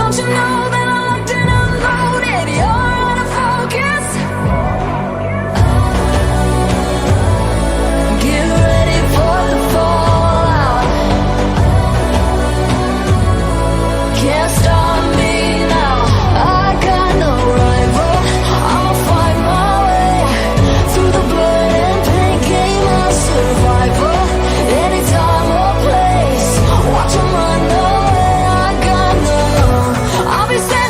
Don't you know that I'm locked and unloaded? You're out of focus. Get ready for the fallout. Can't stop me now. I got no rival. I'ma fight my way through the blood and pain. Game of survival. Anytime or place, watch 'em run away. I got no. I'll be safe.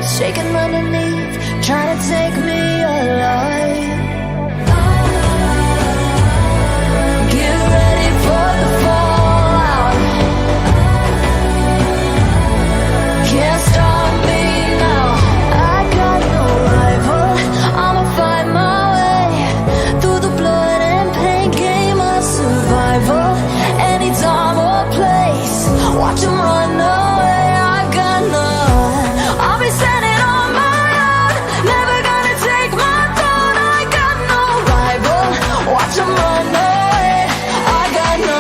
shaking underneath, trying to take me alive. Get ready for the fallout. Can't stop me now. I got no rival. I'ma fight my way through the blood and pain, game of survival. Any time or place, watch 'em run away. I got none. I'll be standing on my own, never gonna take my throne. I got no rival. Watch 'em run away. I got no,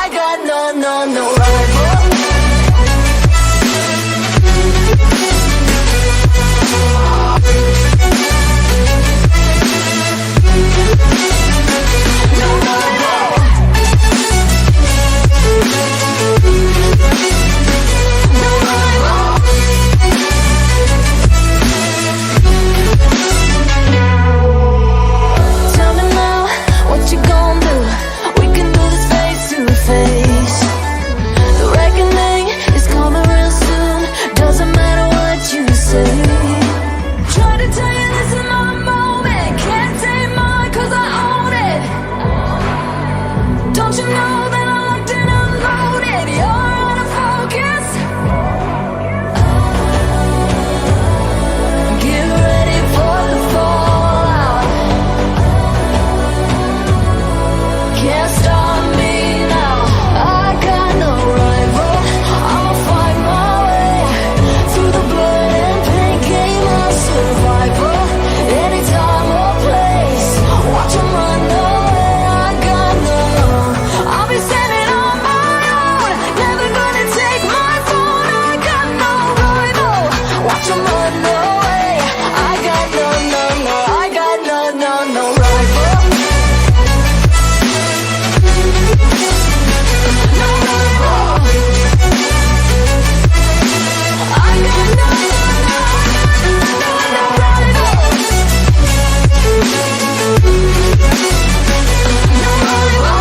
I got no rival. No rival. No rival. Tell me now, what you gon' do? We can do this face to face. The reckoning is coming real soon. Doesn't matter what you say. Try to tell you this is my moment. Can't take mine 'cause I own it. Don't you know that I locked and unloaded? You're out of focus. Get ready for the fallout. Can't stop me now. I got no rival. I'ma fight my way through the blood and pain, game of survival. Any time or place, watch 'em run away. I got no. I'll be standing on my own, never gonna take my phone. I got no rival. Watch 'em run away. I got no, I got no rival. No rival. I got no rival. No rival.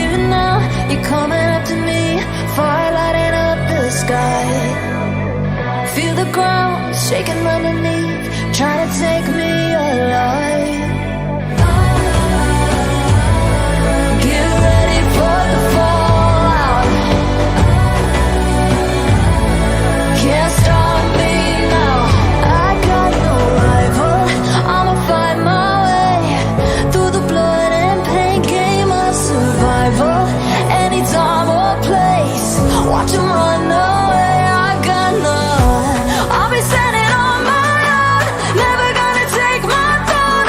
Even now, you're coming up to me, fire lighting up the sky. Feel the ground shaking underneath, trying to take me alive. Get ready for the fallout. Can't stop me now. I got no rival. I'ma fight my way through the blood and pain, game of survival. Any time or place, watch 'em run away. I got none. I'll be standing on my own, never gonna take my throne.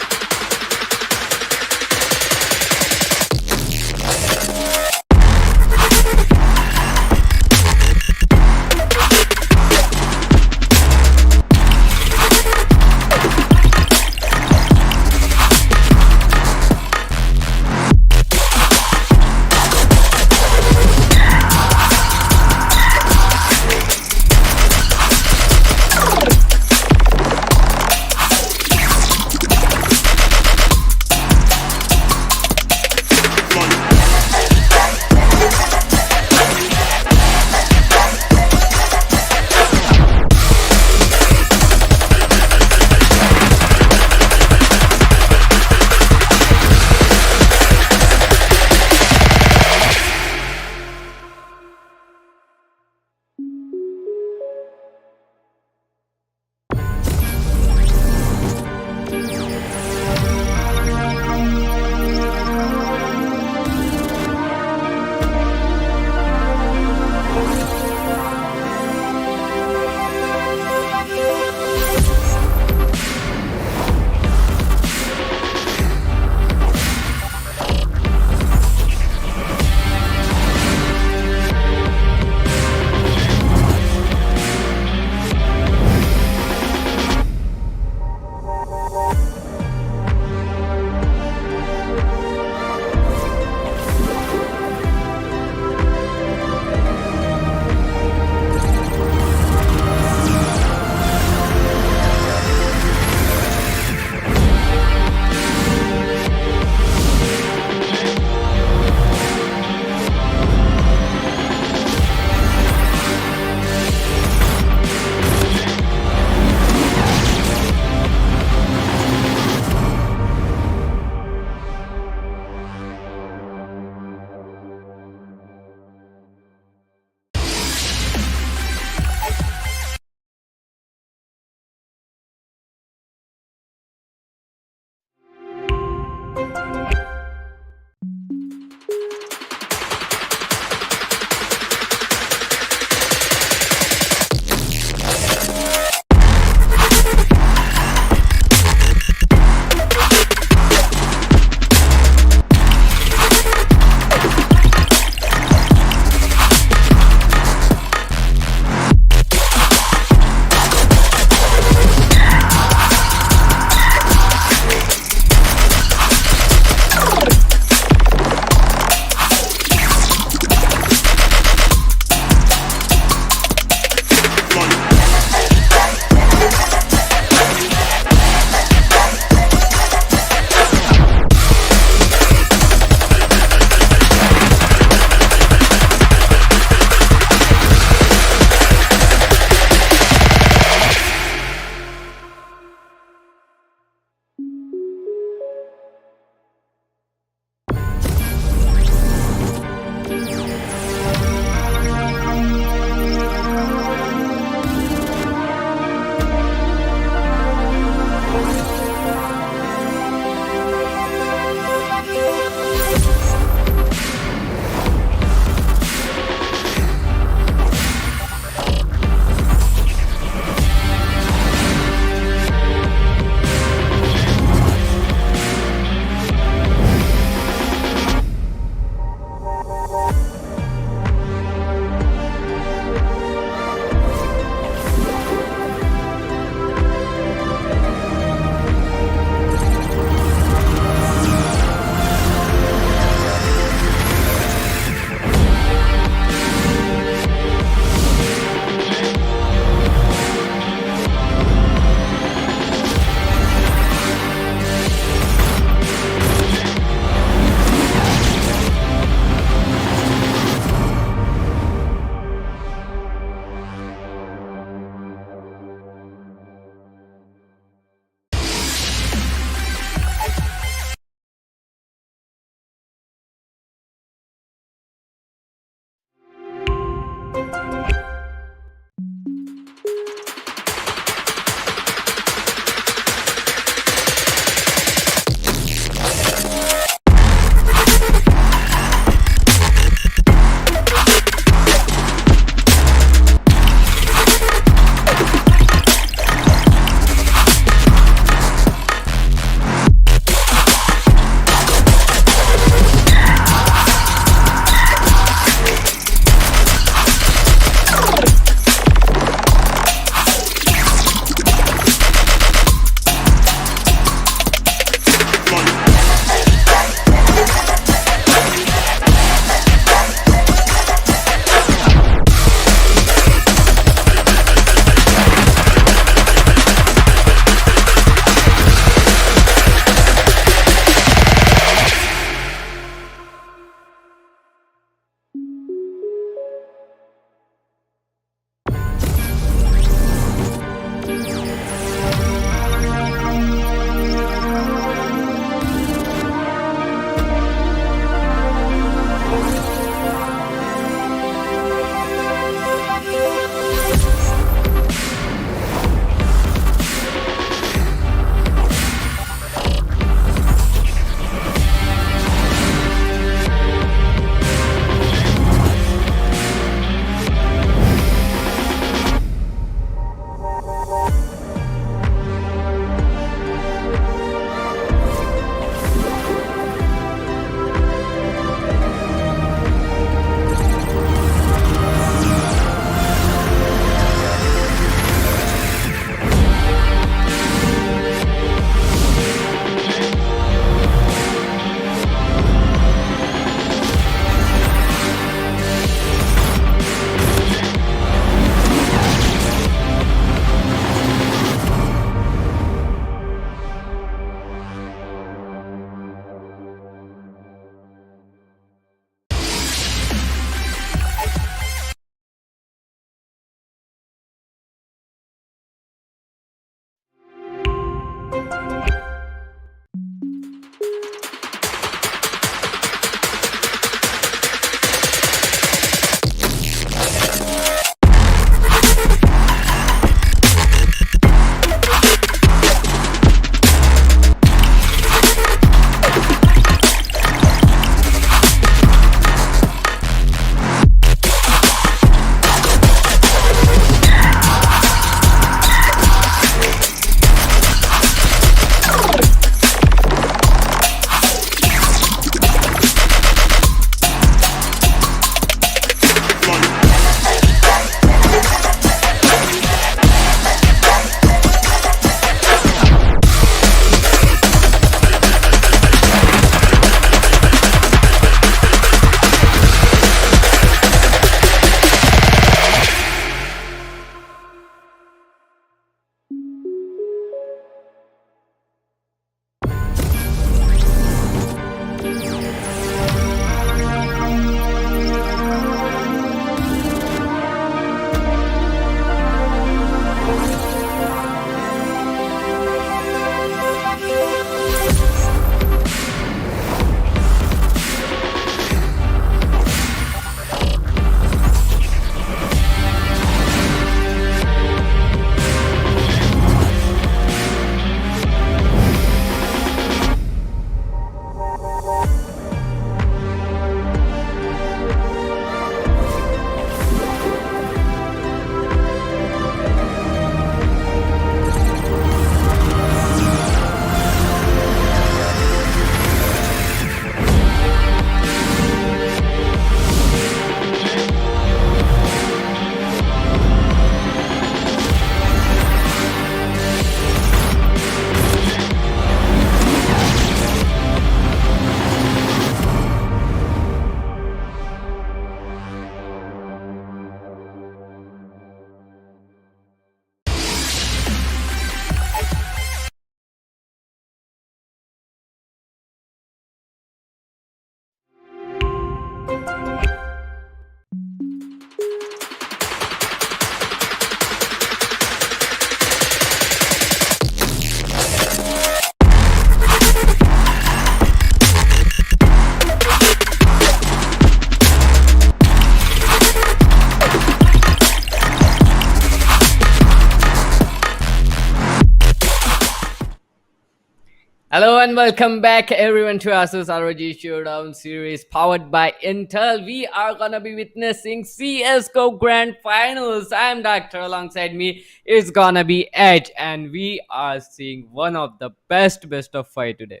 Hello and welcome back everyone to ASUS ROG Showdown series powered by Intel. We are gonna be witnessing CSGO Grand Finals. I'm Doctor, alongside me is gonna be Edge, and we are seeing one of the best of fight today.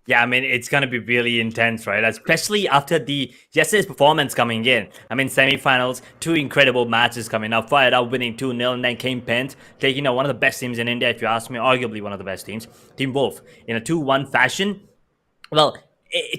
Yeah, I mean, it's going to be really intense, right? Especially after the yesterday's performance coming in. I mean, semifinals, two incredible matches coming up. Fired Up winning 2-0, and then Kingpins taking one of the best teams in India, if you ask me, arguably one of the best teams. Team Wolf in a 2-1 fashion. Well,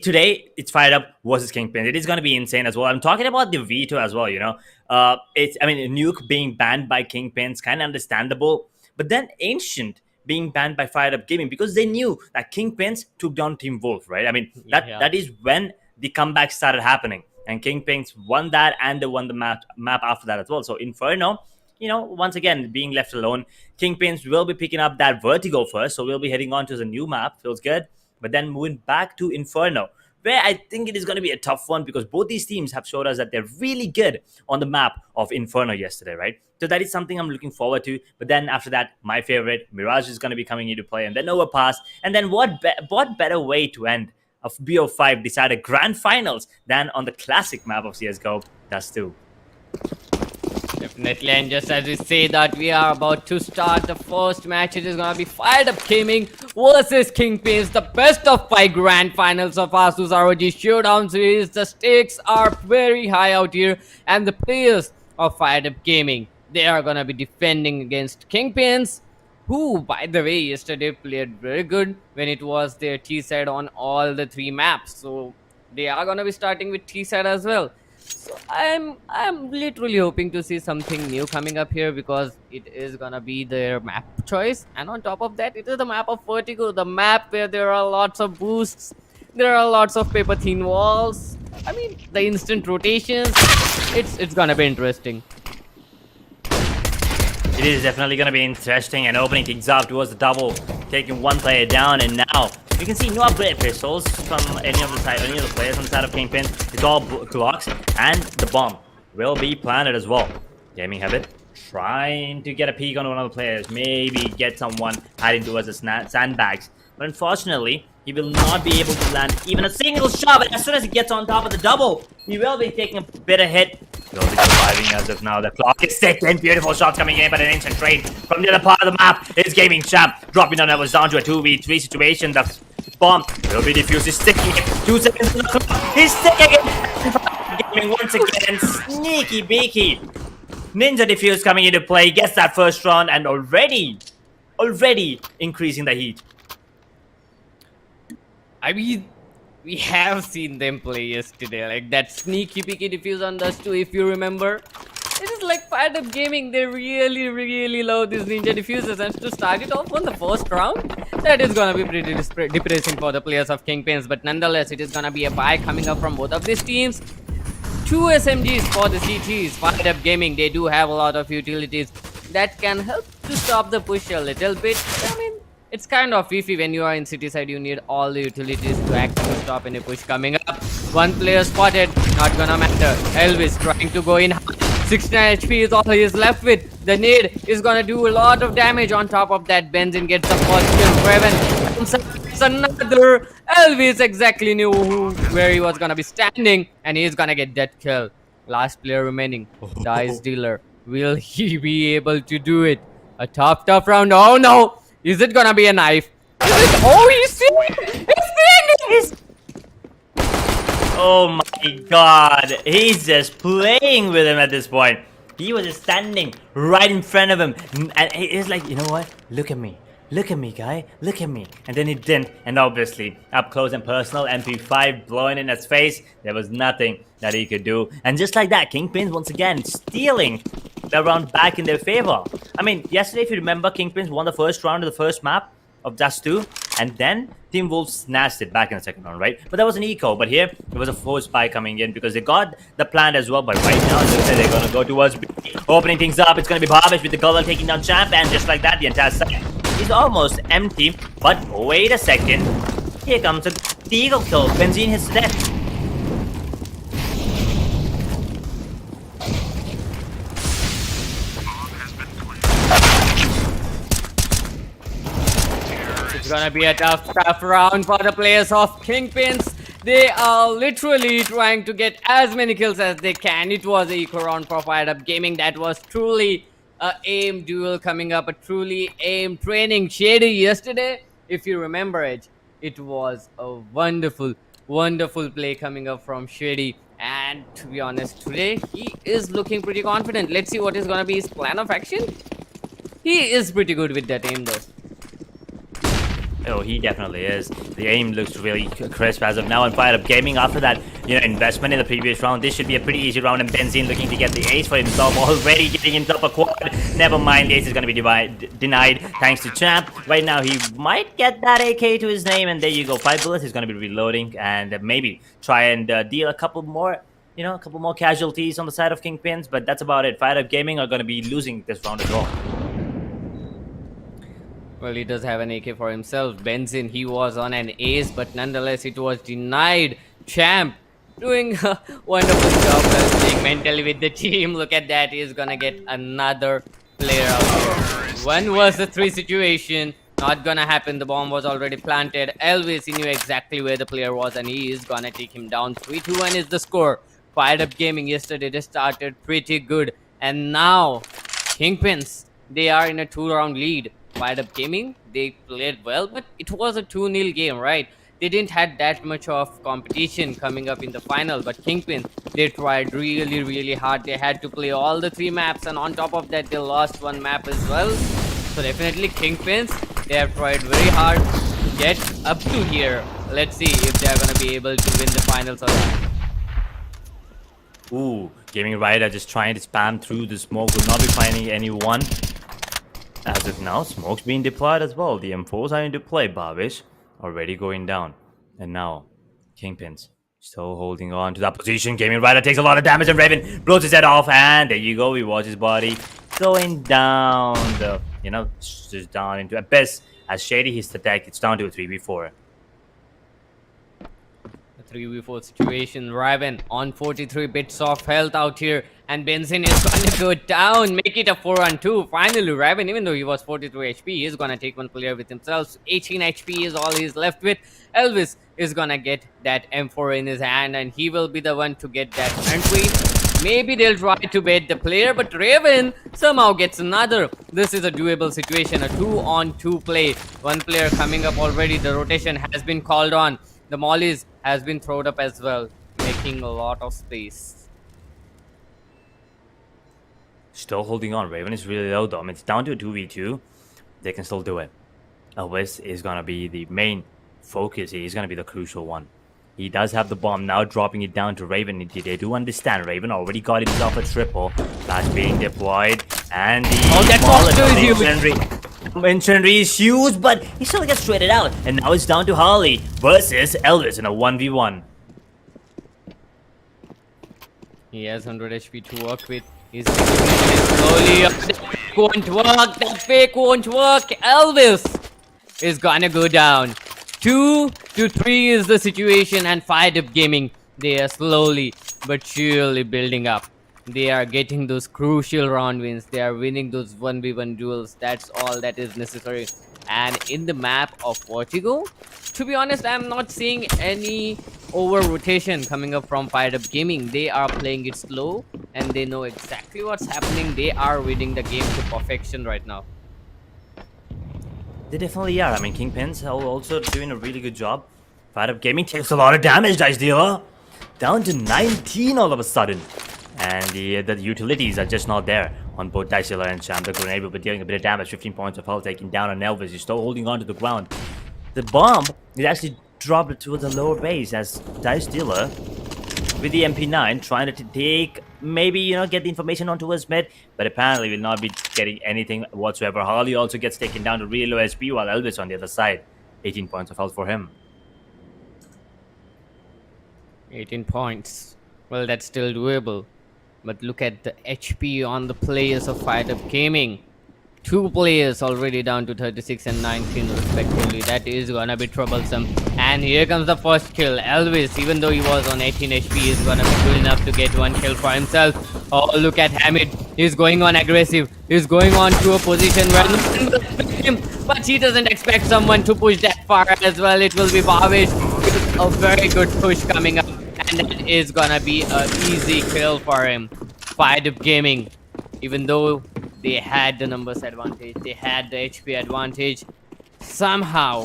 today it's Fired Up versus Kingpin. It is going to be insane as well. I'm talking about the veto as well. I mean, Nuke being banned by Kingpins, kind of understandable, but then Ancient being banned by Fired Up Gaming because they knew that Kingpins took down Team Wolf, right? I mean, that is when the comeback started happening, and Kingpins won that, and they won the map after that as well. So Inferno, once again, being left alone, Kingpins will be picking up that Vertigo first, so we'll be heading on to the new map. Feels good. But then moving back to Inferno, where I think it is going to be a tough one because both these teams have showed us that they're really good on the map of Inferno yesterday, right? So that is something I'm looking forward to. But then after that, my favorite, Mirage is going to be coming into play, and then Overpass. And then what better way to end a BO5 decided grand finals than on the classic map of CSGO, Dust 2. Definitely, and just as we say that we are about to start the first match, it is gonna be Fired Up Gaming versus Kingpins, the best of 5 grand finals of ASUS ROG Showdown series. The stakes are very high out here, and the players of Fired Up Gaming, they are gonna be defending against Kingpins, who, by the way, yesterday played very good when it was their T-side on all the 3 maps. So they are gonna be starting with T-side as well. So I'm literally hoping to see something new coming up here because it is gonna be their map choice, and on top of that, it is the map of Vertigo, the map where there are lots of boosts, there are lots of paper thin walls. I mean, the instant rotations. It's gonna be interesting. It is definitely going to be interesting, and opening things up towards the double, taking one player down, and now you can see no upgrade pistols from any of the players on the side of Kingpin. It's all Glocks, and the bomb will be planted as well. Gaming Habit trying to get a peek on one of the players, maybe get someone hiding towards the sandbags, but unfortunately, he will not be able to land even a single shot. But as soon as he gets on top of the double, he will be taking a bit of hit. Will be surviving as of now. The clock is ticking. Beautiful shots coming in, but an Ancient trade from the other part of the map is Gaming Champ. Dropping down, that was down to a 2v3 situation. The bomb will be defused. He's sticking it. 2 seconds to the clock. He's sticking it. Gaming once again. Sneaky beaky. Ninja defuse coming into play. Gets that first round, and already increasing the heat. I mean, we have seen them play yesterday, like that sneaky peeky defuse on Dust 2, if you remember. It is like Fired Up Gaming, they really love these ninja diffusers, and to start it off on the first round, that is gonna be pretty depressing for the players of Kingpins, but nonetheless, it is gonna be a buy coming up from both of these teams. 2 SMGs for the CTs. Fired Up Gaming, they do have a lot of utilities that can help to stop the push a little bit. I mean, it's kind of iffy when you are in city side. You need all the utilities to actually stop any push coming up. One player spotted, not gonna matter. Elvis trying to go in. 69 HP is all he is left with. The nade is gonna do a lot of damage. On top of that, Benzin gets the first kill. Raven, it's another. Elvis exactly knew where he was gonna be standing, and he's gonna get that kill. Last player remaining, Dice Dealer. Will he be able to do it? A tough round. Oh no! Is it gonna be a knife? Is it? Oh, he's seeing it! Oh my god, he's just playing with him at this point. He was just standing right in front of him, and he's like, you know what? Look at me, guy, look at me. And then he didn't, and obviously, up close and personal, MP5 blowing in his face, there was nothing that he could do. And just like that, Kingpins once again stealing the round back in their favor. I mean, yesterday, if you remember, Kingpins won the first round of the first map of Dust 2, and then Team Wolves snatched it back in the second round, right? But that was an eco. But here, it was a forced buy coming in because they got the plan as well. But right now, it looks like they're gonna go towards B, opening things up. It's gonna be Barbish with the Gulliver taking down Champ, and just like that, the entire side is almost empty. But wait a second, here comes a Deagle kill. Benzin hits death. It's gonna be a tough round for the players of Kingpins. They are literally trying to get as many kills as they can. It was a eco round for FIREDUP-GAMING. That was truly a aim duel coming up, a truly aim training shady yesterday. If you remember it, it was a wonderful play coming up from Shady. And to be honest, today he is looking pretty confident. Let's see what is gonna be his plan of action. He is pretty good with that aim though. Oh, he definitely is. The aim looks really crisp as of now, and FIREDUP-GAMING after that, investment in the previous round, this should be a pretty easy round, and Benzene looking to get the ace for himself, already getting himself a quad. Never mind, the ace is going to be denied thanks to Champ. Right now, he might get that AK to his name, and there you go. 5 bullets, he's going to be reloading, and maybe try and deal a couple more casualties on the side of Kingpins, but that's about it. FIREDUP-GAMING are going to be losing this round as well. Well, he does have an AK for himself. Benzene, he was on an ace, but nonetheless, it was denied. Champ doing a wonderful job playing mentally with the team. Look at that. He's gonna get another player out here. 1 versus 3 situation. Not gonna happen. The bomb was already planted. Elvis, he knew exactly where the player was, and he is gonna take him down. 3-1 is the score. FIREDUP-GAMING yesterday, they started pretty good. And now, Kingpins, they are in a 2-round lead. FIREDUP-GAMING, they played well, but it was a 2-0 game, right? They didn't had that much of competition coming up in the final, but Kingpin, they tried really hard. They had to play all the 3 maps, and on top of that, they lost 1 map as well. So definitely Kingpins, they have tried very hard to get up to here. Let's see if they are going to be able to win the finals or not. Ooh, Gaming Rider just trying to spam through the smoke, will not be finding anyone. As of now, smoke's being deployed as well. The M4s are into play. Babish already going down. And now, Kingpins still holding on to that position. Gaming Rider takes a lot of damage, and Raven blows his head off. And there you go. We watch his body going down the, just down into Abyss. As Shady hits the deck, it's down to a 3v4. 3v4 situation. Raven on 43 bits of health out here, and Benzene is going to go down, make it a 4-on-2. Finally, Raven, even though he was 43 HP, he is going to take 1 player with himself. 18 HP is all he's left with. Elvis is going to get that M4 in his hand, and he will be the one to get that entry. Maybe they'll try to bait the player, but Raven somehow gets another. This is a doable situation, a 2-on-2 play. 1 player coming up already. The rotation has been called on. The mollies has been thrown up as well, making a lot of space. Still holding on. Raven is really low though. I mean, it's down to a 2v2. They can still do it. Elvis is going to be the main focus. He's going to be the crucial one. He does have the bomb now, dropping it down to Raven. They do understand. Raven already got himself a triple. Flash being deployed. And the Incendiary is huge, but he still gets traded out. And now it's down to Harley versus Elvis in a 1v1. He has 100 HP to work with. He's slowly up. That fake won't work. That fake won't work. Elvis is gonna go down. 2-3 is the situation, and FIREDUP-GAMING, they are slowly but surely building up. They are getting those crucial round wins. They are winning those 1v1 duels. That's all that is necessary. And in the map of Vertigo, to be honest, I'm not seeing any over rotation coming up from FIREDUP-GAMING. They are playing it slow, and they know exactly what's happening. They are winning the game to perfection right now. They definitely are. I mean, Kingpins are also doing a really good job. FIREDUP-GAMING takes a lot of damage, Dice Dealer. Down to 19 all of a sudden. And the utilities are just not there on both Dice Dealer and Champ. The grenade will be dealing a bit of damage. 15 points of health taking down on Elvis. He's still holding on to the ground. The bomb is actually dropped towards the lower base as Dice Dealer with the MP9 trying to take, maybe, get the information onto his mid, but apparently will not be getting anything whatsoever. Harley also gets taken down to really low HP, while Elvis on the other side. 18 points of health for him. 18 points. Well, that's still doable. But look at the HP on the players of FIREDUP-GAMING. 2 players already down to 36 and 19 respectively. That is gonna be troublesome. And here comes the first kill. Elvis, even though he was on 18 HP, is gonna be good enough to get 1 kill for himself. Oh, look at Hamid. He's going on aggressive. He's going on to a position where him, but he doesn't expect someone to push that far as well. It will be Bhavish with a very good push coming up, and that is gonna be an easy kill for him. FIREDUP-GAMING, even though they had the numbers advantage, they had the HP advantage, somehow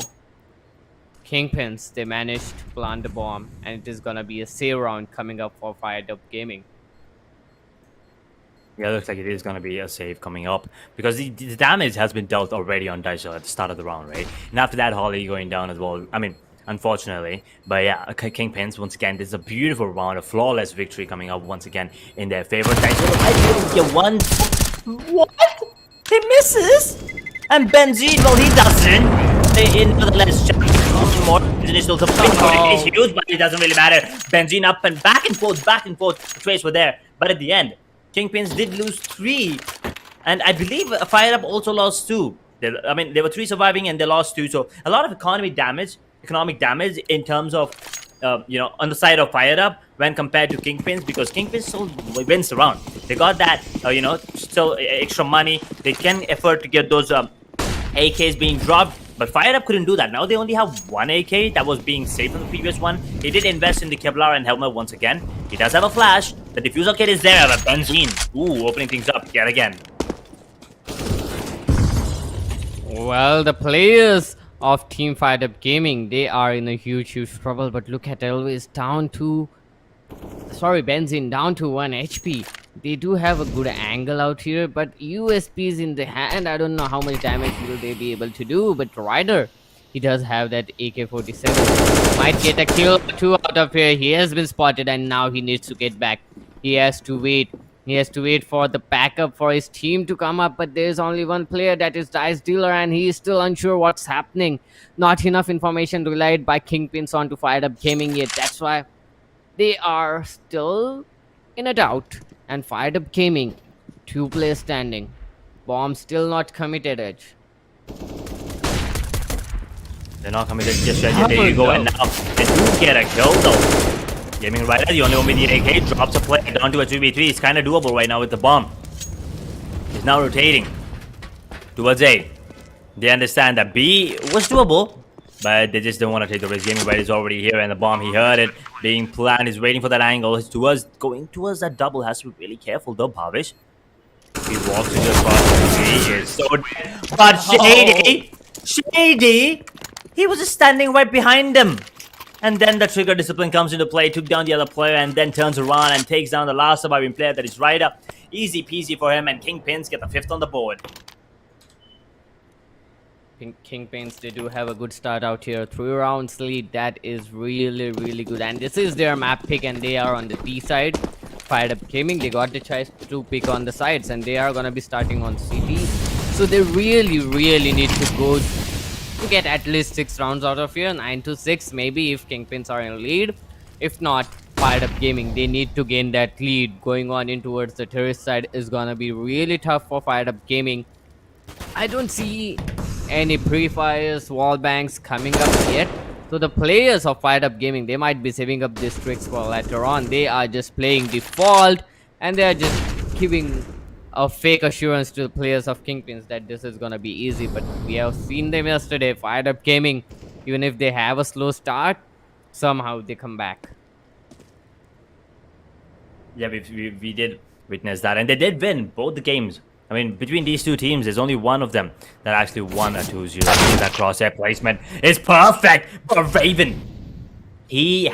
Kingpins, they managed to plant the bomb, and it is gonna be a save round coming up for FIREDUP-GAMING. Yeah, looks like it is going to be a save coming up because the damage has been dealt already on Daisha at the start of the round, right? And after that, Holly going down as well. I mean, unfortunately. But yeah, Kingpins, once again, this is a beautiful round, a flawless victory coming up once again in their favor. Daisha, I feel you one. What? He misses? And Benzine, well, he doesn't. Nevertheless, more initial support is huge, but it doesn't really matter. Benzine up and back and forth, the trades were there. But at the end, Kingpins did lose 3, and I believe FIREDUP also lost 2. I mean, there were 3 surviving and they lost 2, so a lot of economic damage in terms of, on the side of FIREDUP when compared to Kingpins, because Kingpins still wins the round. They got that, still extra money. They can afford to get those AKs being dropped, but FIREDUP couldn't do that. Now they only have 1 AK that was being saved from the previous one. He did invest in the Kevlar and helmet once again. He does have a flash. The diffuser kit is there, but Benzine. Ooh, opening things up yet again. Well, the players of Team FIREDUP-GAMING, they are in a huge trouble, but look at Elvis Benzine down to 1 HP. They do have a good angle out here, but USPs in the hand. I don't know how much damage will they be able to do, but Ryder, he does have that AK-47. Might get a kill or 2 out of here. He has been spotted, and now he needs to get back. He has to wait. He has to wait for the backup for his team to come up, but there's only one player, that is Dice Dealer, and he is still unsure what's happening. Not enough information relied by Kingpins onto FIREDUP-GAMING yet. That's why they are still in a doubt. And FIREDUP-GAMING, 2 players standing. Bomb still not committed, Edge. They're not committed just yet. There you go, and now they do get a kill though. Gaming Rider, the only one with the AK, drops a play down to a 2v3. It's kind of doable right now with the bomb. He's now rotating towards A. They understand that B was doable, but they just don't want to take the risk. Gaming Rider is already here, and the bomb, he heard it being planned. He's waiting for that angle. He's going towards that double. Has to be really careful though, Bhavish. He walks into the cross. He is so dead. But Shady, he was just standing right behind him. And then the trigger discipline comes into play, took down the other player, and then turns around and takes down the last surviving player, that is Ryder. Easy peasy for him, and Kingpins get the 5th on the board. Kingpins, they do have a good start out here. 3 rounds lead, that is really good. And this is their map pick, and they are on the B side. FIREDUP-GAMING, they got the choice to pick on the sides, and they are gonna be starting on CT. So they really need to go to get at least 6 rounds out of here. 9-6 maybe if Kingpins are in lead. If not, FIREDUP-GAMING, they need to gain that lead. Going on in towards the terrorist side is gonna be really tough for FIREDUP-GAMING. I don't see any pre-fires, wall banks coming up yet. So the players of FIREDUP-GAMING, they might be saving up these tricks for later on. They are just playing default, and they are just giving a fake assurance to the players of Kingpins that this is gonna be easy. But we have seen them yesterday. FIREDUP-GAMING, even if they have a slow start, somehow they come back. Yeah, we did witness that, and they did win both the games. I mean, between these 2 teams, there's only one of them that actually won a 2-0. That crosshair placement is perfect. But Raven, he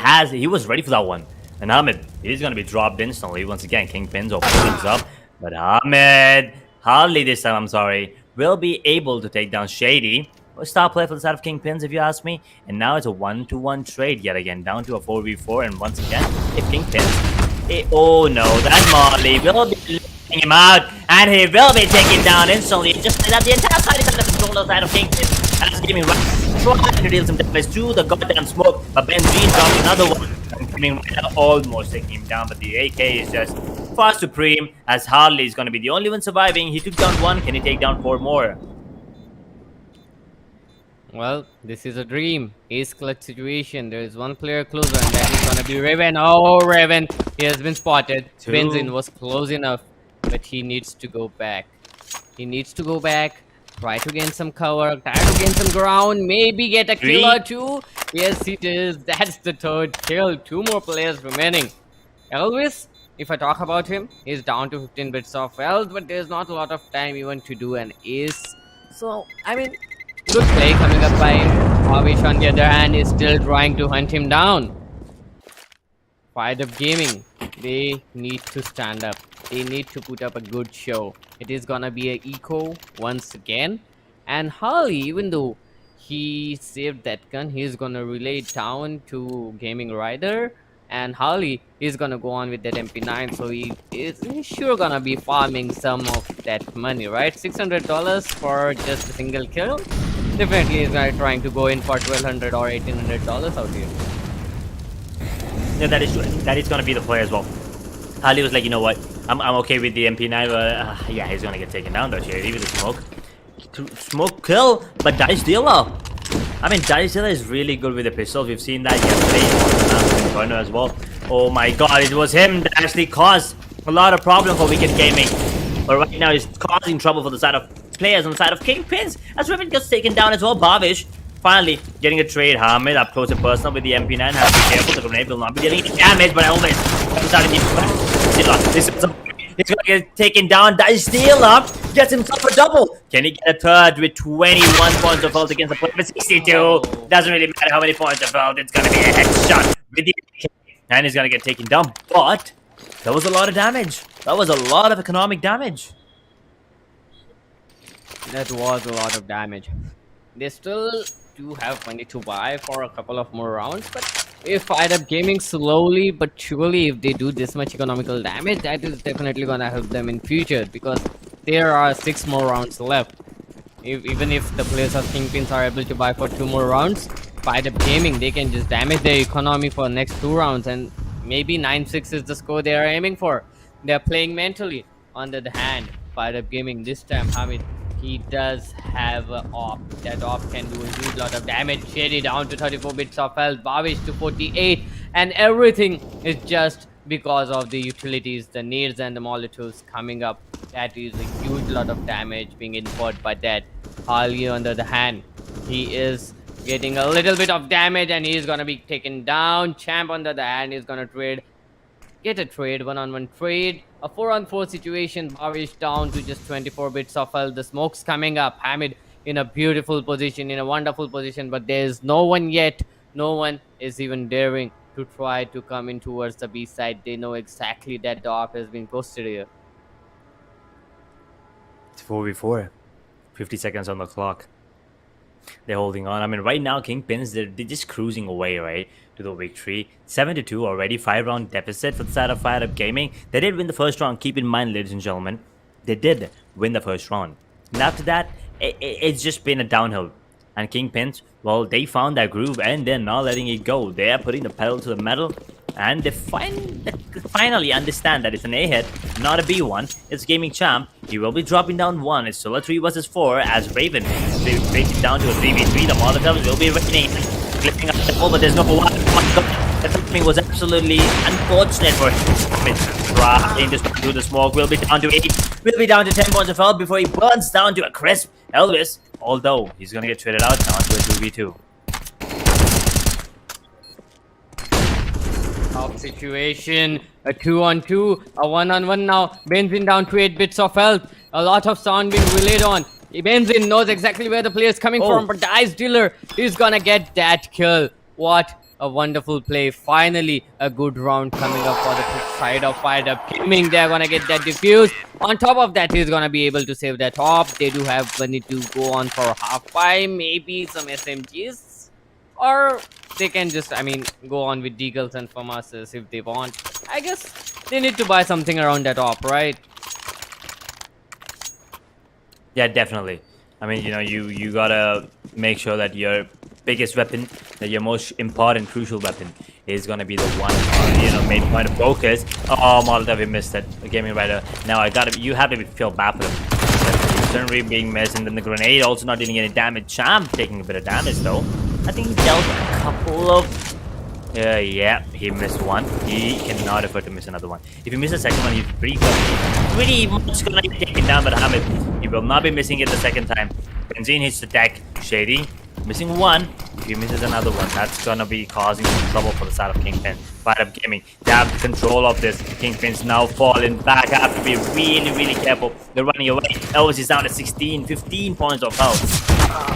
was ready for that one. And Ahmed, he's gonna be dropped instantly. Once again, Kingpins open things up. But Ahmed, hardly this time, I'm sorry, will be able to take down Shady. A star player for the side of Kingpins, if you ask me. And now it's a 1-1 trade yet again, down to a 4v4. And once again, if Kingpins, oh no, that Molly will be letting him out, and he will be taken down instantly. Just like that, the entire side is under control of the side of Kingpins. And that's Gaming right, trying to deal some damage to the goddamn smoke. But Benzine dropped another one. And Gaming right, almost taking him down, but the AK is just far supreme, as Harley is going to be the only one surviving. He took down 1. Can he take down 4 more? Well, this is a dream. Ace clutch situation. There is 1 player closer, and that is gonna be Raven. Oh, Raven! He has been spotted. Benzine was close enough, but he needs to go back. He needs to go back Try to gain some cover, try to gain some ground, maybe get a kill or two. Yes, it is. That's the third kill. 2 more players remaining. Elvis, if I talk about him, he's down to 15 bits of health, but there's not a lot of time even to do an ace. So, I mean, good play coming up by him. Avish, on the other hand, is still trying to hunt him down. FIREDUP-GAMING, they need to stand up. They need to put up a good show. It is gonna be an eco once again. And Harley, even though he saved that gun, he's gonna relay it down to Gaming Rider. And Harley is gonna go on with that MP9, so he's sure gonna be farming some of that money, right? $600 for just a single kill. Definitely he's gonna trying to go in for $1,200 or $1,800 out here. Yeah, that is true. That is gonna be the play as well. Ali was like, you know what? I'm okay with the MP9, but yeah, he's gonna get taken down though. Shady with the smoke kill, but Dice Dealer. I mean, Dice Dealer is really good with the pistols. We've seen that yesterday in Inferno as well. Oh my god, it was him that actually caused a lot of problem for Wicked Gaming. But right now, he's causing trouble for the side of players on the side of Kingpins. As Riven gets taken down as well, Babish finally getting a trade. Hamid up close and personal with the MP9. Have to be careful. The grenade will not be dealing any damage, but always comes out in the he's gonna get taken down. Dice Dealer gets himself a double. Can he get a third with 21 points of health against the player with 62? Doesn't really matter how many points of health. It's gonna be a headshot with the AK. And he's gonna get taken down. But that was a lot of damage. That was a lot of economic damage. That was a lot of damage. They still do have money to buy for a couple of more rounds, but if FIREDUP-GAMING slowly but surely, if they do this much economical damage, that is definitely gonna help them in future, because there are 6 more rounds left. Even if the players of Kingpins are able to buy for 2 more rounds, FIREDUP-GAMING, they can just damage their economy for the next 2 rounds, and maybe 9-6 is the score they are aiming for. They are playing mentally. On the other hand, FIREDUP-GAMING this time, Hamid, he does have an op. That op can do a huge lot of damage. Shady down to 34 bits of health, Babish to 48, and everything is just because of the utilities, the nades and the molotovs coming up. That is a huge lot of damage being inferred by that. Harley, on the other hand, he is getting a little bit of damage and he is gonna be taken down. Champ, on the other hand, is gonna get a trade, 1-on-1 trade, a 4-on-4 situation. Babish down to just 24 bits of health. The smoke's coming up. Hamid in a beautiful position, in a wonderful position, but there's no one yet. No one is even daring to try to come in towards the B side. They know exactly that the op has been posted here. It's 4v4. 50 seconds on the clock. They're holding on. I mean, right now, Kingpins, they're just cruising away, right, to the victory. 7-2 already, 5-round deficit for the side of FIREDUP-GAMING. They did win the first round. Keep in mind, ladies and gentlemen, they did win the first round. And after that, it's just been a downhill. And Kingpins, well, they found their groove and they're not letting it go. They are putting the pedal to the metal. And they finally understand that it's an A hit, not a B one. It's Gaming Champ. He will be dropping down 1. It's still a 3 versus 4 as Raven breaks it down to a 3v3. The Molotovs will be raining, clipping up the ball, but there's no one. The timing was absolutely unfortunate for him. Trying to through the smoke. Will be down to 8. Will be down to 10 points of health before he burns down to a crisp. Elvis, although he's gonna get traded out down to a 2v2. Tough situation, a 2-on-2, a 1-on-1 now. Benzin down to 8 bits of health. A lot of sound being relayed on. Benzin knows exactly where the player is coming from, but Dice Dealer is gonna get that kill. What a wonderful play. Finally, a good round coming up for the side of FIREDUP-GAMING. They're gonna get that defuse. On top of that, he's gonna be able to save that top. They do have money to go on for half-buy, maybe some SMGs. Or they can just, I mean, go on with Deagles and FAMASs if they want. I guess they need to buy something around that op, right? Yeah, definitely. I mean, you know, you gotta make sure that your biggest weapon, that your most important, crucial weapon is gonna be the one, you know, main point of focus. Oh, Molotov, he missed it. The Gaming Rider. Now you have to feel bad for him. Certainly being missed, and then the grenade also not dealing any damage. Champ taking a bit of damage though. I think he dealt a couple of... yeah, he missed 1. He cannot afford to miss another one. If he misses the second one, he's pretty much gonna get taken down by Hamid. He will not be missing it the second time. Benzene hits the deck. Shady missing one. If he misses another one, that's gonna be causing some trouble for the side of Kingpin. FIREDUP-GAMING, they have control of this. Kingpin's now falling back. Have to be really careful. They're running away. Elvis is down to 16, 15 points of health.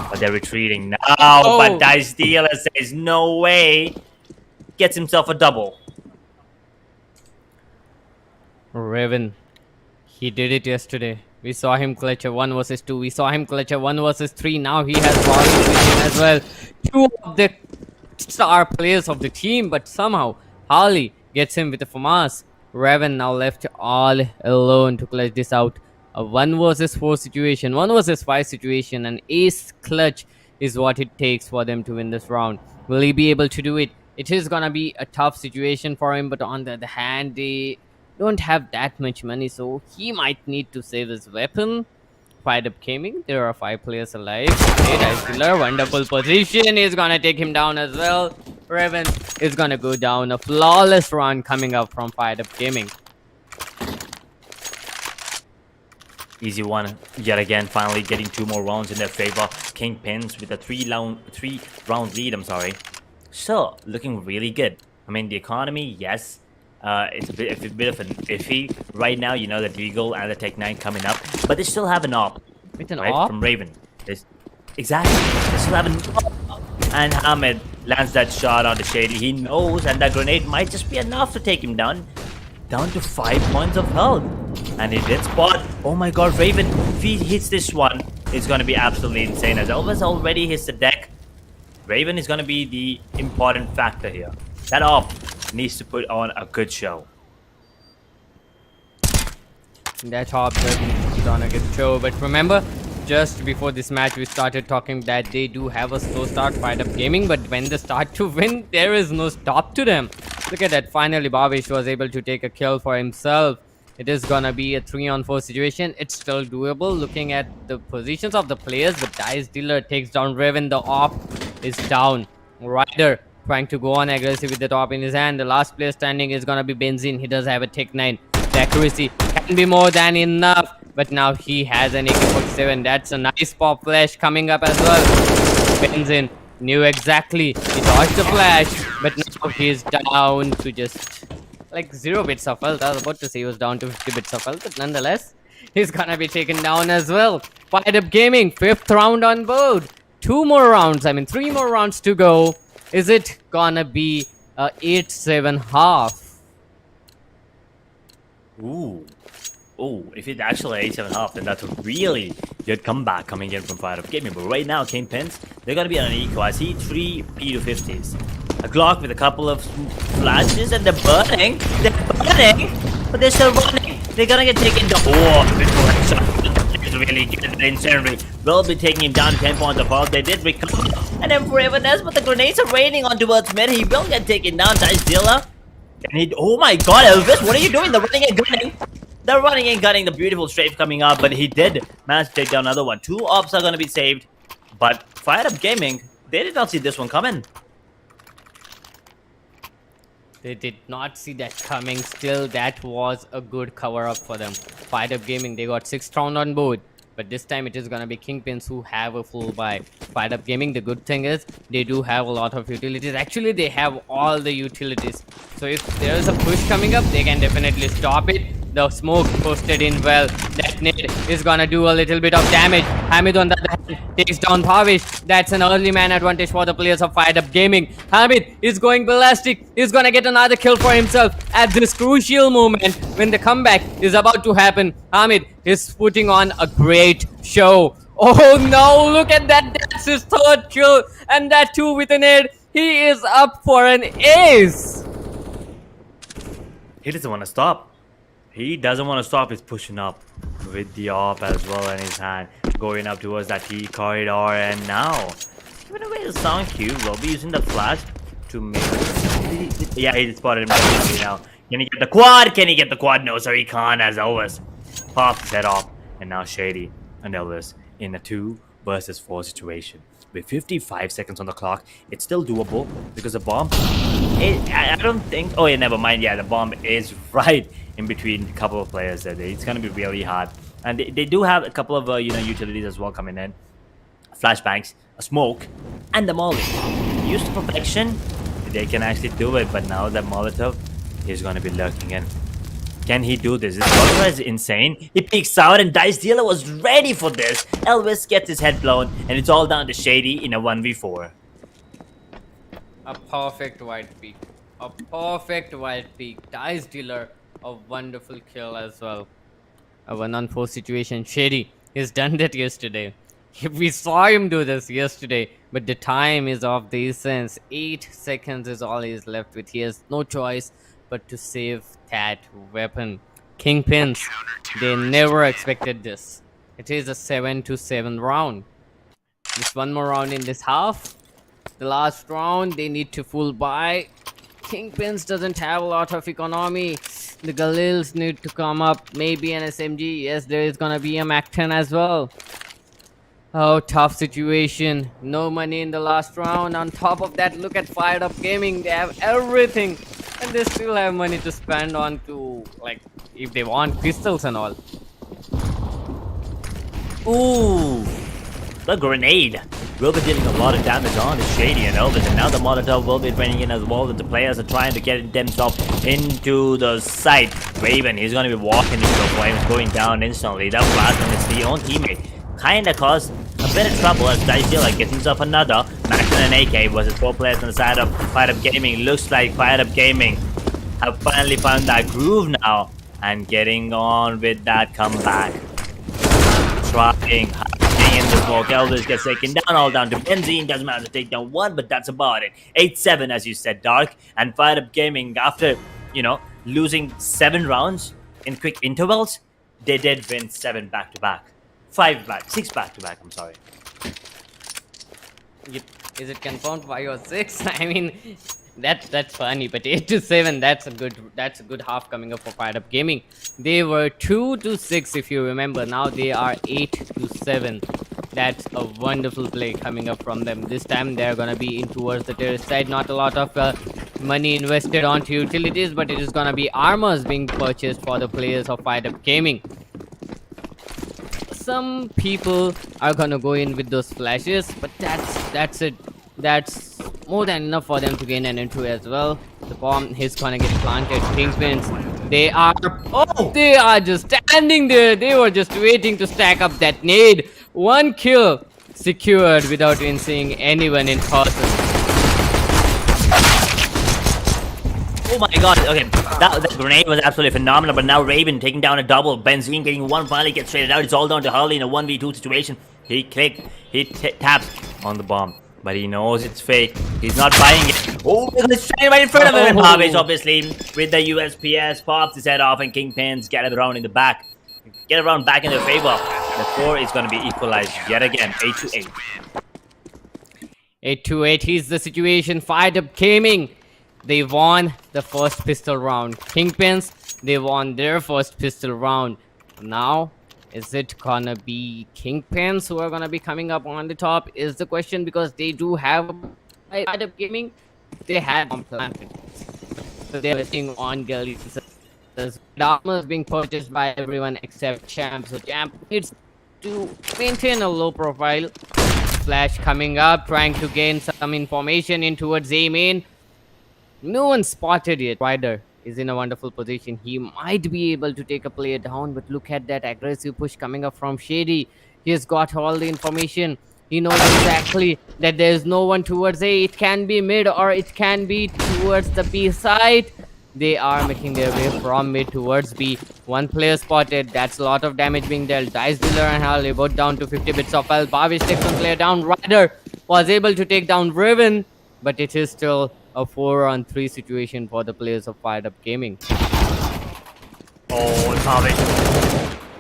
But they're retreating now. Oh. But Dice Dealer says no way. Gets himself a double. Raven, he did it yesterday. We saw him clutch a 1 versus 2. We saw him clutch a 1 versus 3. Now he has Harley with him as well. Two of the star players of the team, but somehow Harley gets him with a FAMAS. Raven now left all alone to clutch this out. A 1 versus 4 situation, 1 versus 5 situation, an ace clutch is what it takes for them to win this round. Will he be able to do it? It is gonna be a tough situation for him, but on the other hand, they don't have that much money, so he might need to save his weapon. FIREDUP-GAMING, there are 5 players alive. Okay, Dice Dealer, wonderful position. He's gonna take him down as well. Raven is gonna go down. A flawless run coming up from FIREDUP-GAMING. Easy one yet again, finally getting 2 more rounds in their favor. Kingpins with a 3-round lead, I'm sorry. So, looking really good. I mean, the economy, yes, it's a bit of an iffy right now. You know, the Deagle and the Tech-9 coming up, but they still have an op. With an right, op? from Raven. Exactly. They still have an op. And Hamid lands that shot on the Shady. He knows, and that grenade might just be enough to take him down. Down to 5 points of health. And he did spot. Oh my god, Raven, if he hits this one, it's going to be absolutely insane. As Elvis already hits the deck, Raven is going to be the important factor here. That op needs to put on a good show. That top is gonna get show, but remember, just before this match we started talking that they do have a slow start, FIREDUP-GAMING, but when they start to win, there is no stop to them. Look at that, finally Babish was able to take a kill for himself. It is gonna be a 3-on-4 situation. It's still doable looking at the positions of the players, but Dice Dealer takes down Raven. The op is down. Ryder trying to go on aggressive with the top in his hand. The last player standing is gonna be Benzene. He does have a Tech-9. The accuracy can be more than enough, but now he has an AK-47. That's a nice pop flash coming up as well. Benzene knew exactly. He dodged the flash, but now he's down to just like 0 bits of health. I was about to say he was down to 50 bits of health, but nonetheless, he's gonna be taken down as well. FIREDUP-GAMING, 5th round on board. 3 more rounds to go. Is it gonna be 8-7 half? Ooh, if it's actually 8-7.5, then that's a really good comeback coming in from FIREDUP-GAMING. But right now, Kingpins, they're gonna be on an eco. I see 3 P250s. A Glock with a couple of flashes, and they're burning, but they're still running. They're gonna get taken down. Oh, this headshot is really good. The Incendiary will be taking him down 10 points of health. They did recover. And then Forever Nest, but the grenades are raining on towards mid. He will get taken down. Dice Dealer. And he, oh my god, Elvis, what are you doing? They're running and gunning. They're running and gunning. The beautiful strafe coming up, but he did manage to take down another one. 2 ops are gonna be saved. But FIREDUP-GAMING, they did not see this one coming. They did not see that coming. Still, that was a good cover-up for them. FIREDUP-GAMING, they got 6th round on board. But this time it is gonna be Kingpins who have a full buy. FIREDUP-GAMING, the good thing is they do have a lot of utilities. Actually, they have all the utilities. So if there is a push coming up, they can definitely stop it. The smoke posted in well. That nade is gonna do a little bit of damage. Hamid on the other hand takes down Pavish. That's an early man advantage for the players of FIREDUP-GAMING. Hamid is going ballistic. He's gonna get another kill for himself at this crucial moment when the comeback is about to happen. Hamid is putting on a great show. Oh no, look at that. That's his 3rd kill, and that too with a nade. He is up for an ace. He doesn't want to stop. He doesn't want to stop. He's pushing up with the op as well in his hand, going up towards that T corridor. And now, giving away the sound cue, will be using the flash to make. Yeah, he spotted him now. Can he get the quad? Can he get the quad? No, sir, he can't. As Elvis pops his head off, and now Shady and Elvis in a 2 versus 4 situation. With 55 seconds on the clock, it's still doable because the bomb. I don't think. Oh yeah, never mind. Yeah, the bomb is right in between a couple of players. It's gonna be really hard And they do have a couple of utilities as well coming in. Flashbangs, a smoke, and the molly. Used to perfection, they can actually do it, but now that Molotov is going to be lurking in. Can he do this? This Molotov is insane. He peeks out and Dice Dealer was ready for this. Elvis gets his head blown and it's all down to Shady in a 1v4. A perfect white peak. A perfect white peak. Dice Dealer, a wonderful kill as well. A 1-on-4 situation. Shady, he's done that yesterday. We saw him do this yesterday, but the time is of the essence. 8 seconds is all he's left with. He has no choice but to save that weapon. Kingpins, they never expected this. It is a 7-7 round. Just one more round in this half. The last round, they need to full buy. Kingpins doesn't have a lot of economy. The Galils need to come up. Maybe an SMG. Yes, there is gonna be a Mac-10 as well. Oh, tough situation. No money in the last round. On top of that, look at FIREDUP-GAMING. They have everything. And they still have money to spend on to, like, if they want pistols and all. Ooh, the grenade will be dealing a lot of damage on the Shady and Elvis, and now the Molotov will be draining in as well. That the players are trying to get themselves into the site. Raven, he's going to be walking into the flames, going down instantly. That blast from his own teammate kinda caused a bit of trouble as Dice Dealer gets himself another Max and an AK versus 4 players on the side of FIREDUP-GAMING. Looks like FIREDUP-GAMING have finally found that groove now and getting on with that comeback. Trying in the smoke. Elvis gets taken down, all down to Benzene. Doesn't matter to take down one, but that's about it. 8-7, as you said, Dark. And FIREDUP-GAMING, after, losing 7 rounds in quick intervals, they did win 7 back-to-back. 6 back-to-back, I'm sorry. Is it confirmed 5 or 6? I mean, that's funny, but 8-7, that's a good half coming up for FIREDUP-GAMING. They were 2-6 if you remember. Now they are 8-7. That's a wonderful play coming up from them. This time they're gonna be in towards the terrace side. Not a lot of money invested onto utilities, but it is gonna be armors being purchased for the players of FIREDUP-GAMING. Some people are gonna go in with those flashes, but that's it. That's more than enough for them to gain an entry as well. The bomb is gonna get planted. Kingpins, they are just standing there. They were just waiting to stack up that nade. 1 kill secured without even seeing anyone in person. Oh my god, okay, that grenade was absolutely phenomenal, but now Raven taking down a double. Benzene getting one, finally gets traded out. It's all down to Harley in a 1v2 situation. He tapped on the bomb, but he knows it's fake. He's not buying it. Oh, it's straight right in front of him. And Barbage, obviously, with the USPS, pops his head off, and Kingpins get it around in the back. Get it around back in their favor. The score is going to be equalized yet again, 8-8. 8-8, here's the situation. FIREDUP-GAMING, they won the first pistol round. Kingpins, they won their first pistol round. Now, is it gonna be Kingpins who are gonna be coming up on the top is the question, because they do have FIREDUP-GAMING. They have on planted. So they're listing on Galils. The armor is being purchased by everyone except Champ. So Champ needs to maintain a low profile. Flash coming up, trying to gain some information in towards A main. No one spotted yet. Rider is in a wonderful position. He might be able to take a player down, but look at that aggressive push coming up from Shady. He has got all the information. He knows exactly that there is no one towards A. It can be mid or it can be towards the B side. They are making their way from mid towards B. 1 player spotted. That's a lot of damage being dealt. Dice Dealer and Harley both down to 50 bits of health. Bavish takes 1 player down. Rider was able to take down Raven, but it is still a 4-on-3 situation for the players of FIREDUP-GAMING. Oh, Bavish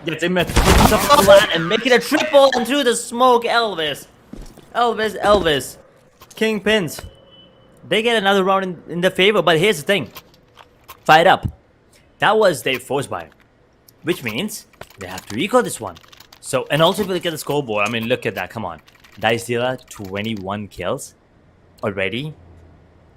gets him and make it a triple and through the smoke. Elvis. Kingpins. They get another round in their favor, but here's the thing. FIREDUP. That was their force buy, which means they have to eco this one. So, and also if you look at the scoreboard, I mean, look at that. Come on. Dice Dealer, 21 kills already.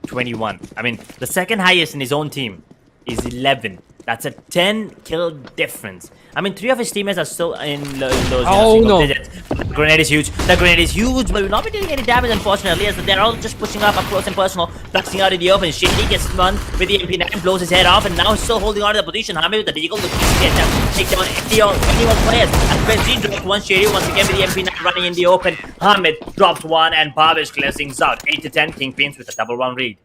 21. I mean, the second highest in his own team is 11. That's a 10 kill difference. I mean, 3 of his teammates are still in those Oh, single no. digits. The grenade is huge. The grenade is huge, but we're not doing any damage, unfortunately, as they're all just pushing up close and personal, blasting out in the open. Shady gets run with the MP9, blows his head off, and now he's still holding on to the position. Hamid with the deagle, looking to get down, take down anyone players. And Benzine drops one. Shady once again with the MP9 running in the open. Hamid drops one, and Bhavish clears things out. 8-10, Kingpins with a double round lead.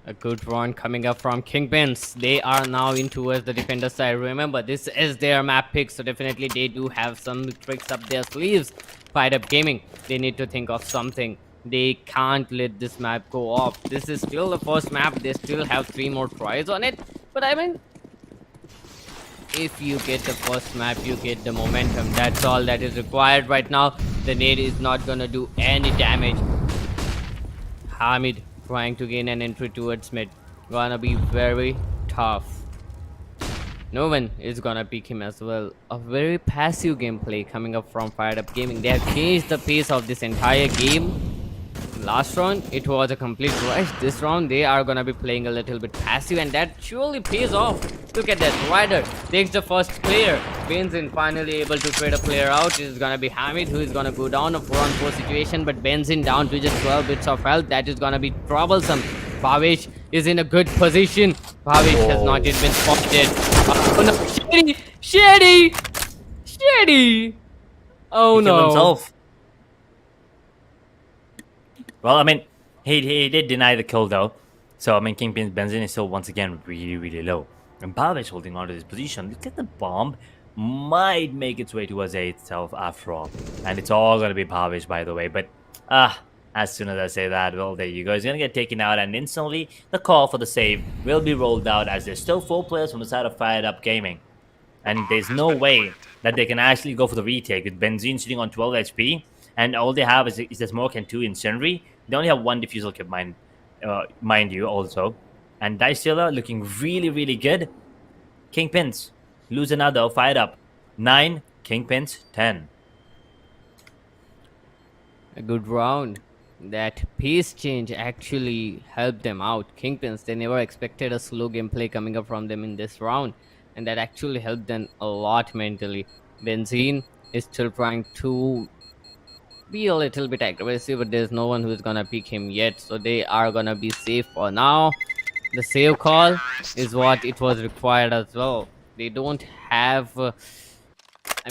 A good run coming up from Kingpins. They are now in towards the defender side. Remember, this is their map pick, so definitely they do have some tricks up their sleeves. FIREDUP-GAMING, they need to think of something. They can't let this map go off. This is still the first map. They still have 3 more tries on it. But I mean, if you get the first map, you get the momentum. That's all that is required right now. The nade is not gonna do any damage. Hamid trying to gain an entry towards mid. Gonna be very tough. No one is gonna pick him as well. A very passive gameplay coming up from FIREDUP-GAMING. They have changed the pace of this entire game. Last round, it was a complete rush. This round, they are gonna be playing a little bit passive, and that surely pays off. Look at that. Ryder takes the first player. Benzin finally able to trade a player out. It is gonna be Hamid who is gonna go down a 4-on-4 situation, but Benzin down to just 12 bits of health. That is gonna be troublesome. Bhavish is in a good position. Bhavish has not yet been spotted. Oh no, Shady! Oh He killed no. himself. Well, I mean, he did deny the kill though. So, I mean, Kingpin's Benzin is still once again really low. And Bhavish holding on to this position. Look at the bomb. Might make its way towards A itself after all. And it's all going to be Bhavish, by the way. But, as soon as I say that, well, there you go. He's going to get taken out. And instantly, the call for the save will be rolled out as there's still 4 players from the side of FIREDUP-GAMING. And there's no way that they can actually go for the retake with Benzin sitting on 12 HP. And all they have is the smoke and 2 incendiary. They only have 1 diffusal kit, mind you, also. And Dicella looking really good. Kingpins lose another. Fired up. 9. Kingpins 10. A good round. That pace change actually helped them out. Kingpins, they never expected a slow gameplay coming up from them in this round, and that actually helped them a lot mentally. Benzin is still trying to be a little bit aggressive, but there's no one who's gonna pick him yet, so they are gonna be safe for now. The save call is what it was required as well. They don't have I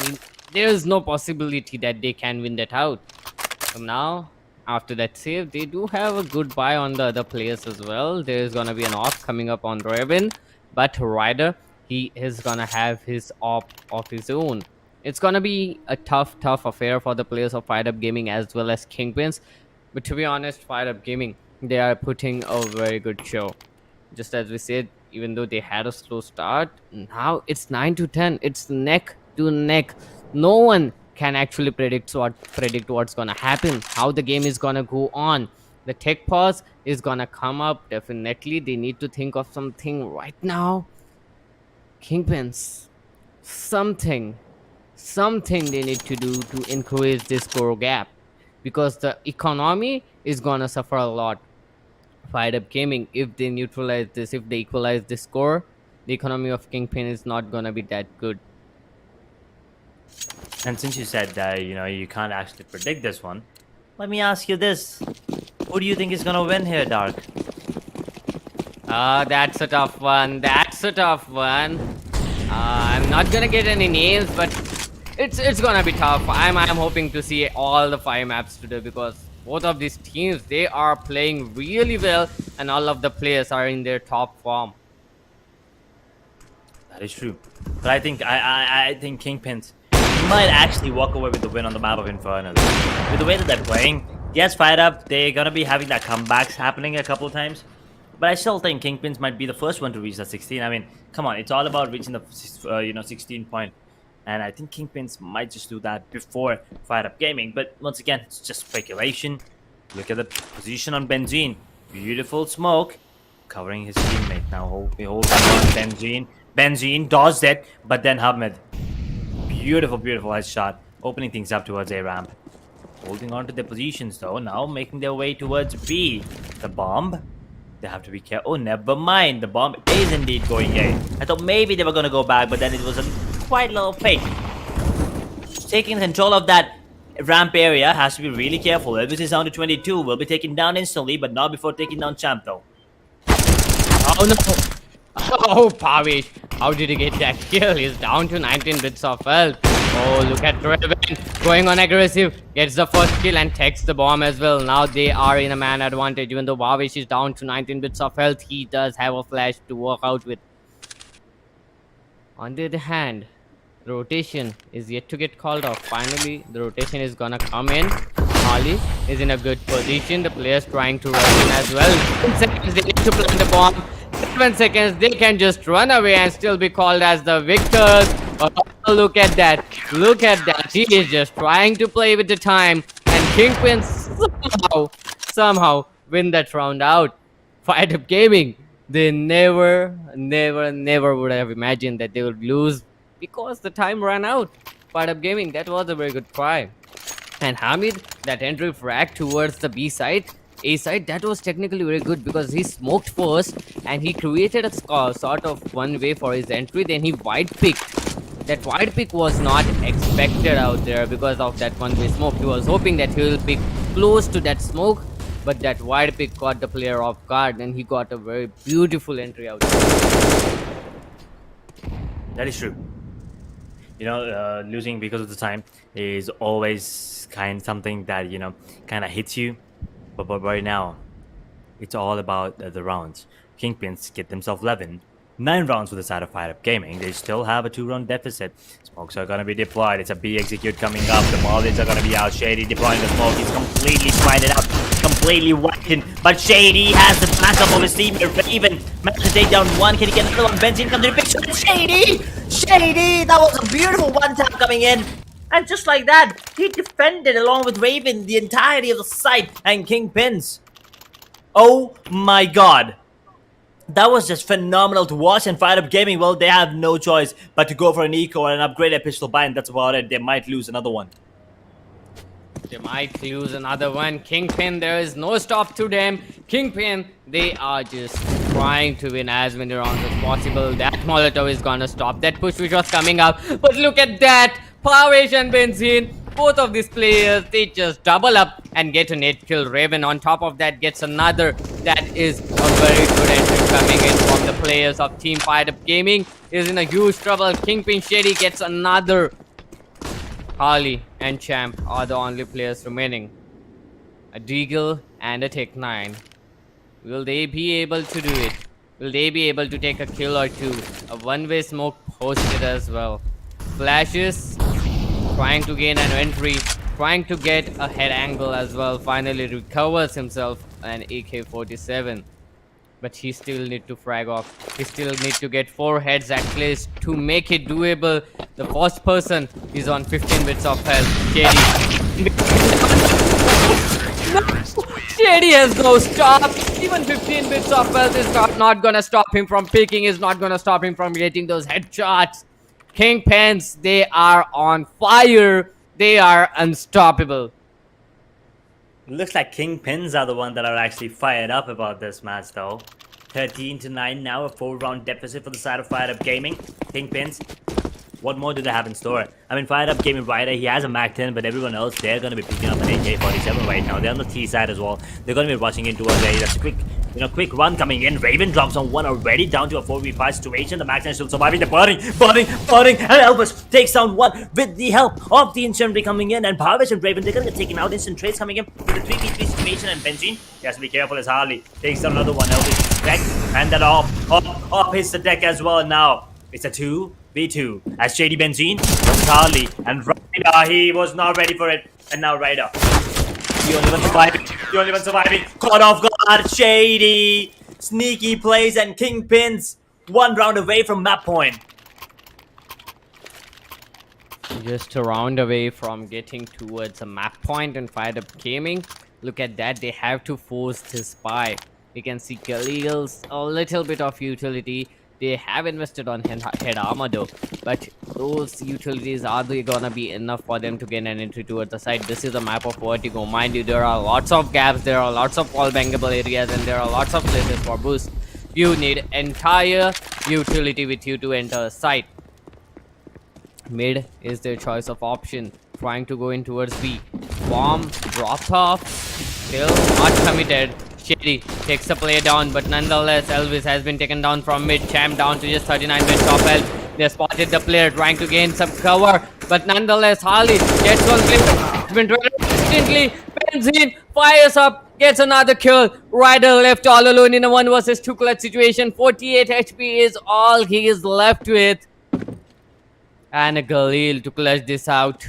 mean, there is no possibility that they can win that out. So now, after that save, they do have a good buy on the other players as well. There is gonna be an off coming up on Raven, but Ryder, he is gonna have his op of his own. It's gonna be a tough affair for the players of FIREDUP-GAMING as well as Kingpins. But to be honest, FIREDUP-GAMING, they are putting a very good show. Just as we said, even though they had a slow start, now it's 9-10. It's neck to neck. No one can actually predict what's gonna happen, how the game is gonna go on. The tech pause is gonna come up. Definitely, they need to think of something right now. Kingpins, something they need to do to increase this score gap, because the economy is gonna suffer a lot. FIREDUP-GAMING, if they neutralize this, if they equalize this score, the economy of Kingpin is not gonna be that good. And since you said that, you can't actually predict this one, let me ask you this. Who do you think is gonna win here, Dark? That's a tough one. I'm not gonna get any names, but it's gonna be tough. I'm hoping to see all the 5 maps today, because both of these teams, they are playing really well, and all of the players are in their top form. That is true. But I think Kingpins might actually walk away with the win on the map of Inferno. With the way that they're playing, yes, Fired Up, they're gonna be having that comebacks happening a couple of times. But I still think Kingpins might be the first one to reach that 16. I mean, come on, it's all about reaching the 16 point. And I think Kingpins might just do that before FIREDUP-GAMING. But once again, it's just speculation. Look at the position on Benzin. Beautiful smoke covering his teammate. Now he holds on Benzin. Benzin dodged it, but then Hamid. Beautiful headshot. Opening things up towards A ramp. Holding on to their positions though. Now making their way towards B. The bomb. They have to be careful. Oh, never mind. The bomb is indeed going in. I thought maybe they were going to go back, but then it was a quite little fake. Taking control of that ramp area has to be really careful. Elvis is down to 22. Will be taken down instantly, but not before taking down Champ though. Oh no! Oh, Pavish, how did he get that kill? He's down to 19 bits of health. Oh, look at Raven going on aggressive. Gets the first kill and takes the bomb as well. Now they are in a man advantage. Even though Pavish is down to 19 bits of health, he does have a flash to work out with. On the other hand, the rotation is yet to get called off. Finally, the rotation is gonna come in. Harley is in a good position. The players trying to run in as well. 10 seconds, they need to plant the bomb. 7 seconds, they can just run away and still be called as the victors. Oh, look at that. Look at that. He is just trying to play with the time. And Kingpins somehow win that round out. FIREDUP-GAMING. They never would have imagined that they would lose because the time ran out. FIREDUP-GAMING, that was a very good try. And Hamid, that entry frag towards the B side, A side, that was technically very good because he smoked first and he created a sort of one way for his entry. Then he wide picked. That wide pick was not expected out there because of that one way smoke. He was hoping that he will pick close to that smoke, but that wide pick caught the player off guard and he got a very beautiful entry out there. That is true. You know, losing because of the time is always something that, you know, kind of hits you. But right now, it's all about the rounds. Kingpins get themselves 9 rounds with the side of FIREDUP-GAMING. They still have a 2-round deficit. Smokes are gonna be deployed. It's a B execute coming up. The Marlins are gonna be out. Shady deploying the smoke. He's completely slided up, completely whacking. But Shady has the backup of his teammate Raven. Managed to take down one. Can he get another one? Benzine comes to the picture. Shady! That was a beautiful one tap coming in. And just like that, he defended along with Raven the entirety of the site and Kingpins. Oh my god. That was just phenomenal to watch, and FIREDUP-GAMING, well, they have no choice but to go for an eco and an upgraded pistol buy, and that's about it. They might lose another one. They might lose another one. Kingpin, there is no stop to them. Kingpin, they are just trying to win as many rounds as possible. That Molotov is gonna stop that push which was coming up. But look at that! Pavish and Benzine, both of these players, they just double up and get a net kill. Raven on top of that gets another. That is a very good entry coming in from the players of Team FIREDUP-GAMING. Is in a huge trouble. Kingpin Shady gets another. Harley and Champ are the only players remaining. A Deagle and a Tech-9. Will they be able to do it? Will they be able to take a kill or two? A one-way smoke posted as well. Flashes trying to gain an entry, trying to get a head angle as well. Finally recovers himself an AK-47, but he still need to frag off. He still need to get 4 heads at least to make it doable. The first person is on 15 bits of health. Shady. Shady has no stop. Even 15 bits of health is not gonna stop him from picking. Is not gonna stop him from getting those headshots. Kingpins, they are on fire. They are unstoppable. Looks like Kingpins are the one that are actually fired up about this match though. 13-9 now, a 4-round deficit for the side of FIREDUP-GAMING. Kingpins, what more do they have in store? I mean, FIREDUP-GAMING Ryder, he has a Mac-10, but everyone else, they're going to be picking up an AK-47 right now. They're on the T side as well. They're going to be rushing into a A. That's a quick run coming in. Raven drops on one already, down to a 4v5 situation. The Mac-10 is still surviving. They're burning, and Elvis takes down one with the help of the Incendiary coming in. And Pavish and Raven, they're going to get taken out. Instant trades coming in with the 3v3 situation, and Benzine, he has to be careful as Harley takes down another one. Elvis deck, and that off hits the deck as well. Now it's a 2v2 as Shady Benzine versus Harley, and Ryder, he was not ready for it. And now Ryder, the only one surviving, caught off guard. Shady, sneaky plays, and Kingpins 1 round away from map point. Just a round away from getting towards a map point in FIREDUP-GAMING. Look at that, they have to force this buy. We can see Galil's a little bit of utility. They have invested on head armor though, but those utilities, are they gonna be enough for them to gain an entry towards the side? This is a map of vertigo. Mind you, there are lots of gaps, there are lots of wall bangable areas, and there are lots of places for boost. You need entire utility with you to enter a site. Mid is their choice of option, trying to go in towards B. Bomb dropped off, still not committed. Shady takes the play down, but nonetheless, Elvis has been taken down from mid. Champ down to just 39 mid top health. They spotted the player trying to gain some cover, but nonetheless, Harley gets one player. It's been instantly. Benzene fires up, gets another kill. Ryder left all alone in a 1 versus 2 clutch situation. 48 HP is all he is left with. And Galil to clutch this out.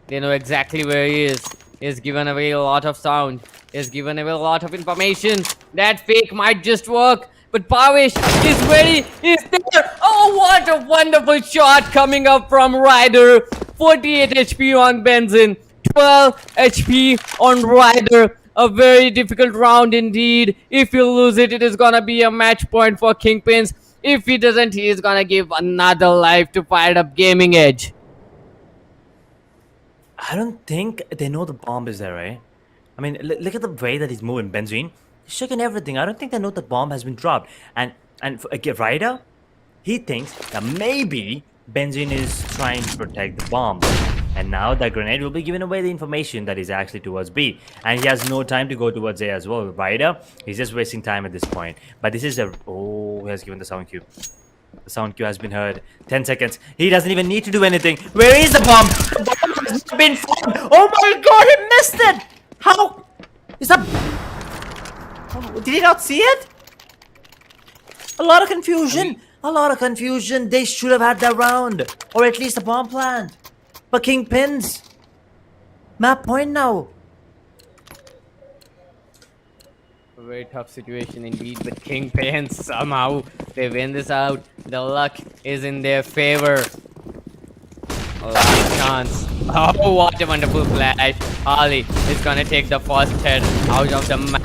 They know exactly where he is. He's given away a lot of sound. He's given away a lot of information. That fake might just work. But Pavish is ready. He's there. Oh, what a wonderful shot coming up from Ryder. 48 HP on Benzene. 12 HP on Ryder. A very difficult round indeed. If you lose it, it is gonna be a match point for Kingpins. If he doesn't, he is gonna give another life to Fired Up Gaming Edge. I don't think they know the bomb is there, right? I mean, look at the way that he's moving, Benzene. He's shaking everything. I don't think they know the bomb has been dropped. And Ryder, he thinks that maybe Benzene is trying to protect the bomb. And now that grenade will be giving away the information that is actually towards B. And he has no time to go towards A as well. Ryder, he's just wasting time at this point. But this is a... Oh, he has given the sound cue. The sound cue has been heard. 10 seconds. He doesn't even need to do anything. Where is the bomb? The bomb has been found. Oh my god, he missed it! How? Is that... Did he not see it? A lot of confusion. A lot of confusion. They should have had that round. Or at least a bomb plant. But Kingpins. Map point now. A very tough situation indeed, but Kingpins somehow they win this out. The luck is in their favor. A last chance. Oh, what a wonderful flash. Harley is gonna take the first head out of the map.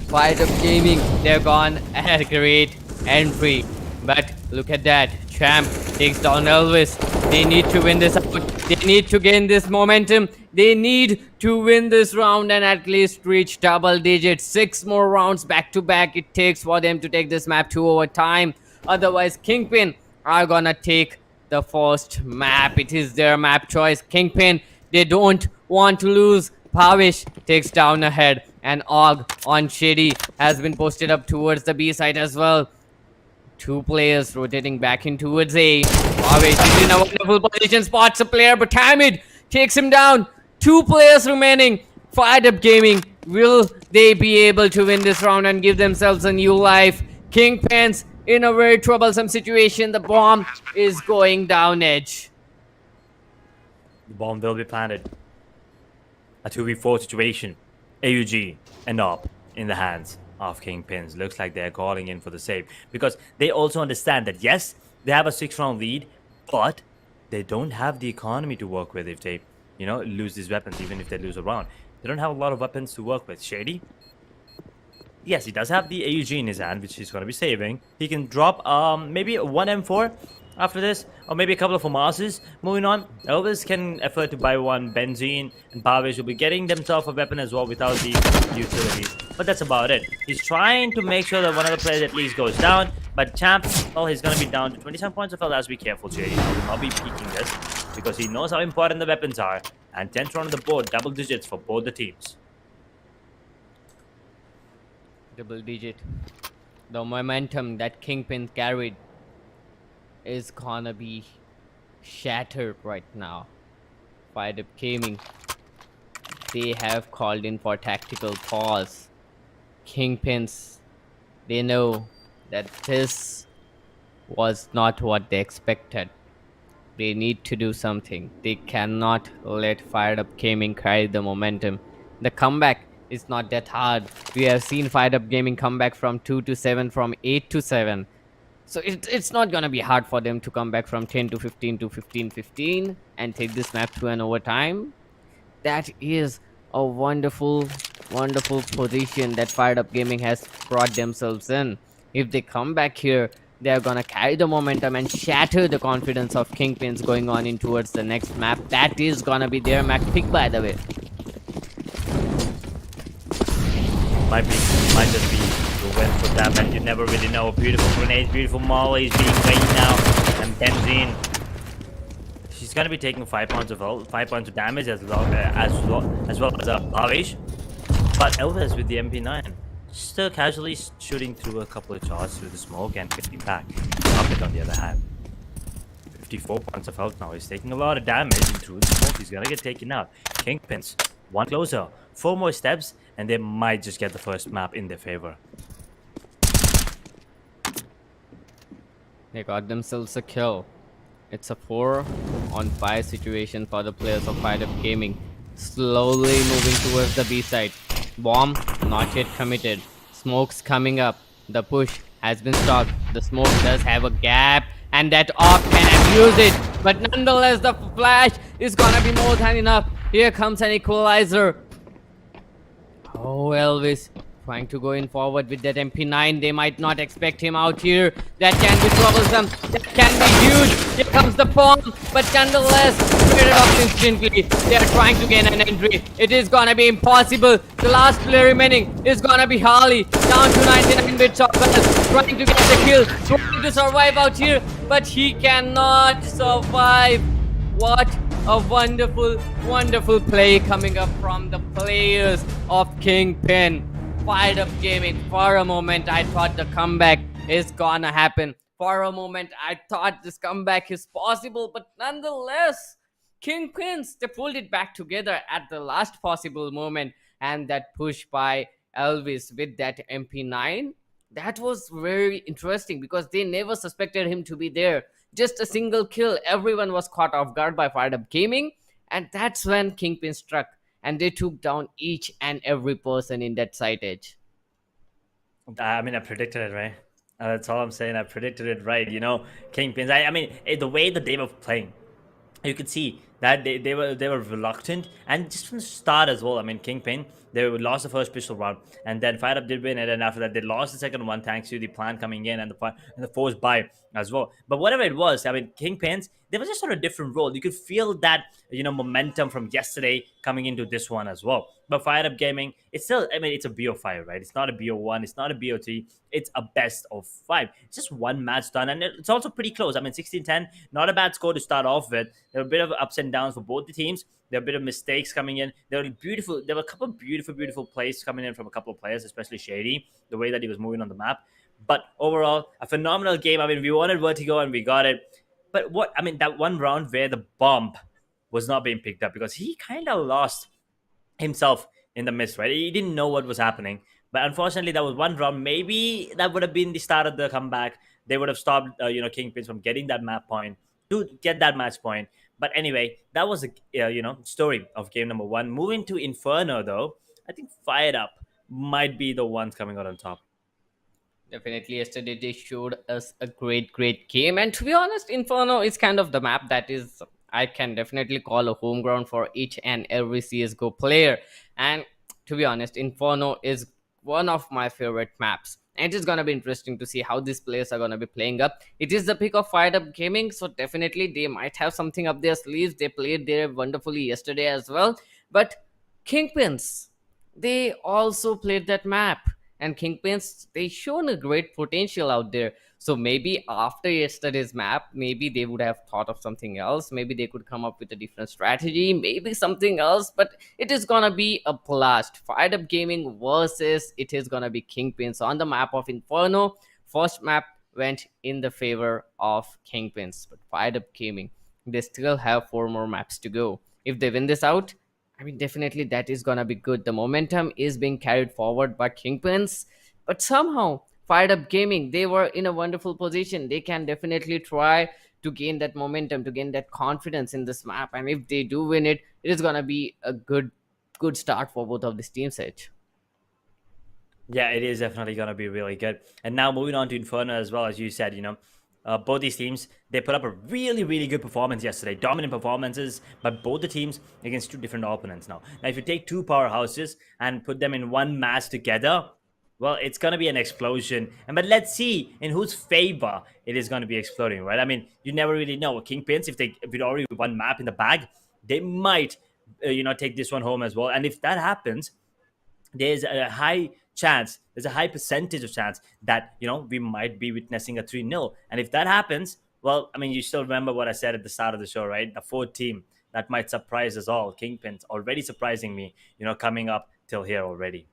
Fired Up Gaming, they're gone at a great entry. But look at that. Champ takes down Elvis. They need to win this out. They need to gain this momentum. They need to win this round and at least reach double digits. 6 more rounds back to back it takes for them to take this map to overtime. Otherwise, Kingpin are gonna take the first map. It is their map choice. Kingpin, they don't want to lose. Pavish takes down ahead. And Og on Shady has been posted up towards the B side as well. 2 players rotating back in towards A. Pavish is in a wonderful position, spots a player, but Hamid takes him down. 2 players remaining. Fired Up Gaming, will they be able to win this round and give themselves a new life? Kingpins in a very troublesome situation. The bomb is going down edge. The bomb will be planted. A 2v4 situation. AUG and up in the hands of Kingpins. Looks like they're calling in for the save. Because they also understand that, yes, they have a 6-round lead, but they don't have the economy to work with if they, lose these weapons, even if they lose a round. They don't have a lot of weapons to work with. Shady? Yes, he does have the AUG in his hand, which he's going to be saving. He can drop maybe 1 M4 after this, or maybe a couple of Hamas's. Moving on, Elvis can afford to buy 1. Benzene and Pavish will be getting themselves a weapon as well without the utilities. But that's about it. He's trying to make sure that one of the players at least goes down. But Champ, well, he's going to be down to 27 points of health. As be careful, JD. He will not be peeking this because he knows how important the weapons are. And 10th round on the board, double digits for both the teams. Double digit. The momentum that Kingpin carried is gonna be shattered right now. Fired Up Gaming, they have called in for tactical pause. Kingpins, they know that this was not what they expected. They need to do something. They cannot let Fired Up Gaming carry the momentum. The comeback is not that hard. We have seen Fired Up Gaming come back from 2 to 7, from 8 to 7. So it's not gonna be hard for them to come back from 10 to 15 to 15-15 and take this map to an overtime. That is a wonderful, wonderful position that Fired Up Gaming has brought themselves in. If they come back here They are gonna carry the momentum and shatter the confidence of Kingpins going on in towards the next map. That is gonna be their map pick, by the way. Might just be the win for them, and you never really know. Beautiful grenades, beautiful mollies being rained now, and Benzene. She's gonna be taking 5 points of health, 5 points of damage as well as a Pavish. But Elvis with the MP9, still casually shooting through a couple of shots through the smoke and getting back. Rocket on the other hand, 54 points of health now. He's taking a lot of damage and through the smoke. He's gonna get taken out. Kingpins, one closer, 4 more steps, and they might just get the first map in their favor. They got themselves a kill. It's a 4-on-5 situation for the players of FIREDUP-GAMING. Slowly moving towards the B side. Bomb not yet committed. Smoke's coming up. The push has been stopped. The smoke does have a gap, and that AUG can abuse it. But nonetheless, the flash is gonna be more than enough. Here comes an equalizer. Oh, Elvis trying to go in forward with that MP9. They might not expect him out here. That can be troublesome. That can be huge. Here comes the bomb. But nonetheless, cleared it off instantly. They are trying to gain an entry. It is gonna be impossible. The last player remaining is gonna be Harley. Down to 99 bits of health. Trying to get the kill. Trying to survive out here. But he cannot survive. What a wonderful, wonderful play coming up from the players of Kingpin. FIREDUP-GAMING. For a moment, I thought the comeback is gonna happen. For a moment, I thought this comeback is possible, but nonetheless, Kingpins, they pulled it back together at the last possible moment, and that push by Elvis with that MP9, that was very interesting because they never suspected him to be there. Just a single kill, everyone was caught off guard by FIREDUP-GAMING, and that's when Kingpin struck, and they took down each and every person in that side edge. I mean, I predicted it, right? That's all I'm saying. I predicted it right. You know, Kingpins. I mean, the way that they were playing, you could see that they were reluctant, and just from the start as well. I mean, Kingpin, they lost the first pistol round, and then FIREDUP did win it, and after that they lost the second one thanks to the plan coming in and the forced buy as well. But whatever it was, I mean, Kingpins, they were just on a different role. You could feel that, you know, momentum from yesterday coming into this one as well. But FIREDUP-GAMING, it's still, I mean, it's a BO5, right? It's not a BO1, it's not a BO3, it's a best of 5. It's just one match done, and it's also pretty close. I mean, 16-10, not a bad score to start off with. There were a bit of ups and downs for both the teams. There were a bit of mistakes coming in. There were a couple of beautiful plays coming in from a couple of players, especially Shady, the way that he was moving on the map. But overall, a phenomenal game. I mean, we wanted Vertigo and we got it. But that one round where the bomb was not being picked up because he kind of lost himself in the mist, right? He didn't know what was happening. But unfortunately, that was one round. Maybe that would have been the start of the comeback. They would have stopped, Kingpins from getting that map point to get that match point. But anyway, that was a story of game number 1. Moving to Inferno, though, I think FIREDUP might be the ones coming out on top. Definitely, yesterday they showed us a great game, and to be honest, Inferno is kind of the map that is, I can definitely call a home ground for each and every CS:GO player. And to be honest, Inferno is one of my favorite maps. And it is gonna be interesting to see how these players are gonna be playing up. It is the pick of FIREDUP-GAMING, so definitely they might have something up their sleeves. They played there wonderfully yesterday as well. But Kingpins, they also played that map, and Kingpins, they shown a great potential out there. So maybe after yesterday's map, maybe they would have thought of something else. Maybe they could come up with a different strategy, maybe something else. But it is gonna be a blast. FIREDUP-GAMING versus it is gonna be Kingpins on the map of Inferno. First map went in the favor of Kingpins, but FIREDUP-GAMING, they still have 4 more maps to go. If they win this out, I mean, definitely that is gonna be good. The momentum is being carried forward by Kingpins, but somehow FIREDUP-GAMING, they were in a wonderful position. They can definitely try to gain that momentum, to gain that confidence in this map, and if they do win it, it is gonna be a good start for both of these teams. Edge. Yeah, it is definitely going to be really good. And now moving on to Inferno as well, as you said, both these teams, they put up a really good performance yesterday. Dominant performances by both the teams against 2 different opponents now. Now, if you take 2 powerhouses and put them in one match together, Well, it's gonna be an explosion, and but let's see in whose favor it is gonna be exploding, right? I mean, you never really know. Kingpins, if it already one map in the bag, they might, take this one home as well. And if that happens, there's a high chance, there's a high percentage of chance that we might be witnessing a 3-0. And if that happens, well, I mean, you still remember what I said at the start of the show, right? The fourth team that might surprise us all, Kingpins, already surprising me, coming up till here already.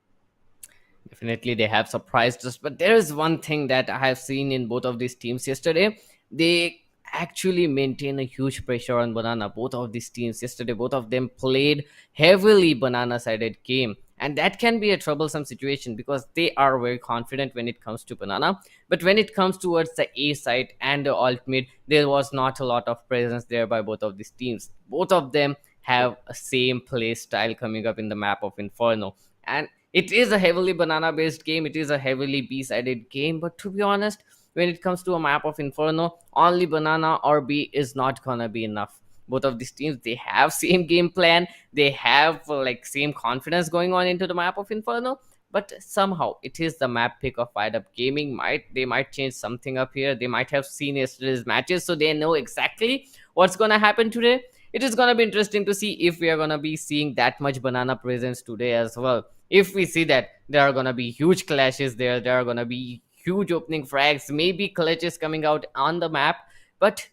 Definitely, they have surprised us. But there is one thing that I have seen in both of these teams yesterday. They actually maintain a huge pressure on Banana. Both of these teams yesterday, both of them played heavily Banana-sided game. And that can be a troublesome situation because they are very confident when it comes to Banana. But when it comes towards the A side and the alt mid, there was not a lot of presence there by both of these teams. Both of them have a same play style coming up in the map of Inferno. And it is a heavily banana based game, it is a heavily B sided game, but to be honest, when it comes to a map of Inferno, only banana or B is not gonna be enough. Both of these teams, they have same game plan, they have like same confidence going on into the map of Inferno, but somehow it is the map pick of FIREDUP-GAMING. They might change something up here. They might have seen yesterday's matches, so they know exactly what's gonna happen today. It is gonna be interesting to see if we are gonna be seeing that much banana presence today as well. If we see that there are gonna be huge clashes there are gonna be huge opening frags, maybe clutches coming out on the map. But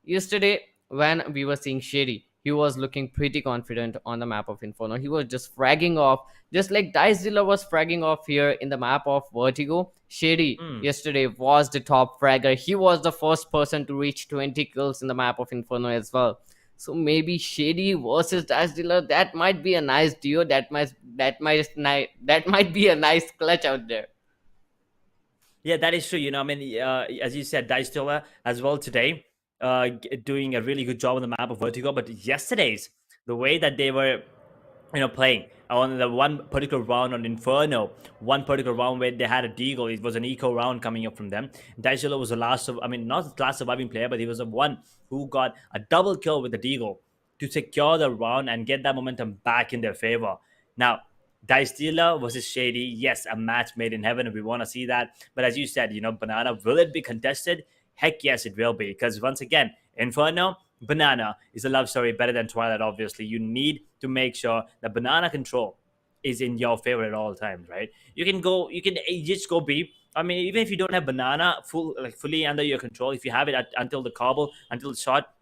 yesterday, when we were seeing Shady, he was looking pretty confident on the map of Inferno. He was just fragging off, just like Dice Dealer was fragging off here in the map of Vertigo. Shady yesterday was the top fragger. He was the first person to reach 20 kills in the map of Inferno as well. So maybe Shady versus Dice Dealer, that might be a nice duo. That might be a nice clutch out there. Yeah, that is true. I mean, as you said, Dice Dealer as well today, doing a really good job on the map of Vertigo. But yesterday's, the way that they were, playing on the one particular round on Inferno, one particular round where they had a deagle, it was an eco round coming up from them. Dice Dealer was the last of, I mean, not the last surviving player, but he was the one who got a double kill with the deagle to secure the round and get that momentum back in their favor. Now, Dice Dealer versus Shady, yes, a match made in heaven, and we want to see that. But as you said, Banana, will it be contested? Heck yes, it will be. Because once again, Inferno, Banana is a love story better than Twilight, obviously. You need to make sure that Banana control is in your favor at all times, right? You can just go B. I mean, even if you don't have Banana fully under your control, if you have it until the cobble, until the shot,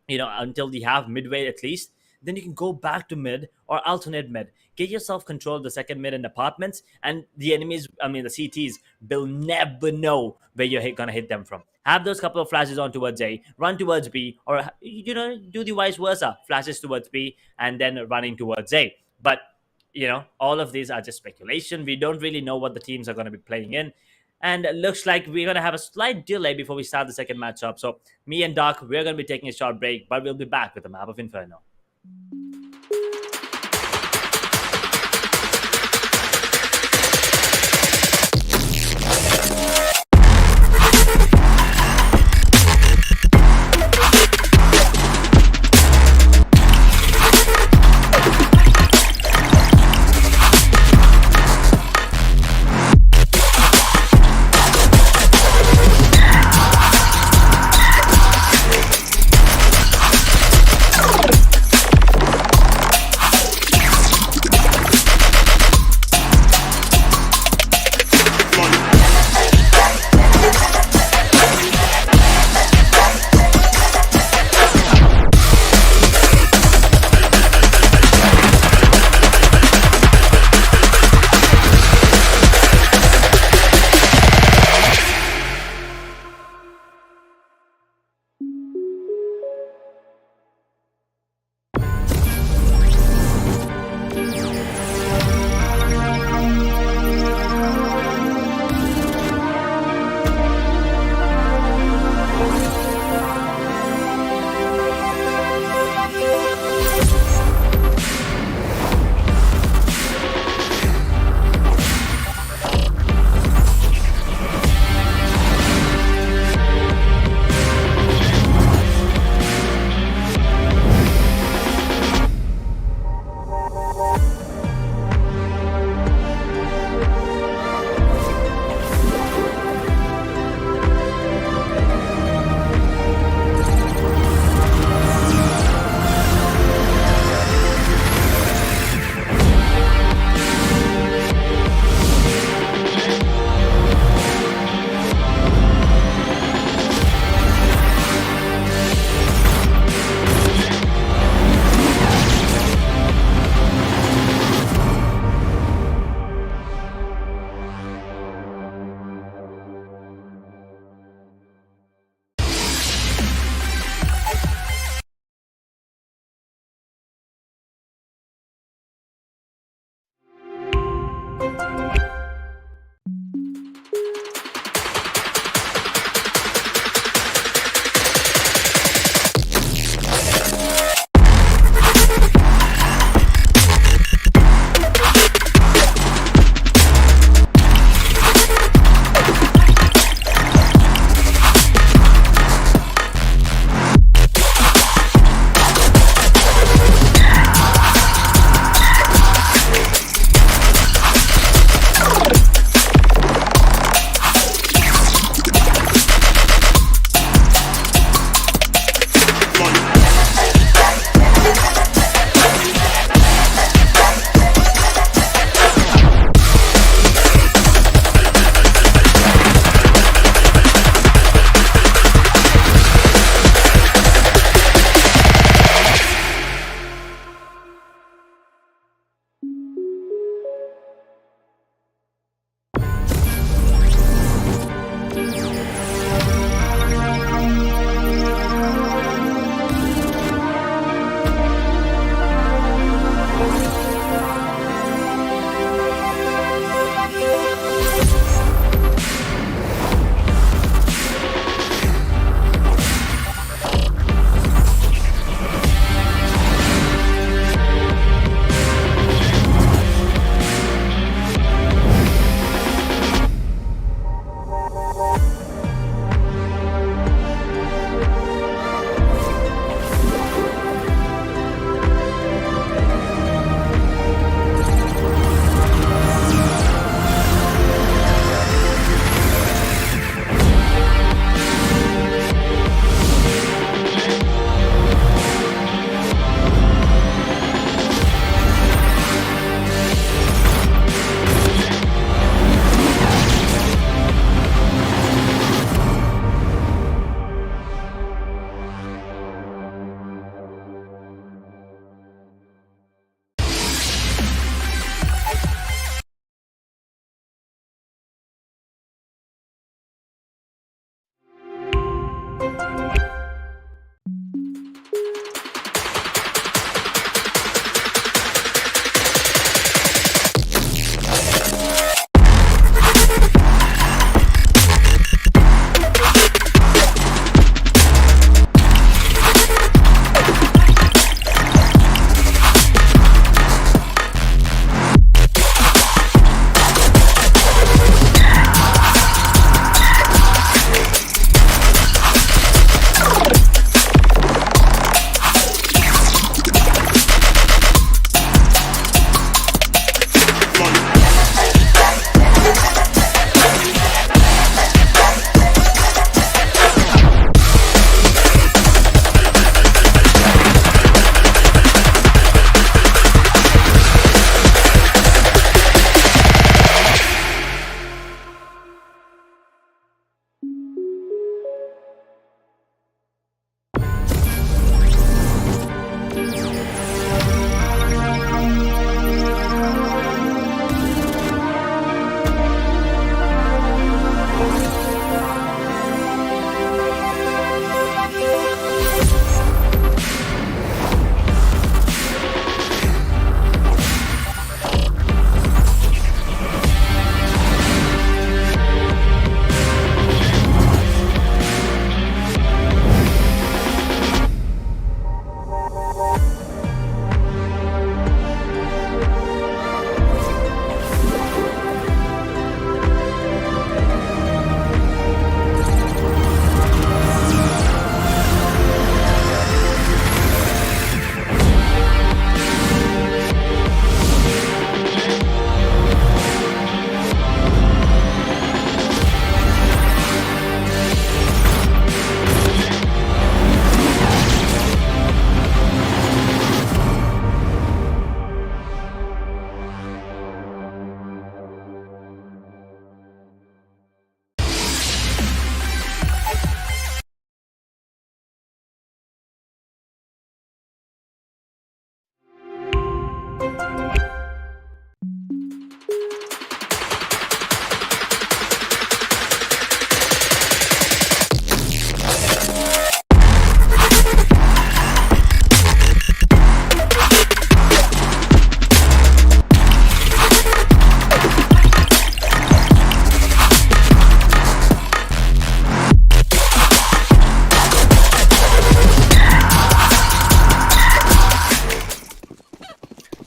until the half midway at least, then you can go back to mid or alternate mid. Get yourself control of the second mid and apartments, and the enemies, I mean the CTs, will never know where you're gonna hit them from. Have those couple of flashes on towards A, run towards B, or do the vice versa, flashes towards B and then running towards A. But all of these are just speculation. We don't really know what the teams are going to be playing in. And it looks like we're going to have a slight delay before we start the second matchup. So me and Doc, we're going to be taking a short break, but we'll be back with the map of Inferno.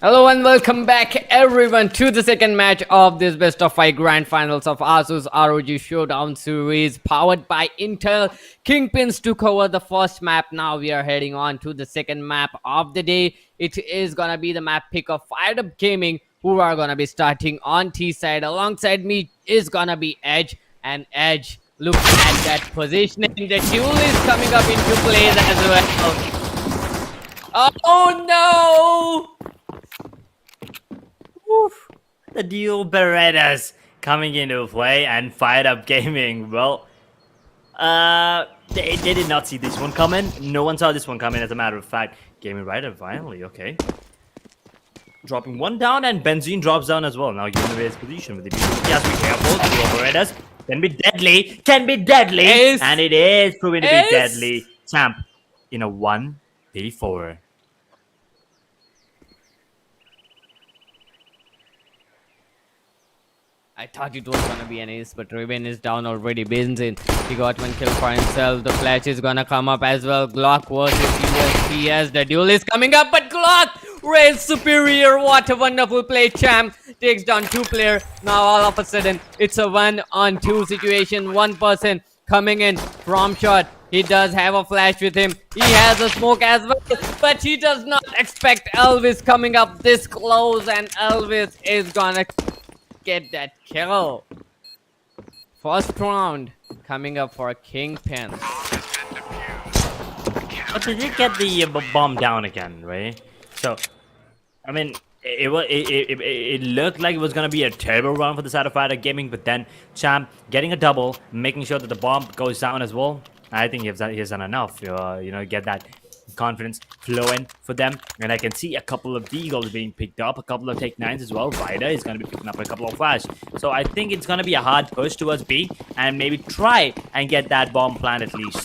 Hello and welcome back everyone to the second match of this best of 5 grand finals of ASUS ROG Showdown series powered by Intel. Kingpins took over the first map. Now we are heading on to the second map of the day. It is gonna be the map pick of FIREDUP-GAMING, who are gonna be starting on T side. Alongside me is gonna be Edge, and Edge, look at that positioning. The duel is coming up into play as well. Oh no! Oof. The dual Berettas coming into play and FIREDUP-GAMING. Well, they did not see this one coming. No one saw this one coming, as a matter of fact. Gaming Rider finally, okay. Dropping one down, and Benzene drops down as well. Now given away his position with the beautiful. Yes, be careful. Dual Berettas can be deadly, and it is proving to be deadly. Champ in a 1v4. I thought it was gonna be an ace, but Raven is down already. Benzene, he got one kill for himself. The flash is gonna come up as well. Glock versus USPS. The duel is coming up, but Glock raised superior. What a wonderful play. Champ takes down 2 players. Now all of a sudden, it's a 1-on-2 situation. One person coming in from shot. He does have a flash with him. He has a smoke as well, but he does not expect Elvis coming up this close, and Elvis is gonna get that kill. First round coming up for Kingpin. But did it get the bomb down again, right? So, I mean, it looked like it was gonna be a terrible run for the side of FIREDUP-GAMING, but then Champ getting a double, making sure that the bomb goes down as well. I think he has done enough. Get that confidence flowing for them, and I can see a couple of deagles being picked up, a couple of take 9s as well. Ryder is going to be picking up a couple of flash, so I think it's going to be a hard push towards B and maybe try and get that bomb plant at least.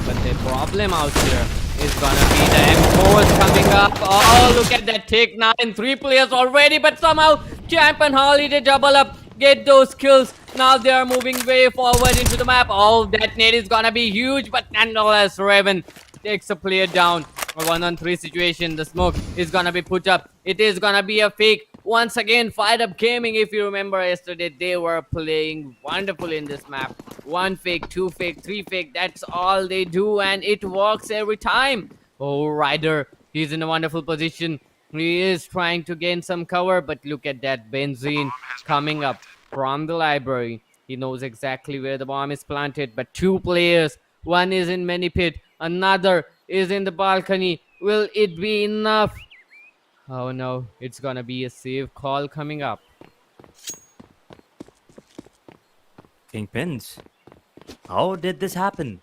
But the problem out here is gonna be the M4s coming up. Oh, look at that take 9, 3 players already, but somehow Champ and Harley, they double up, get those kills. Now they are moving way forward into the map. Oh, that nade is gonna be huge, but nonetheless, Raven takes a player down. A 1-on-3 situation. The smoke is gonna be put up. It is gonna be a fake. Once again, FIREDUP-GAMING, if you remember yesterday, they were playing wonderful in this map. 1 fake, 2 fake, 3 fake. That's all they do, and it works every time. Oh, Ryder, he's in a wonderful position. He is trying to gain some cover, but look at that. Benzene coming up from the library. He knows exactly where the bomb is planted, but 2 players. One is in mini pit, another is in the balcony. Will it be enough? Oh no, it's gonna be a save call coming up. Kingpins, how did this happen?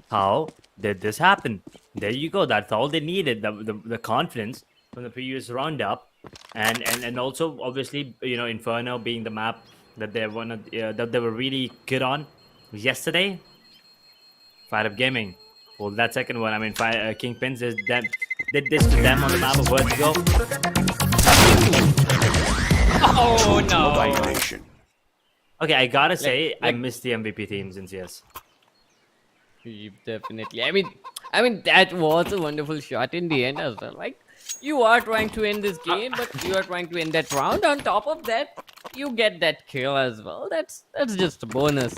How did this happen? There you go. That's all they needed. The confidence from the previous roundup, and also obviously Inferno being the map that they were really good on yesterday. FIREDUP-GAMING. Well, that second one, I mean, Kingpins did this to them on the map of Vertigo. Oh no! Okay, I gotta say, I missed the MVP teams in CS. Definitely. I mean that was a wonderful shot in the end as well. Like, you are trying to end this game, but you are trying to end that round. On top of that, you get that kill as well. That's just a bonus.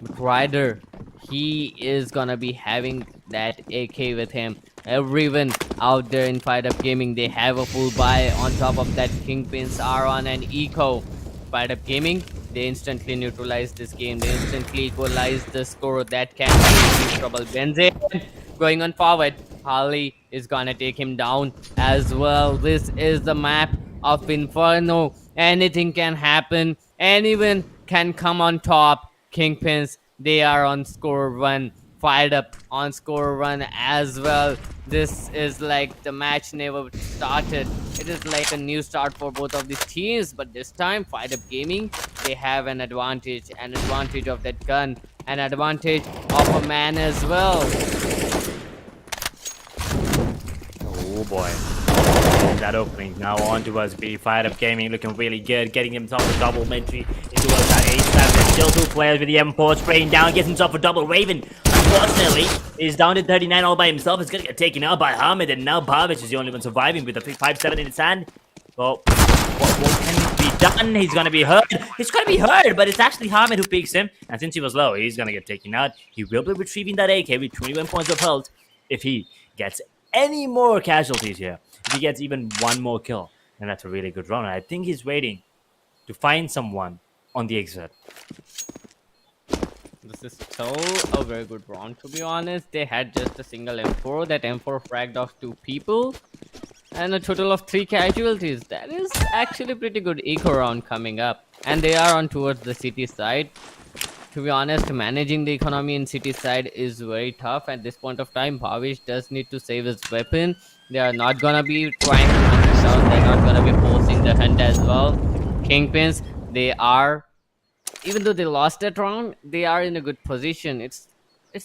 But Ryder, he is gonna be having that AK with him. Everyone out there in FIREDUP-GAMING, they have a full buy. On top of that, Kingpins are on an eco. FIREDUP-GAMING, they instantly neutralize this game. They instantly equalize the score. That can be trouble. Benzene going on forward. Harley is gonna take him down as well. This is the map of Inferno. Anything can happen. Anyone can come on top. Kingpins, they are on score 1. FIREDUP on score 1 as well. This is like the match never started. It is like a new start for both of these teams, but this time FIREDUP-GAMING, they have an advantage of that gun, an advantage of a man as well. Oh boy. That opening now on to us. B FIREDUP-GAMING looking really good, getting himself a double entry into that A7. Still 2 players with the M4 spraying down, gets himself a double. Raven, unfortunately, is down to 39 all by himself. He's gonna get taken out by Hamid, and now Babish is the only one surviving with a 5-7 in his hand. Well, what can be done? He's gonna be hurt. He's gonna be hurt, but it's actually Hamid who picks him. And since he was low, he's gonna get taken out. He will be retrieving that AK with 21 points of health if he gets any more casualties here. If he gets even one more kill, then that's a really good round. I think he's waiting to find someone on the exit. This is so a very good round, to be honest. They had just a single M4. That M4 fragged off 2 people. And a total of 3 casualties. That is actually pretty good eco round coming up. And they are on towards the city side. To be honest, managing the economy in city side is very tough at this point of time. Bhavish does need to save his weapon. They are not gonna be trying to hunt us down. They're not gonna be forcing the hunt as well. Kingpins, they are, even though they lost that round, they are in a good position. It's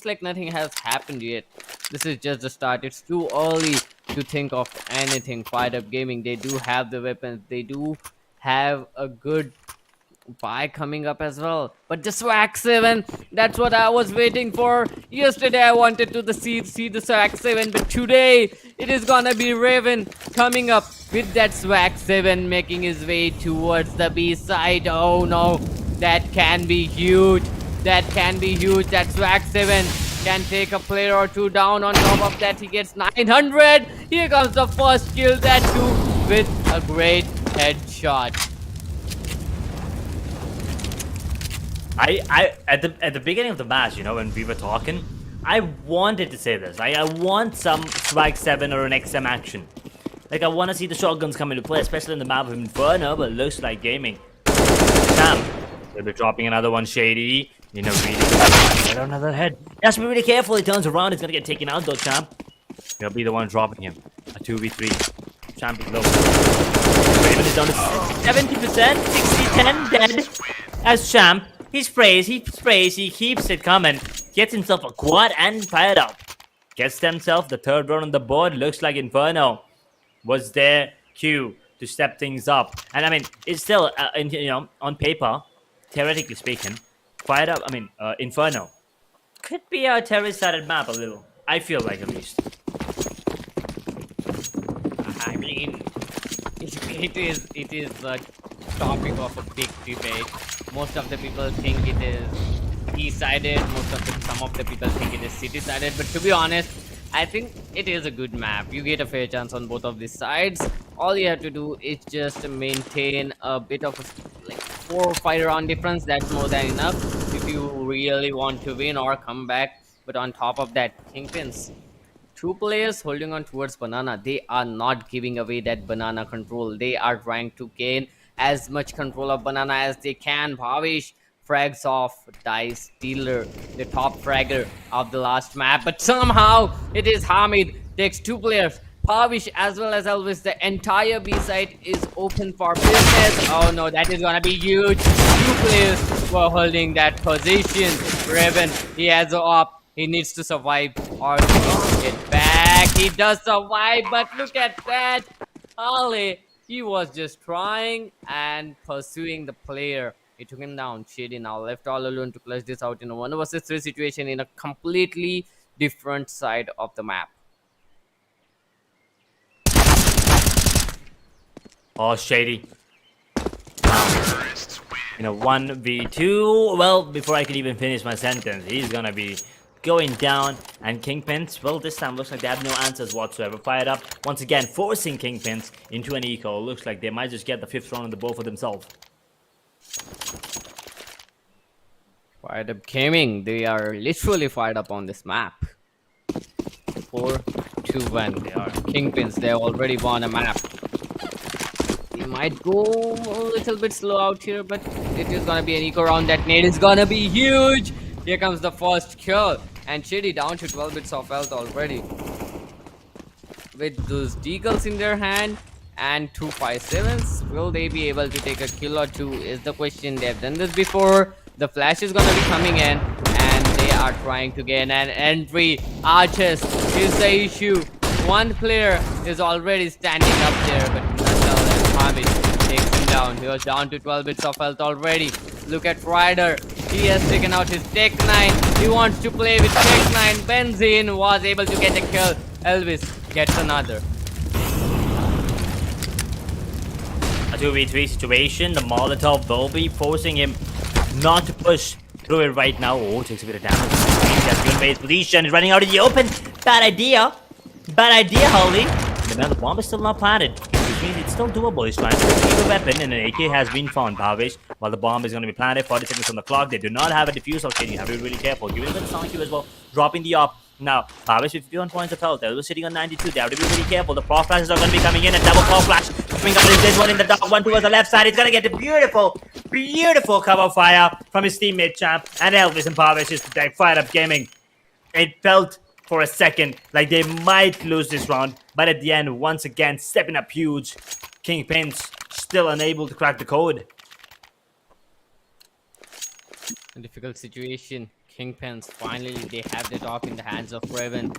like nothing has happened yet. This is just the start. It's too early to think of anything. FIREDUP-GAMING, they do have the weapons. They do have a good buy coming up as well. But the swag 7, that's what I was waiting for. Yesterday I wanted to see the swag 7, but today it is gonna be Raven coming up with that swag 7, making his way towards the B side. Oh no, that can be huge. That can be huge. That swag 7 can take a player or 2 down. On top of that, he gets 900. Here comes the first kill, that too with a great headshot. I at the beginning of the match, you know, when we were talking, I wanted to say this. I want some Swag 7 or an XM action. Like, I want to see the shotguns come into play, especially in the map of Inferno, but looks like gaming. Damn. They'll be dropping another one, Shady. You know, really get another head. He has to be really careful. He turns around. He's gonna get taken out, though, Champ. He'll be the one dropping him. A 2v3. Champ is low. Raven is down to 70%. 60-10 dead. As Champ, he sprays, he keeps it coming. Gets himself a quad and fired up. Gets himself the 3rd round on the board. Looks like Inferno was their cue to step things up. And I mean, it's still, you know, on paper, theoretically speaking, Inferno could be a terrorist-sided map a little. I feel like, at least. I mean, it is the topic of a big debate. Most of the people think it is east-sided. Some of the people think it is city-sided. But to be honest, I think it is a good map. You get a fair chance on both of these sides. All you have to do is just maintain a bit of a, like, 4 or 5 round difference. That's more than enough if you really want to win or come back. But on top of that, Kingpins, 2 players holding on towards banana. They are not giving away that banana control. They are trying to gain as much control of banana as they can. Bhavish frags off Dice Dealer, the top fragger of the last map, but somehow it is Hamid. Takes 2 players. Bhavish as well as Elvis. The entire B side is open for business. Oh no, that is gonna be huge. 2 players were holding that position. Raven, he has a op. He needs to survive or get back. He does survive, but look at that. Ali, he was just trying and pursuing the player. He took him down. Shady now left all alone to clutch this out in a 1 vs 3 situation in a completely different side of the map. Oh, Shady. In a 1v2, well, before I can even finish my sentence, he's gonna be going down. And Kingpins, well, this time looks like they have no answers whatsoever. Fired up once again, forcing Kingpins into an eco. Looks like they might just get the 5th round on the board for themselves. FIREDUP-GAMING, they are literally fired up on this map. 4-2-1. They are Kingpins. They have already won a map. They might go a little bit slow out here, but it is gonna be an eco round. That nade is gonna be huge. Here comes the first kill, and Shady down to 12 bits of health already. With those deagles in their hand and 2 5.7s, will they be able to take a kill or 2 is the question. They have done this before. The flash is gonna be coming in, and they are trying to gain an entry. Arches is the issue. 1 player is already standing up there, but Hamid takes him down. He was down to 12 bits of health already. Look at Ryder. He has taken out his Tech 9. He wants to play with Tech 9. Benzin was able to get a kill. Elvis gets another. A 2v3 situation. The Molotov will be forcing him not to push through it right now. Oh, takes a bit of damage. He has good base position. He's running out in the open. Bad idea. Bad idea, Holly. The bomb is still not planted, which means it's still doable. He's trying to retrieve a weapon, and an AK has been found, Bhavesh. While the bomb is going to be planted, 40 seconds on the clock. They do not have a defuse location. You have to be really careful. Give it a bit of sound cue as well. Dropping the op. Now, Bhavesh 51 points of health. They're sitting on 92. They have to be really careful. The proc flashes are going to be coming in. A double proc flash. Swing up this one in the dark. One towards the left side. He's going to get a beautiful, beautiful cover fire from his teammate Champ. And Elvis and Bhavesh is protect. FIREDUP-GAMING. It felt for a second like they might lose this round, but at the end, once again, stepping up huge. Kingpins still unable to crack the code. A difficult situation. Kingpins, finally, they have the top in the hands of Raven.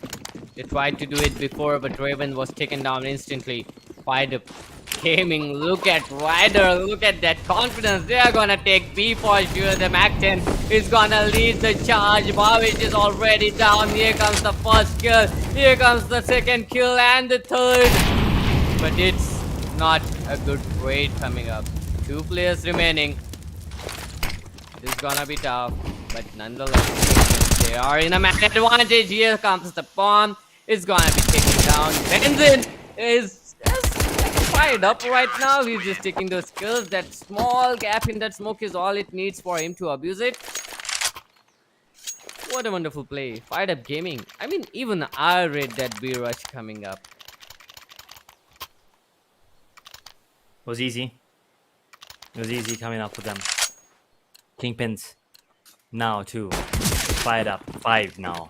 They tried to do it before, but Raven was taken down instantly. FIREDUP-GAMING, look at Ryder, look at that confidence. They are gonna take B for sure. The Mac-10 is gonna lead the charge. Bhavesh is already down. Here comes the first kill. Here comes the second kill and the third. But it's not a good trade coming up. 2 players remaining. This is gonna be tough, but nonetheless, they are in a man advantage. Here comes the bomb. It's gonna be taken down. Benzin is just fired up right now. He's just taking those kills. That small gap in that smoke is all it needs for him to abuse it. What a wonderful play. FIREDUP-GAMING. I mean, even I read that B rush coming up. It was easy. It was easy coming up for them. Kingpins now too. Fired up. 5 now.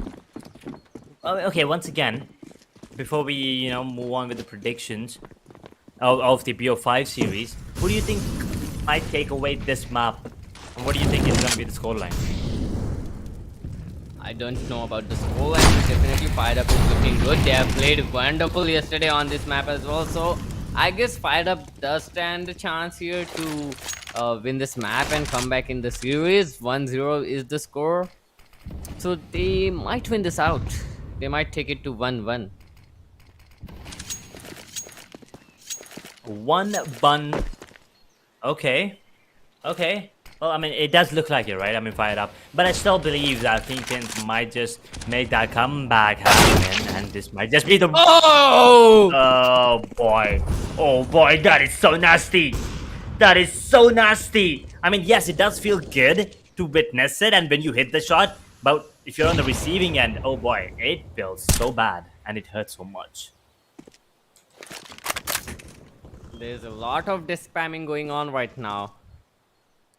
Okay, once again, before we move on with the predictions of the BO5 series, who do you think might take away this map, and what do you think is going to be the scoreline? I don't know about the scoreline, but definitely FIREDUP is looking good. They have played wonderful yesterday on this map as well, so I guess FIREDUP does stand a chance here to win this map and come back in the series. 1-0 is the score, so they might win this out. They might take it to 1-1. 1-1. Okay. Well, I mean, it does look like it, right? I mean, FIREDUP. But I still believe that Kingpins might just make that comeback happen, and this might just be the... Oh! Oh, boy. Oh, boy, that is so nasty. That is so nasty. I mean, yes, it does feel good to witness it, and when you hit the shot, but if you're on the receiving end, oh, boy, it feels so bad, and it hurts so much. There's a lot of disc spamming going on right now.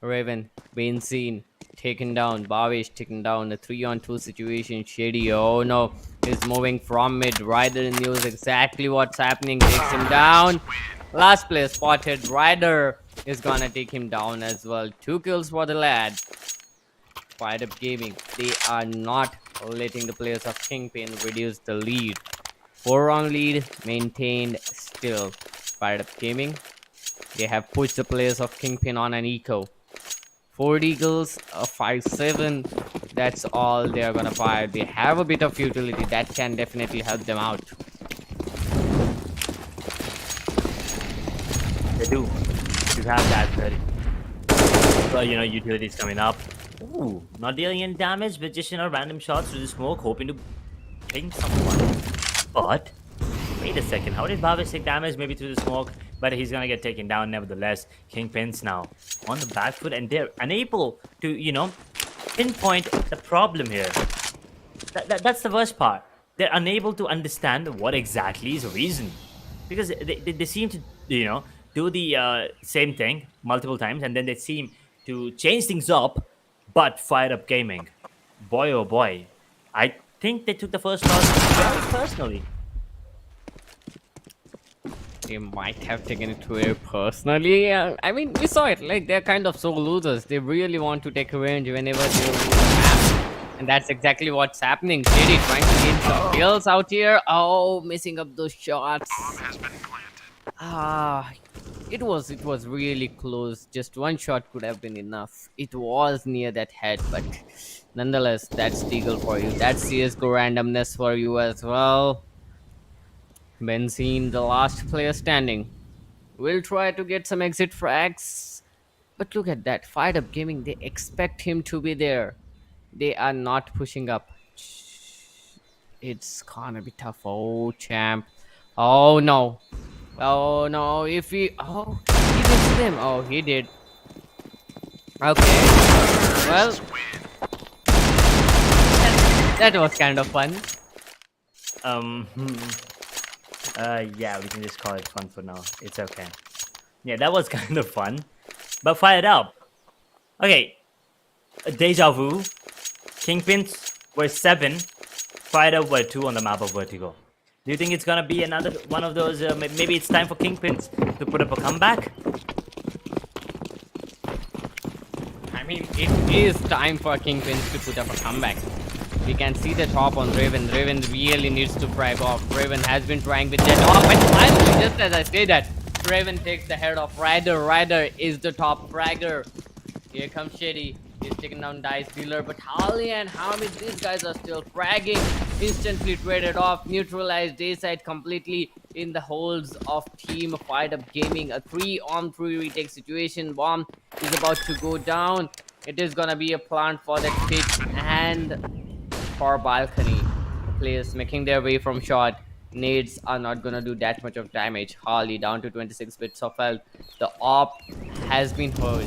Raven being seen, taken down. Bhavesh taken down. A 3-on-2 situation. Shady, oh no, is moving from mid. Ryder knows exactly what's happening. Takes him down. Last player spotted. Ryder is gonna take him down as well. 2 kills for the lad. FIREDUP-GAMING, they are not letting the players of Kingpin reduce the lead. 4-round lead maintained still. FIREDUP-GAMING, they have pushed the players of Kingpin on an eco. 4 deagles, a 5-7. That's all they are gonna fire. They have a bit of utility that can definitely help them out. They do. You have that 30. Well, utilities coming up. Ooh, not dealing any damage, but just random shots through the smoke, hoping to ping someone. But wait a second, how did Bhavesh take damage? Maybe through the smoke, but he's gonna get taken down nevertheless. Kingpins now on the back foot, and they're unable to, pinpoint the problem here. That's the worst part. They're unable to understand what exactly is the reason. Because they seem to, do the same thing multiple times, and then they seem to change things up, but FIREDUP-GAMING, boy oh boy, I think they took the first loss very personally. They might have taken it very personally. I mean, we saw it. Like, they're kind of so losers. They really want to take revenge whenever they lose a map. And that's exactly what's happening. JD trying to get some kills out here. Oh, missing up those shots. it was really close. Just one shot could have been enough. It was near that head, but nonetheless, that's Deagle for you. That's CS:GO randomness for you as well. Benzene, the last player standing, will try to get some exit frags. But look at that. Fired Up Gaming, they expect him to be there. They are not pushing up. It's gonna be tough. Oh, champ. Oh, no. Oh, no. If he. Oh, he didn't see them. Oh, he did. Okay. Well, that was kind of fun. Um, hmm. Yeah, we can just call it fun for now. It's okay. Yeah, that was kind of fun. But fired up. Okay. Deja vu. Kingpins were 7. Fired up were 2 on the map of Vertigo. Do you think it's gonna be another one of those? Maybe it's time for Kingpins to put up a comeback? I mean, it is time for Kingpins to put up a comeback. We can see the top on Raven. Raven really needs to frag off. Raven has been trying with that off, and finally, just as I say that, Raven takes the head off Ryder. Ryder is the top fragger. Here comes Shady. He's taking down Dice Dealer, but Holly and Hamid, these guys are still fragging. Instantly traded off, neutralized Dayside completely in the holds of Team Fired Up Gaming. A 3-on-3 retake situation. Bomb is about to go down. It is gonna be a plant for the pit and for balcony. Players making their way from shot. Nades are not gonna do that much of damage. Harley down to 26 bits of health. The op has been heard.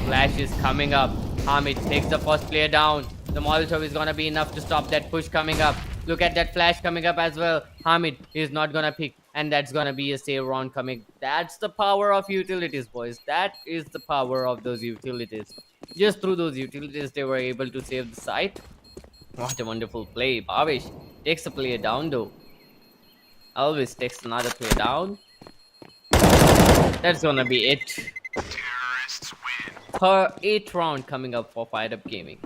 Flash is coming up. Hamid takes the first player down. The Molotov is gonna be enough to stop that push coming up. Look at that flash coming up as well. Hamid is not gonna pick, and that's gonna be a save round coming. That's the power of utilities, boys. That is the power of those utilities. Just through those utilities, they were able to save the site. What a wonderful play. Bhavesh takes a player down though. Always takes another player down. That's gonna be it. Her 8th round coming up for Fired Up Gaming.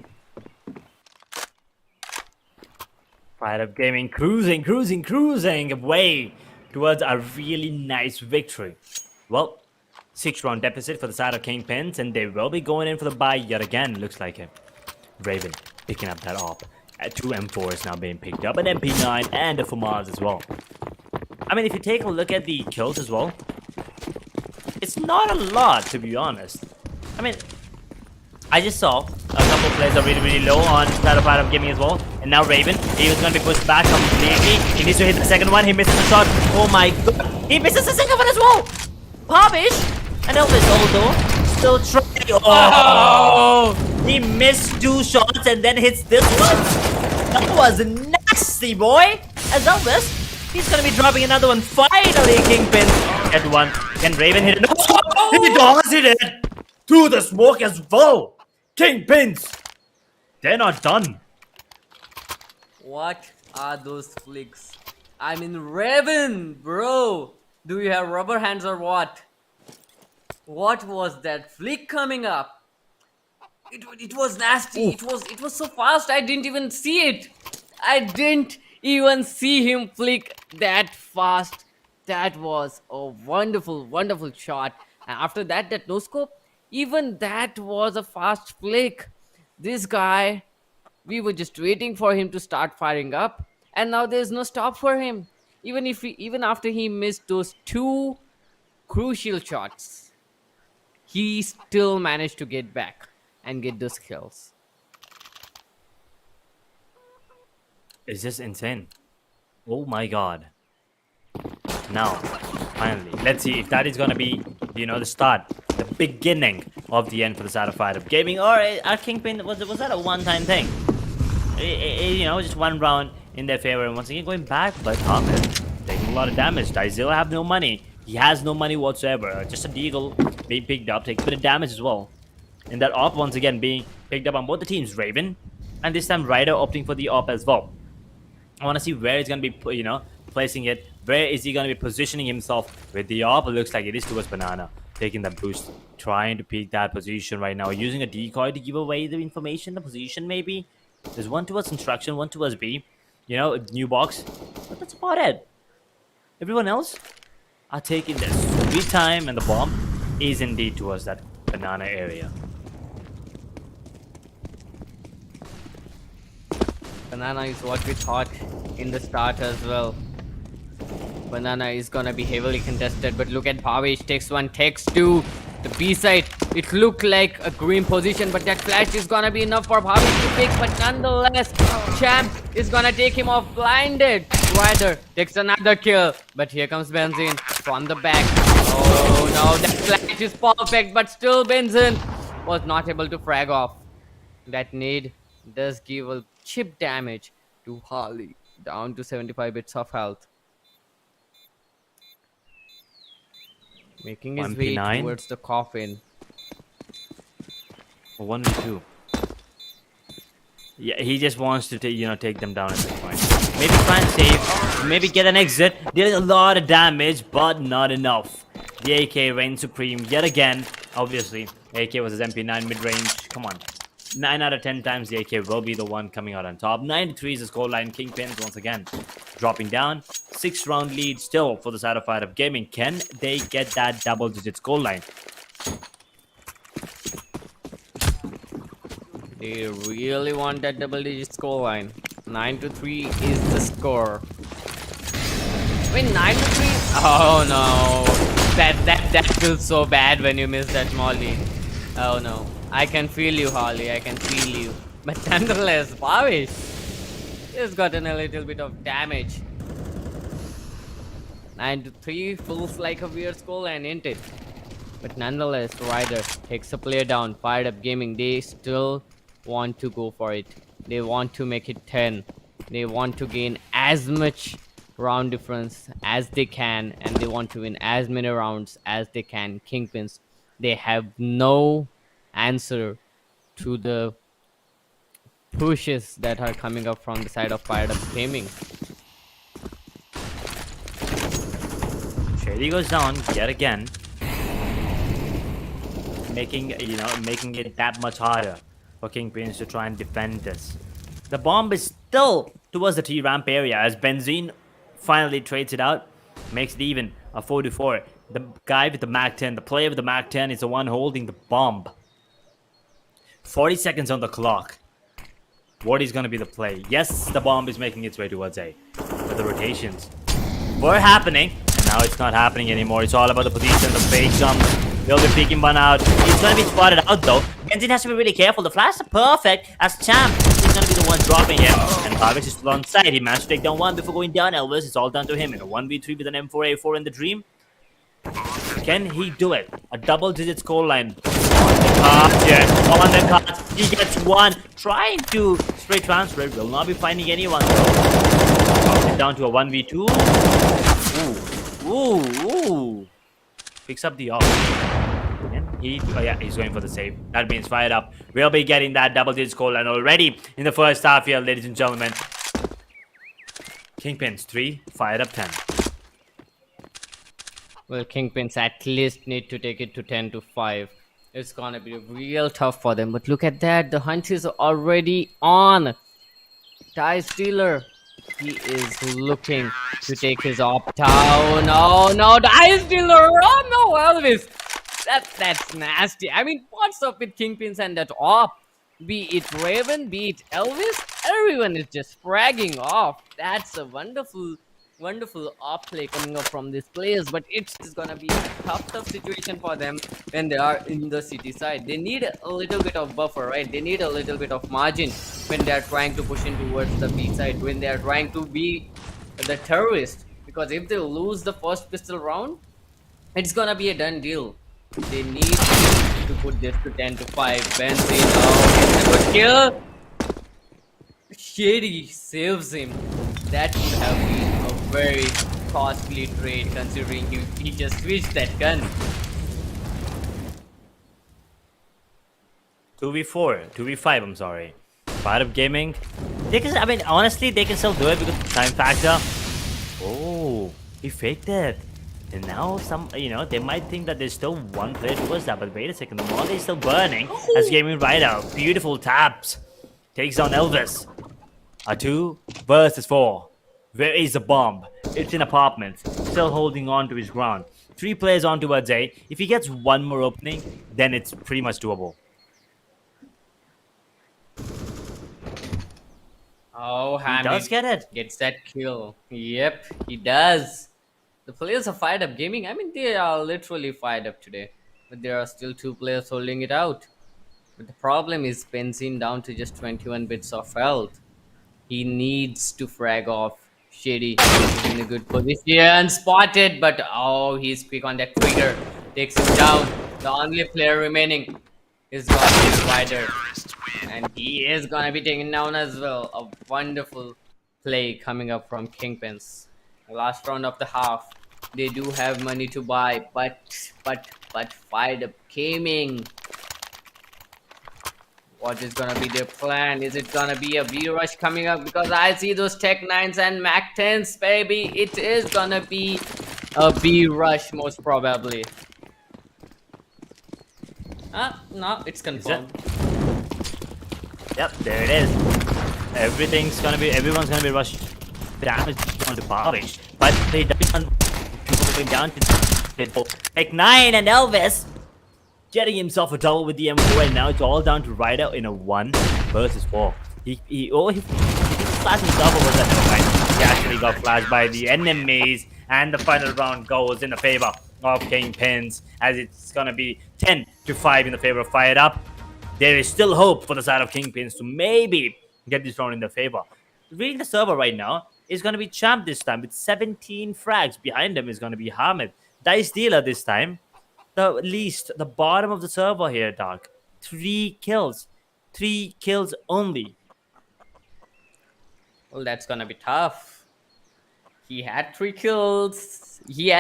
Fired Up Gaming cruising away towards a really nice victory. Well, 6-round deficit for the side of Kingpins, and they will be going in for the buy yet again, looks like it. Raven picking up that op. 2 M4s now being picked up, an MP9 and a FAMAS as well. I mean, if you take a look at the kills as well, it's not a lot, to be honest. I mean, I just saw a couple of players are really low on Fired Up Gaming as well. And now Raven, he was going to be pushed back completely. He needs to hit the second one. He misses the shot. Oh my god. He misses the second one as well. Pavish and Elvis although still trying. Oh! He missed 2 shots and then hits this one. That was nasty, boy. As Elvis, he's going to be dropping another one. Finally, Kingpin. Get one. Can Raven hit it? Oh! He does hit it. Through the smoke as well. Kingpins. They're not done. What are those flicks? I mean, Raven, bro. Do you have rubber hands or what? What was that flick coming up? It was nasty. It was so fast. I didn't even see it. I didn't even see him flick that fast. That was a wonderful shot. And after that no scope. Even that was a fast flick. This guy, we were just waiting for him to start firing up, and now there's no stop for him. Even after he missed those 2 crucial shots, he still managed to get back and get those kills. It's just insane. Oh my god. Now, finally, let's see if that is gonna be, the start, the beginning of the end for the side of Fired Up Gaming, or our Kingpin, was that a one-time thing? Just one round in their favor, and once again going back, but Hamid taking a lot of damage. Dizil have no money. He has no money whatsoever. Just a deagle being picked up, taking a bit of damage as well. And that op once again being picked up on both the teams, Raven, and this time Ryder opting for the op as well. I want to see where he's going to be, placing it. Where is he going to be positioning himself with the op? It looks like it is towards Banana. Taking the boost. Trying to pick that position right now. Using a decoy to give away the information, the position maybe. There's one towards instruction, one towards B. New box. But that's about it. Everyone else are taking this every time, and the bomb is indeed towards that banana area. Banana is what we thought in the start as well. Banana is gonna be heavily contested, but look at Bhavesh, takes one, takes two. The B side, it looked like a green position, but that flash is gonna be enough for Bhavesh to fix. But nonetheless, Champ is gonna take him off blinded. Ryder takes another kill, but here comes Benzin from the back. Oh no, that flash is perfect, but still Benzin was not able to frag off. That nade does give a chip damage to Harley, down to 75 bits of health. Making his way 1p9. towards the coffin. 1v2. Yeah, he just wants to take them down at this point. Maybe try and save, maybe get an exit. There's a lot of damage, but not enough. The AK reigns supreme yet again. Obviously, AK was his MP9 mid-range. Come on. 9 out of 10 times the AK will be the one coming out on top. 93 is the scoreline. Kingpins once again dropping down. 6-round lead still for the side of FIREDUP-GAMING. Can they get that double-digit scoreline? They really want that double-digit scoreline. 9-3 is the score. Wait, 9-3? Oh no, that feels so bad when you miss that small lead. Oh no, I can feel you, Harley. I can feel you. But nonetheless, Bhavesh has gotten a little bit of damage. 9-3 feels like a weird scoreline, ain't it? But nonetheless, Ryder takes a player down. FIREDUP-GAMING, they still want to go for it. They want to make it 10. They want to gain as much round difference as they can, and they want to win as many rounds as they can. Kingpins, they have no answer to the pushes that are coming up from the side of FIREDUP-GAMING. Shady goes down yet again, making it that much harder for Kingpins to try and defend this. The bomb is still towards the T-ramp area as Benzin finally trades it out, makes it even, a 4-4. The guy with the MAC-10, the player with the MAC-10 is the one holding the bomb. 40 seconds on the clock. What is going to be the play? Yes, the bomb is making its way towards A. But the rotations were happening, and now it's not happening anymore. It's all about the position, the fake jump. They'll be peeking one out. He's going to be spotted out though. Benzin has to be really careful. The flash is perfect as Champ is going to be the one dropping him. And Bhavesh is still on side. He managed to take down one before going down. Elvis, it's all down to him in a 1v3 with an M4A4 in the dream. Can he do it? A double-digit scoreline. On the cards. He gets one. Trying to straight transfer. Will not be finding anyone though. Down to a 1v2. Ooh. Picks up the off. And he's going for the save. That means FIREDUP will be getting that double-digit scoreline already in the first half here, ladies and gentlemen. Kingpins 3, FIREDUP 10. Well, Kingpins at least need to take it to 10-5. It's gonna be real tough for them. But look at that, the hunt is already on. Tie Stealer, he is looking to take his op down. Oh no, Tie Stealer! Oh no, Elvis! That's nasty. I mean, what's up with Kingpins and that op? Be it Raven, be it Elvis, everyone is just fragging off. That's a wonderful off play coming up from these players, but it's gonna be a tough situation for them when they are in the city side. They need a little bit of buffer, right? They need a little bit of margin when they are trying to push in towards the B side, when they are trying to be the terrorist, because if they lose the first pistol round, it's gonna be a done deal. They need to put this to 10-5. Benzin, oh, gets a good kill. Shady saves him. That would have been a very costly trade considering he just switched that gun. 2v5, I'm sorry. FIREDUP-GAMING, honestly, they can still do it because of the time factor. Oh, he faked it. And now they might think that there's still one player towards that, but wait a second, the molly is still burning as Gaming right out. Beautiful taps. Takes on Elvis. A 2 versus 4. Where is the bomb? It's in apartments. Still holding on to his ground. 3 players on towards A. If he gets one more opening, then it's pretty much doable. Oh, He Hamid does get it. gets that kill. Yep, he does. The players are fired up gaming. I mean, they are literally fired up today. But there are still 2 players holding it out. But the problem is Benzene down to just 21 bits of health. He needs to frag off. Shady is in a good position. Spotted, but oh, he's quick on that trigger. Takes him down. The only player remaining is gonna be Rider. And he is gonna be taken down as well. A wonderful play coming up from Kingpins. Last round of the half. They do have money to buy, but Fired Up Gaming. What is gonna be their plan? Is it gonna be a B rush coming up? Because I see those Tech 9s and Mac 10s, baby. It is gonna be a B rush, most probably. No, it's confirmed. Yep, there it is. Everyone's gonna be rushed damage on the Bobby. But they don't going down to Tech 9 and Elvis getting himself a double with the M4, and now it's all down to Ryder in a 1 versus 4. He flashed himself, or was that never mind? He actually got flashed by the enemies, and the final round goes in the favor of Kingpins, as it's gonna be 10-5 in the favor of Fired Up. There is still hope for the side of Kingpins to maybe get this round in their favor. Reading the server right now is gonna be Champ this time with 17 frags. Behind him is gonna be Hamid. Dice Dealer this time. The bottom of the server here, Dark. 3 kills. 3 kills only. Well, that's gonna be tough. He had 3 kills. He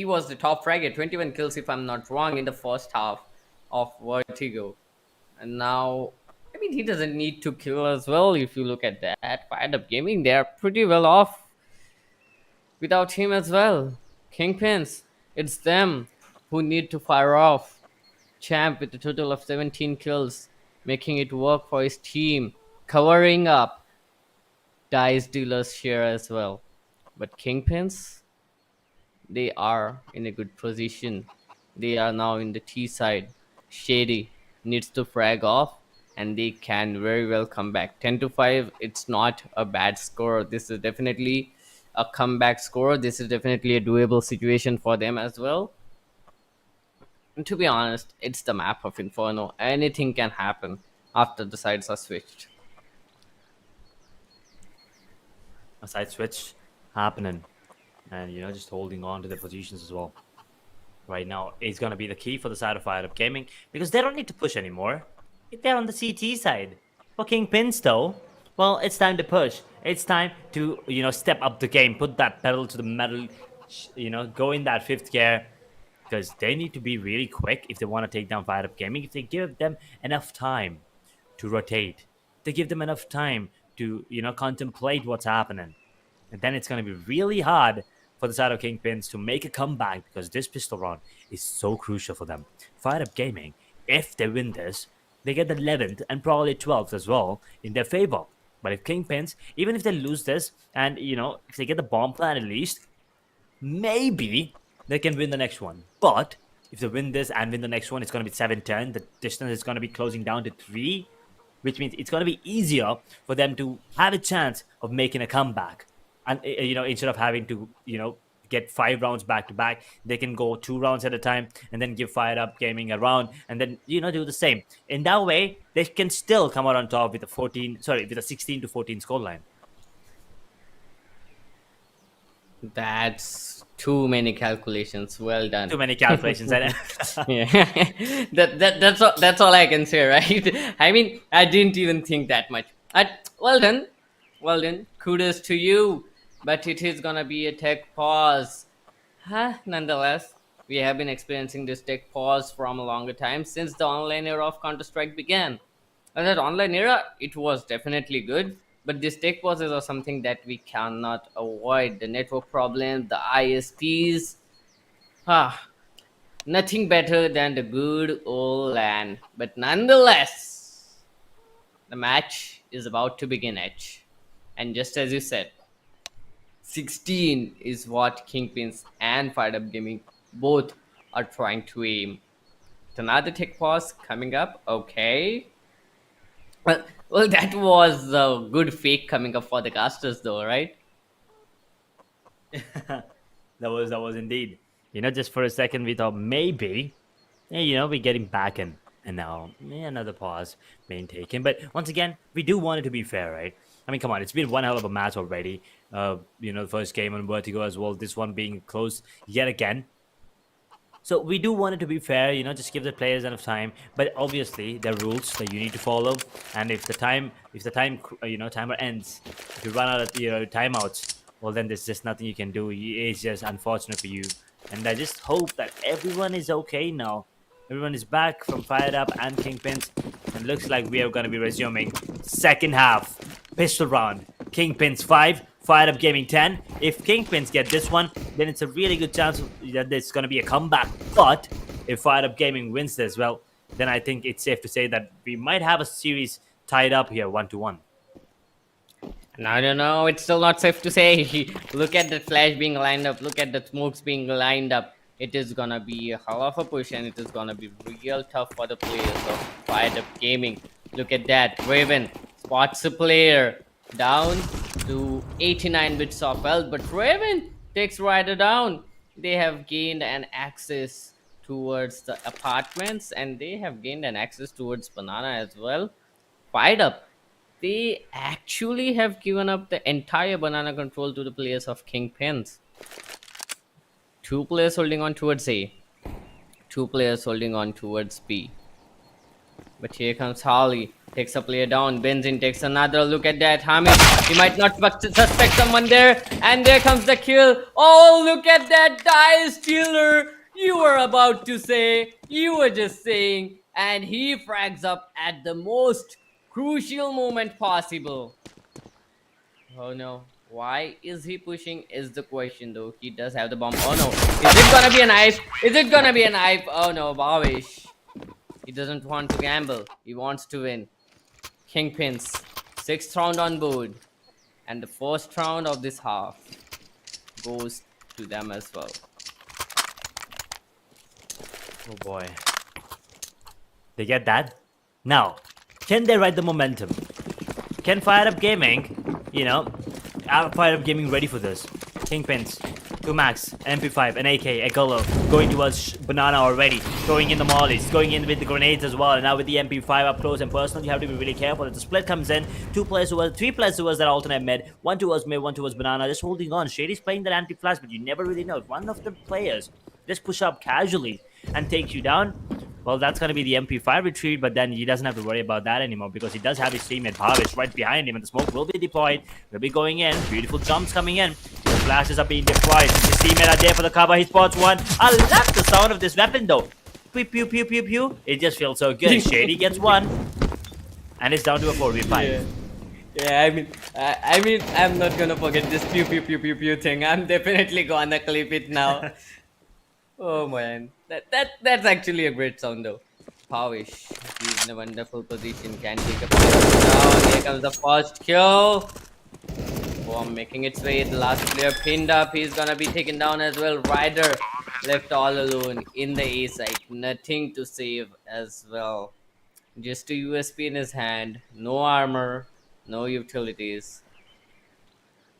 was the top fragger, 21 kills if I'm not wrong in the first half of Vertigo. And now, I mean, he doesn't need to kill as well. If you look at that, Fired Up Gaming, they are pretty well off without him as well. Kingpins, it's them who need to fire off. Champ with a total of 17 kills, making it work for his team, covering up Dice Dealer's share as well. But Kingpins, they are in a good position. They are now in the T side. Shady needs to frag off, and they can very well come back. 10-5, it's not a bad score. This is definitely a comeback score. This is definitely a doable situation for them as well. And to be honest, it's the map of Inferno. Anything can happen after the sides are switched. A side switch happening. And, just holding on to their positions as well. Right now is going to be the key for the side of Fired Up Gaming, because they don't need to push anymore. They're on the CT side. For Kingpins, though, well, it's time to push. It's time to, step up the game, put that pedal to the metal, go in that 5th gear, because they need to be really quick if they want to take down Fired Up Gaming. If they give them enough time to rotate, if they give them enough time to, contemplate what's happening, and then it's going to be really hard for the side of Kingpins to make a comeback, because this pistol round is so crucial for them. Fired Up Gaming, if they win this, they get the 11th and probably 12th as well in their favor. But if Kingpins, even if they lose this, and, if they get the bomb plan at least, maybe they can win the next one. But if they win this and win the next one, it's going to be 7-10. The distance is going to be closing down to 3, which means it's going to be easier for them to have a chance of making a comeback. And, instead of having to, get 5 rounds back to back, they can go 2 rounds at a time and then give Fired Up Gaming a round and then, do the same. In that way, they can still come out on top with a 16-14 scoreline. That's too many calculations. Well done. Too many calculations. Yeah. That's all I can say, right? I mean, I didn't even think that much. Well done. Kudos to you. But it is gonna be a tech pause. Nonetheless, we have been experiencing this tech pause from a longer time, since the online era of Counter-Strike began. And that online era, it was definitely good. But these tech pauses are something that we cannot avoid. The network problems, the ISPs. Nothing better than the good old LAN. But nonetheless, the match is about to begin, Edge. And just as you said, 16 is what Kingpins and Fired Up Gaming Both are trying to aim. Another tech pause coming up. Okay. Well, that was a good fake coming up for the casters, though, right? That was indeed. Just for a second we thought maybe, we're getting back in, and now another pause being taken. But once again, we do want it to be fair, right? I mean, come on, it's been one hell of a match already. The first game on Vertigo as well. This one being close yet again. So we do want it to be fair, just give the players enough time. But obviously, there are rules that you need to follow. And if the timer ends, if you run out of timeouts, well, then there's just nothing you can do. It's just unfortunate for you. And I just hope that everyone is okay now. Everyone is back from Fired Up and Kingpins, and looks like we are going to be resuming second half pistol round. Kingpins 5, Fired Up Gaming 10. If Kingpins get this one, then it's a really good chance that there's going to be a comeback. But if Fired Up Gaming wins this, well, then I think it's safe to say that we might have a series tied up here 1-1. No, it's still not safe to say. Look at the flash being lined up. Look at the smokes being lined up. It is gonna be a hell of a push, and it is gonna be real tough for the players of Fired Up Gaming. Look at that. Raven spots a player down to 89 bits of health, but Raven takes Ryder down. They have gained an access towards the apartments, and they have gained an access towards Banana as well. Fired Up, they actually have given up the entire Banana control to the players of Kingpins. 2 players holding on towards A, 2 players holding on towards B. But here comes Harley, takes a player down. Benzin takes another look at that. Hamid, he might not suspect someone there. And there comes the kill. Oh, look at that die stealer. You were about to say, you were just saying. And he frags up at the most crucial moment possible. Oh no. Why is he pushing is the question, though. He does have the bomb. Oh no. Is it gonna be a knife? Is it gonna be a knife? Oh no, Bavish. He doesn't want to gamble. He wants to win. Kingpins. 6th round on board. And the first round of this half goes to them as well. Oh boy. They get that? Now, can they ride the momentum? Can Fire Up Gaming, are Fire Up Gaming ready for this? Kingpins, 2 max, MP5, an AK, a Gullo, going towards Banana already, going in the mollies, going in with the grenades as well, and now with the MP5 up close and personal, you have to be really careful. If the split comes in, 3 players towards that alternate mid, 1 towards mid, 1 towards Banana, just holding on. Shady's playing that anti-flash, but you never really know. If one of the players just push up casually and takes you down, well, that's going to be the MP5 retreat, but then he doesn't have to worry about that anymore because he does have his teammate Bhavish right behind him, and the smoke will be deployed, will be going in. Beautiful jumps coming in. The flashes are being deployed. His teammate are there for the cover. He spots one. I love the sound of this weapon, though. Pew, pew, pew, pew, pew. It just feels so good. Shady gets one, and it's down to a 4v5. Yeah, I mean, I'm not gonna forget this pew pew pew pew pew thing. I'm definitely gonna clip it now. Oh man, that's actually a great sound though. Pavish, he's in a wonderful position. Can take a player down. Here comes the first kill. Bomb making its way. The last player pinned up. He's gonna be taken down as well. Ryder left all alone in the A site. Nothing to save as well. Just a USP in his hand. No armor. No utilities.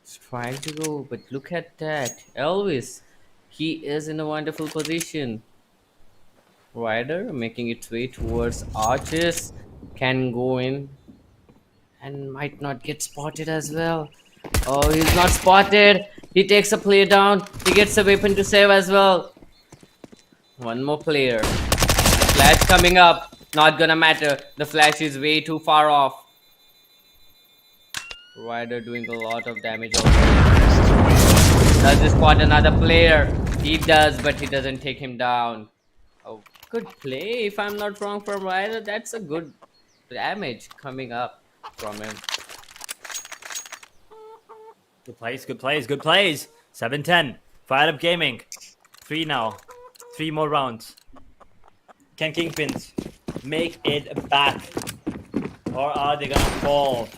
He's trying to go, but look at that. Elvis. He is in a wonderful position. Ryder making its way towards arches. Can go in. And might not get spotted as well. Oh, he's not spotted. He takes a player down. He gets a weapon to save as well. One more player. Flash coming up. Not gonna matter. The flash is way too far off. Ryder doing a lot of damage already. Does he spot another player? He does, but he doesn't take him down. Oh, good play. If I'm not wrong from Ryder, that's a good damage coming up from him. Good plays, good plays, good plays. 7-10. Fired Up Gaming. 3 now. 3 more rounds. Can Kingpins make it back? Or are they gonna fall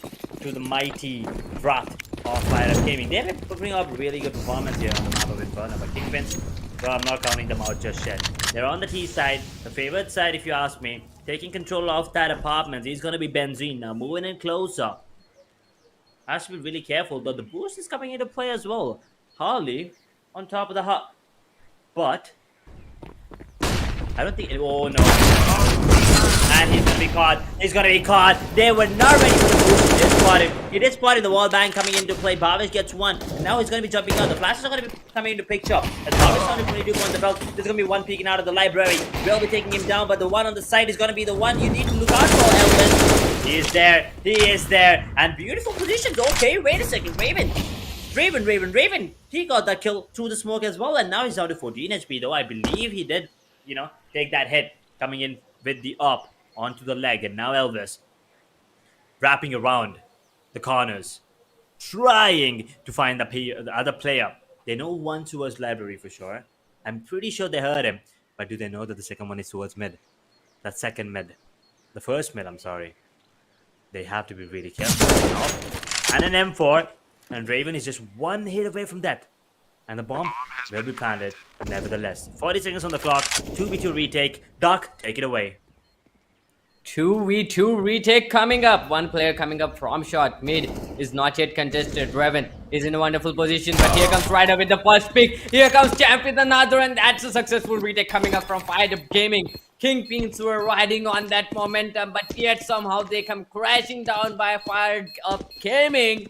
to the mighty wrath of Fire Up Gaming? They have been putting up really good performance here on the map of Inferno, but Kingpins Well, I'm not counting them out just yet. They're on the T side, the favorite side if you ask me. Taking control of that apartment. He's gonna be Benzene now, moving in closer. Has to be really careful, though the boost is coming into play as well. Harley on top of the hut. But I don't think oh no. And he's gonna be caught. He's gonna be caught. They were not ready for the boost. He did spot him. He did spot him. The wall bang coming into play. Bhavish gets one. Now he's gonna be jumping out. The flashes are gonna be coming into picture. As Bhavish on 22 on the belt. There's gonna be one peeking out of the library. We'll be taking him down, but the one on the side is gonna be the one you need to look out for, Elvin. He is there. He is there. And beautiful positions. Okay, wait a second. Raven. He got that kill through the smoke as well. And now he's down to 14 HP, though. I believe he did, take that hit coming in with the up onto the leg. And now Elvis wrapping around the corners, trying to find the other player. They know one towards library for sure. I'm pretty sure they heard him. But do they know that the second one is towards mid? That second mid. The first mid, I'm sorry. They have to be really careful. And an M4. And Raven is just one hit away from that. And the bomb will be planted. Nevertheless, 40 seconds on the clock. 2v2 retake. Doc, take it away. 2v2 retake coming up. One player coming up from short. Mid is not yet contested. Revan is in a wonderful position, but here comes Ryder with the first pick. Here comes Champ with another, and that's a successful retake coming up from FIREDUP-GAMING. Kingpins were riding on that momentum, but yet somehow they come crashing down by FIREDUP-GAMING.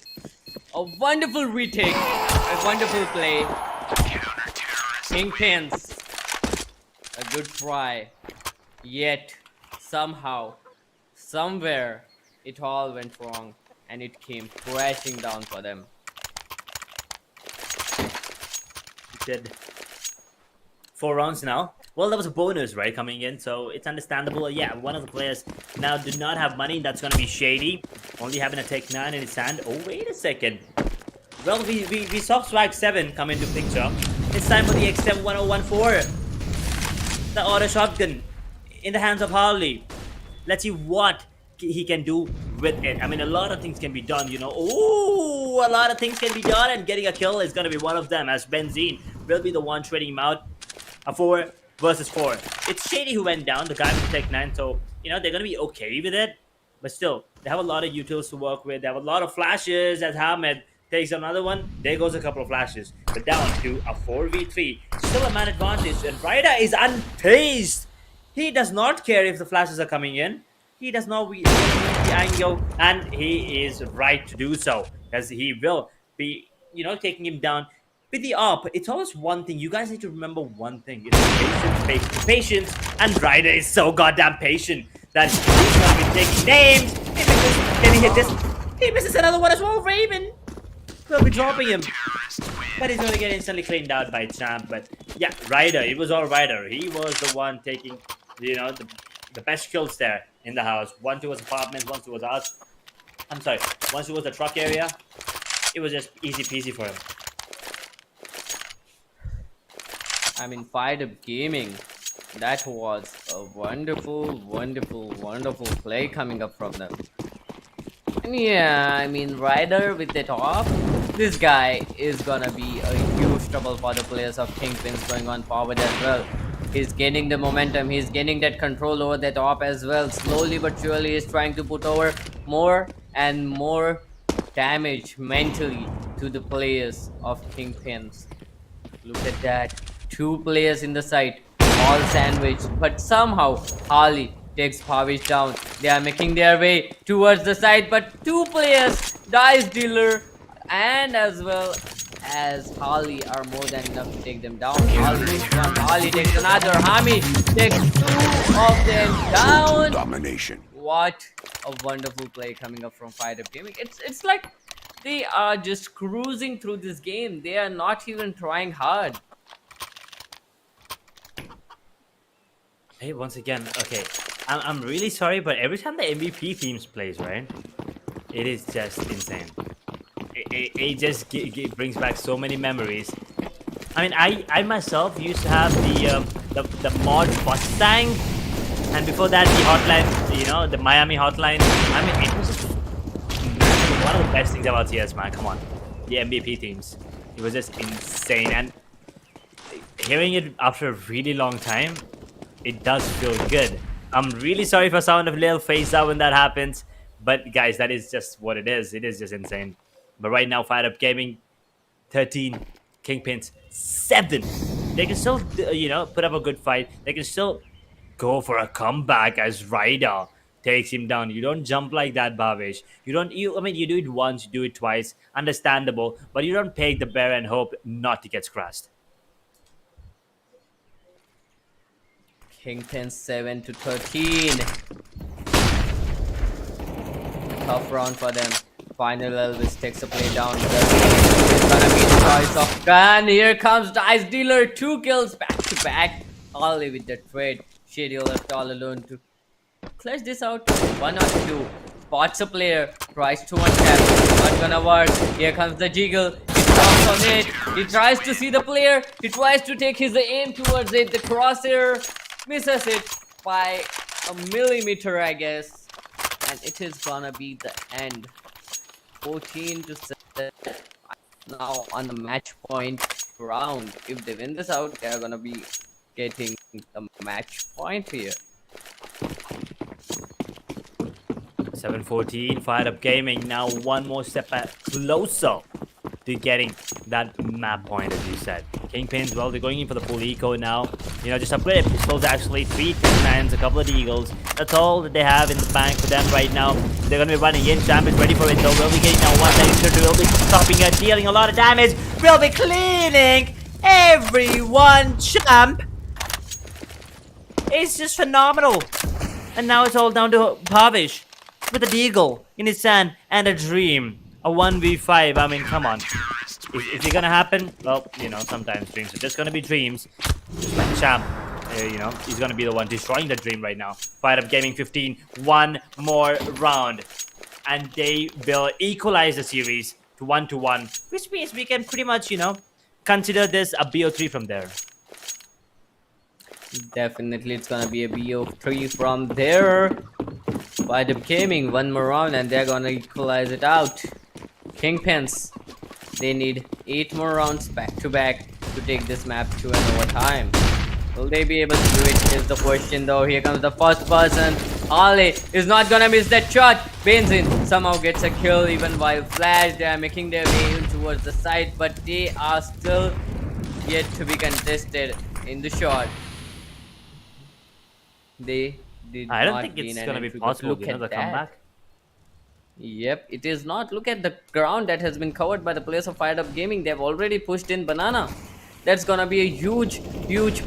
A wonderful retake, a wonderful play. Kingpins, a good try. Yet, somehow, somewhere, it all went wrong and it came crashing down for them. It did. 4 rounds now. Well, there was a bonus, right, coming in, so it's understandable. Yeah, one of the players now do not have money. That's going to be Shady. Only having a Tech 9 in his hand. Oh, wait a second. Well, we saw Swag 7 come into picture. It's time for the X71014. The auto shotgun in the hands of Harley. Let's see what he can do with it. I mean, a lot of things can be done, Oh, a lot of things can be done, and getting a kill is going to be one of them, as Benzene will be the one trading him out. A 4 versus 4. It's Shady who went down, the guy with Tech 9, so, they're going to be okay with it. But still, they have a lot of utils to work with. They have a lot of flashes, as Hamed takes another one. There goes a couple of flashes. But down to a 4v3. Still a man advantage, and Ryder is unfazed. He does not care if the flashes are coming in. He does not read the angle, and he is right to do so, as he will be, taking him down. With the AWP, it's always one thing. You guys need to remember one thing. It's patience. And Ryder is so goddamn patient that he's going to be taking names. Can he hit this? He misses another one as well. Raven will be dropping him. But he's going to get instantly cleaned out by Champ. But yeah, Ryder. It was all Ryder. He was the one taking, the best kills there in the house. One towards apartments, one towards us. I'm sorry. One towards the truck area. It was just easy peasy for him. I mean, FIREDUP-GAMING, that was a wonderful play coming up from them. And yeah, I mean, Ryder with the top, this guy is gonna be a huge trouble for the players of Kingpins going on forward as well. He's gaining the momentum, he's gaining that control over the top as well. Slowly but surely he's trying to put over more and more damage mentally to the players of Kingpins. Look at that. 2 players in the site, all sandwiched, but somehow Harley takes Bhavish down. They are making their way towards the site, but 2 players, Dice Dealer and as well as Harley, are more than enough to take them down. Harley takes one, Harley takes another, Hami takes 2 of them down. Domination. What a wonderful play coming up from FIREDUP-GAMING. It's like they are just cruising through this game. They are not even trying hard. Hey, once again, okay, I'm really sorry, but every time the MVP themes plays, right, it is just insane. It just brings back so many memories. I mean, I myself used to have the mod Mustang, and before that the hotline, the Miami hotline. I mean, it was just one of the best things about CS, man. Come on, the MVP themes. It was just insane, and hearing it after a really long time, it does feel good. I'm really sorry for sound of little face out when that happens, but guys, that is just what it is. It is just insane. But right now, Fired Up Gaming, 13, Kingpins 7. They can still, put up a good fight. They can still go for a comeback as Ryder takes him down. You don't jump like that, Bhavesh. You do it once, you do it twice, understandable, but you don't peg the bear and hope not to get scratched. Kingpins 7-13. Tough round for them. Final Elvis takes a play down. It's gonna be the choice of Gun. Here comes Dice Dealer. 2 kills back to back. Only with the trade. Shady left all alone to clutch this out. 1 or 2. Spots a player. Tries to one tap. Not gonna work. Here comes the jiggle. He stops on it. He tries to see the player. He tries to take his aim towards it. The crosshair misses it by a millimeter, I guess. And it is gonna be the end. 14-7 now on the match point round. If they win this out, they are gonna be getting the match point here. 7-14, Fired Up Gaming now one more step closer to getting that map point, as you said. Kingpins, well, they're going in for the full eco now. Just upgrade pistols, actually. 3 Kingpins, a couple of Eagles. That's all that they have in the bank for them right now. They're going to be running in. Champ is ready for it, though. Will be getting now 192. Will be stopping her, dealing a lot of damage. Will be cleaning everyone. Champ is just phenomenal. And now it's all down to Bhavesh with a Deagle in his hand and a Dream. A 1v5, I mean, come on. Is it gonna happen? Well, sometimes dreams are just gonna be dreams. Just like Champ, he's gonna be the one destroying the dream right now. Fired Up Gaming 15, one more round. And they will equalize the series to 1-1, which means we can pretty much, consider this a BO3 from there. Definitely, it's gonna be a BO3 from there. FIREDUP Gaming, one more round, and they're gonna equalize it out. Kingpins, they need 8 more rounds back to back to take this map to an overtime. Will they be able to do it is the question, though. Here comes the first person. Ali is not gonna miss that shot. Benzin somehow gets a kill even while Flash. They are making their way in towards the side, but they are still yet to be contested in the shot. They did I don't not think it's gain gonna an be entry, but possible, look the at that. comeback. Yep, it is not. Look at the ground that has been covered by the players of FIREDUP Gaming. They've already pushed in Banana. That's gonna be a huge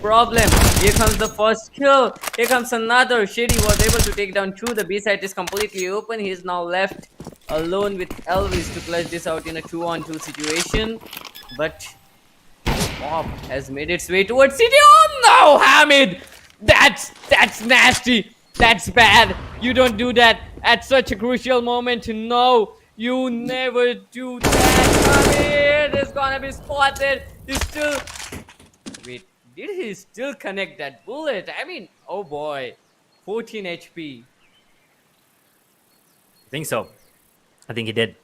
problem. Here comes the first kill. Here comes another. Shady was able to take down 2. The B side is completely open. He is now left alone with Elvis to clutch this out in a 2-on-2 situation. But Bob has made its way towards City. Oh no, Hamid! That's nasty. That's bad. You don't do that at such a crucial moment. No, you never do that. Hamid is gonna be spotted. He's still... Wait, did he still connect that bullet? I mean, oh boy. 14 HP. I think so. I think he did.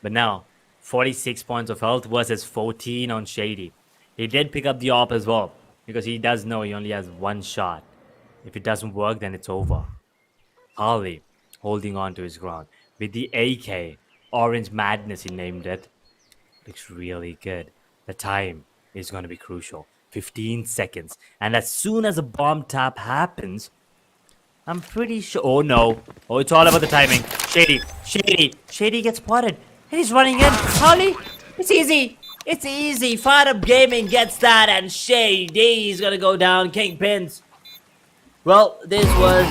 But now, 46 points of health versus 14 on Shady. He did pick up the AWP as well, because he does know he only has 1 shot. If it doesn't work, then it's over. Harley holding on to his ground. With the AK, Orange Madness he named it. Looks really good. The time is going to be crucial. 15 seconds. And as soon as a bomb tap happens, I'm pretty sure... Oh no. Oh, it's all about the timing. Shady gets spotted. And he's running in. Harley, it's easy. It's easy. FIREDUP Gaming gets that. And Shady is going to go down. Kingpins. Well, this was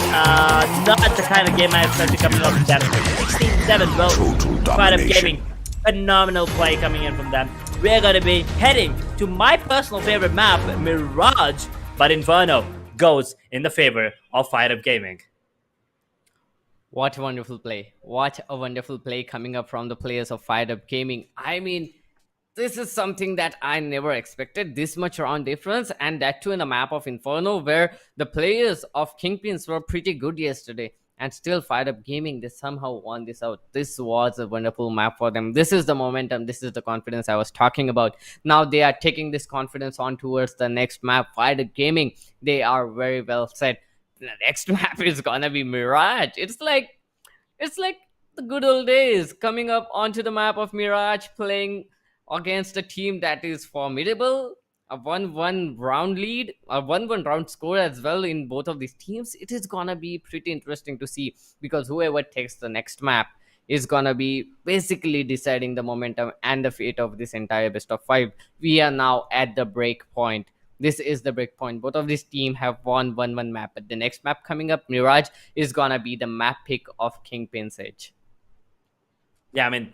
not the kind of game I expected coming up from them. 16-7, well, FIREDUP Gaming, phenomenal play coming in from them. We're going to be heading to my personal favorite map, Mirage, but Inferno goes in the favor of FIREDUP Gaming. What a wonderful play. What a wonderful play coming up from the players of FIREDUP Gaming. I mean, this is something that I never expected, this much round difference, and that too in a map of Inferno where the players of Kingpins were pretty good yesterday. and still Fired Up Gaming, they somehow won this out. This was a wonderful map for them. This is the momentum, this is the confidence I was talking about. Now they are taking this confidence on towards the next map, Fired Up Gaming. They are very well set. The next map is gonna be Mirage. It's like the good old days, coming up onto the map of Mirage, playing against a team that is formidable. A 1-1 round lead, a 1-1 round score as well in both of these teams. It is gonna be pretty interesting to see, because whoever takes the next map is gonna be basically deciding the momentum and the fate of this entire best of five. We are now at the break point. This is the break point. Both of these team have won 1-1 map, but the next map coming up, Mirage, is gonna be the map pick of Kingpins Edge. Yeah, I mean,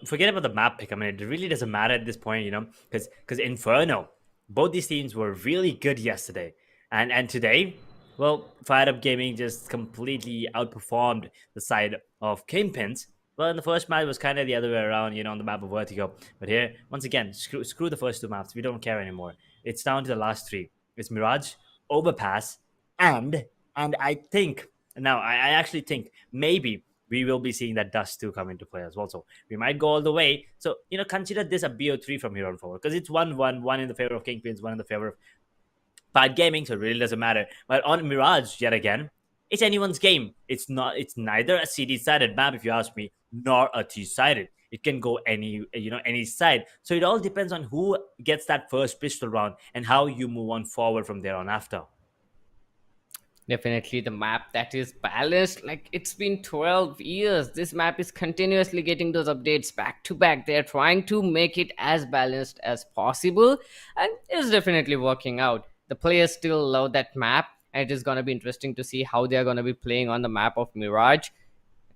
forget about the map pick. I mean, it really doesn't matter at this point, because Inferno, both these teams were really good yesterday, and today, well, Fired Up Gaming just completely outperformed the side of Kingpins. Well, in the first match, it was kind of the other way around, on the map of Vertigo. But here, once again, screw the first two maps. We don't care anymore. It's down to the last three. It's Mirage, Overpass, and I think now I actually think maybe we will be seeing that Dust 2 come into play as well. So we might go all the way. So, consider this a BO3 from here on forward, because it's 1-1, one in the favor of Kingpins, one in the favor of Fired Gaming, so it really doesn't matter. But on Mirage, yet again, it's anyone's game. It's neither a CD-sided map, if you ask me, nor a T-sided. It can go any side. So it all depends on who gets that first pistol round and how you move on forward from there on after. Definitely the map that is balanced. Like, it's been 12 years. This map is continuously getting those updates back to back. They're trying to make it as balanced as possible, and it's definitely working out. The players still love that map, and it is going to be interesting to see how they're going to be playing on the map of Mirage.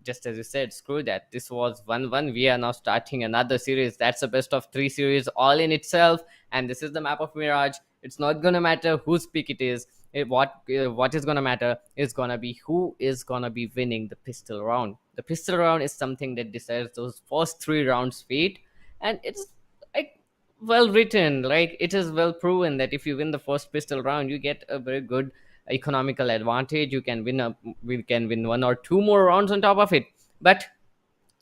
Just as you said, screw that. This was 1-1. We are now starting another series. That's a best of 3 series all in itself. And this is the map of Mirage. It's not gonna matter whose pick it is. What is gonna matter is gonna be who is gonna be winning the pistol round. The pistol round is something that decides those first 3 rounds fate, and it's like well written. Like, it is well proven that if you win the first pistol round, you get a very good economical advantage. We can win 1 or 2 more rounds on top of it. But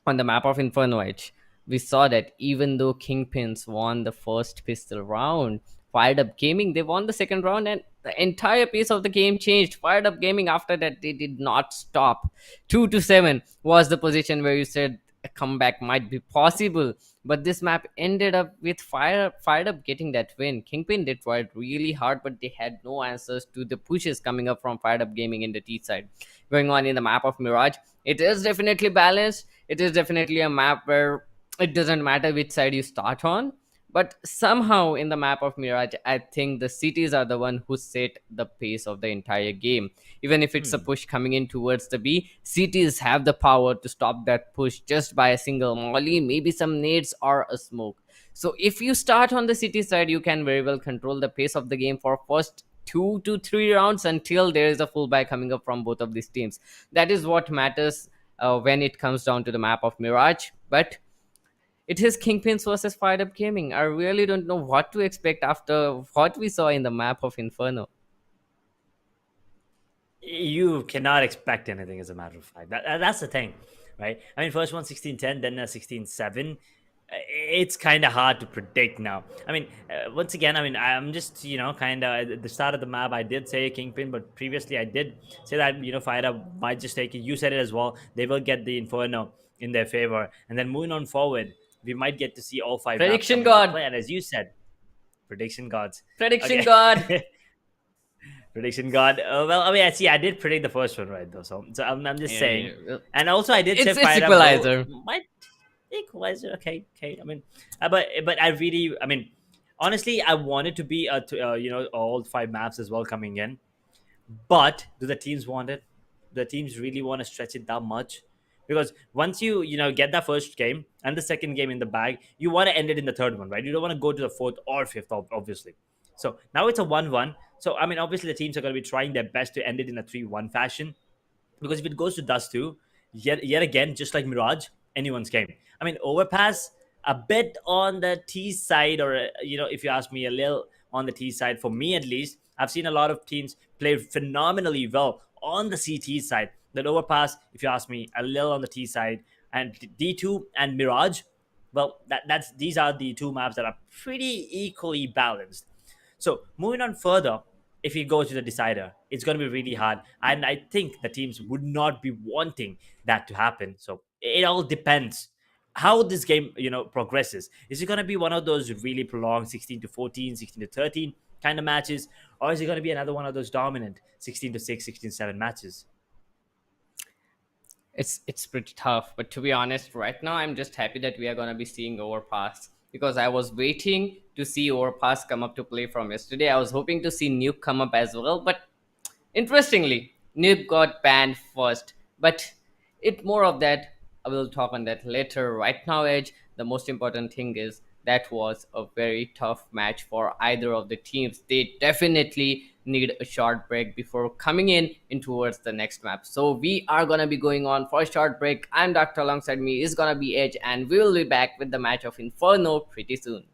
on the map of Inferno Edge, we saw that even though Kingpins won the first pistol round, Fired Up Gaming, they won the second round, and the entire pace of the game changed. Fired Up Gaming, after that, they did not stop. 2-7 was the position where you said a comeback might be possible, but this map ended up with Fired Up getting that win. Kingpin did tried really hard, but they had no answers to the pushes coming up from Fired Up Gaming in the T side. Going on in the map of Mirage, it is definitely balanced. It is definitely a map where it doesn't matter which side you start on, but somehow in the map of Mirage, I think the cities are the one who set the pace of the entire game. Even if it's a push coming in towards the B, cities have the power to stop that push just by a single molly, maybe some nades or a smoke. So if you start on the city side, you can very well control the pace of the game for first 2 to 3 rounds until there is a full buy coming up from both of these teams. That is what matters when it comes down to the map of Mirage. But it is Kingpins versus Fired Up Gaming. I really don't know what to expect after what we saw in the map of Inferno. You cannot expect anything, as a matter of fact. That's the thing, right? I mean, first one 16-10, then 16-7. It's kind of hard to predict now. I mean, once again, I mean, I'm just, kind of at the start of the map, I did say Kingpin, but previously I did say that, Fired Up might just take it. You said it as well. They will get the Inferno in their favor. And then moving on forward, we might get to see all 5 Prediction maps God. play. And as you said, prediction gods. Prediction Okay. God. Prediction God. Well, I mean, I did predict the first one, right, though. So I'm just saying. Yeah. And also, I did say It's Fired Up equalizer. might equalizer. Okay. I mean, but I really, I mean, honestly, I wanted to be all 5 maps as well coming in. But do the teams want it? Do the teams really want to stretch it that much? Because once you get that first game and the second game in the bag, you want to end it in the third one, right? You don't want to go to the fourth or fifth, obviously. So now it's a 1-1. So I mean, obviously the teams are going to be trying their best to end it in a 3-1 fashion. Because if it goes to Dust 2, yet again, just like Mirage, anyone's game. I mean, Overpass, a bit on the T side, or if you ask me, a little on the T side for me at least. I've seen a lot of teams play phenomenally well on the CT side. The overpass, if you ask me, a little on the T side, and D2 and Mirage. Well, that's these are the two maps that are pretty equally balanced. So moving on further, if you go to the decider, it's going to be really hard, and I think the teams would not be wanting that to happen. So it all depends how this game progresses. Is it going to be one of those really prolonged 16 to 14, 16 to 13 kind of matches, or is it going to be another one of those dominant 16 to 6, 16 to 7 matches? It's pretty tough, but to be honest, right now I'm just happy that we are gonna be seeing Overpass, because I was waiting to see Overpass come up to play from yesterday. I was hoping to see Nuke come up as well, but interestingly, Nuke got banned first. But it more of that. I will talk on that later. Right now, Edge, the most important thing is that was a very tough match for either of the teams. They definitely need a short break before coming in towards the next map. So we are gonna be going on for a short break. I'm Doctor, alongside me is gonna be Edge, and we will be back with the match of Inferno pretty soon.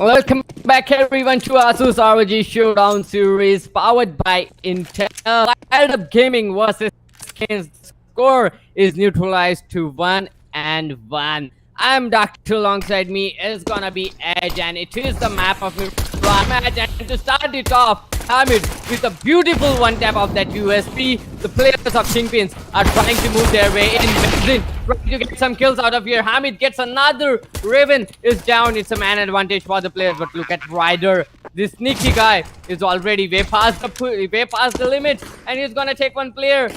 Welcome back everyone to ASUS ROG Showdown series powered by Intel. FIREDUP-GAMING versus Kingpins. Score is neutralized to 1-1. I'm Doctor, alongside me is gonna be Edge, and it is the map of match. And to start it off, Hamid with a beautiful one tap of that USP. The players of Kingpins are trying to move their way in. Benzin trying to get some kills out of here. Hamid gets another. Raven is down. It's a man advantage for the players. But look at Ryder. This sneaky guy is already way past the limit, and he's gonna take one player.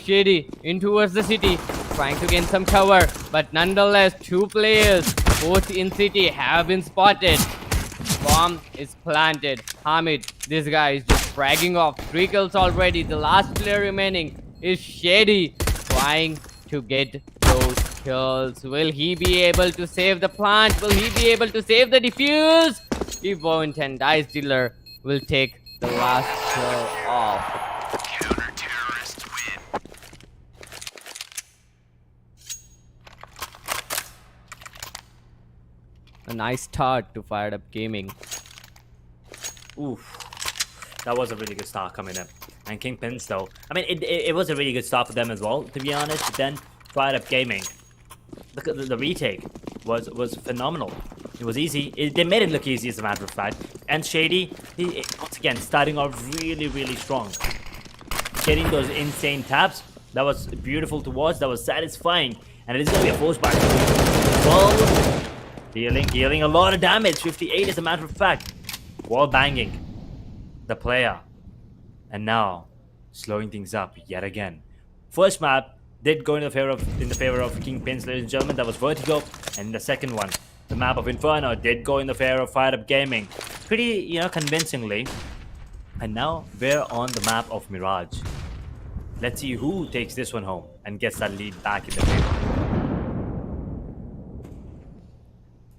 Shady in towards the city, trying to gain some cover, but nonetheless, two players, both in city, have been spotted. Bomb is planted. Hamid, this guy is just bragging off. 3 kills already. The last player remaining is Shady, trying to get those kills. Will he be able to save the plant? Will he be able to save the defuse? He won't, and Dice Dealer will take the last kill off. A nice start to FIREDUP-GAMING. Oof, that was a really good start coming in. And Kingpins though, I mean, it was a really good start for them as well, to be honest. But then FIREDUP-GAMING, the retake was phenomenal. It was easy. They made it look easy, as a matter of fact. And Shady, he, once again, starting off really strong. Getting those insane taps, that was beautiful to watch. That was satisfying. And it is going to be a force back. Well, healing a lot of damage. 58, as a matter of fact. Wall banging the player. And now, slowing things up yet again. First map did go in the favor of Kingpins, ladies and gentlemen. That was Vertigo. And the second one, the map of Inferno, did go in the favor of FIREDUP-GAMING. Pretty, convincingly. And now we're on the map of Mirage. Let's see who takes this one home and gets that lead back in the favor.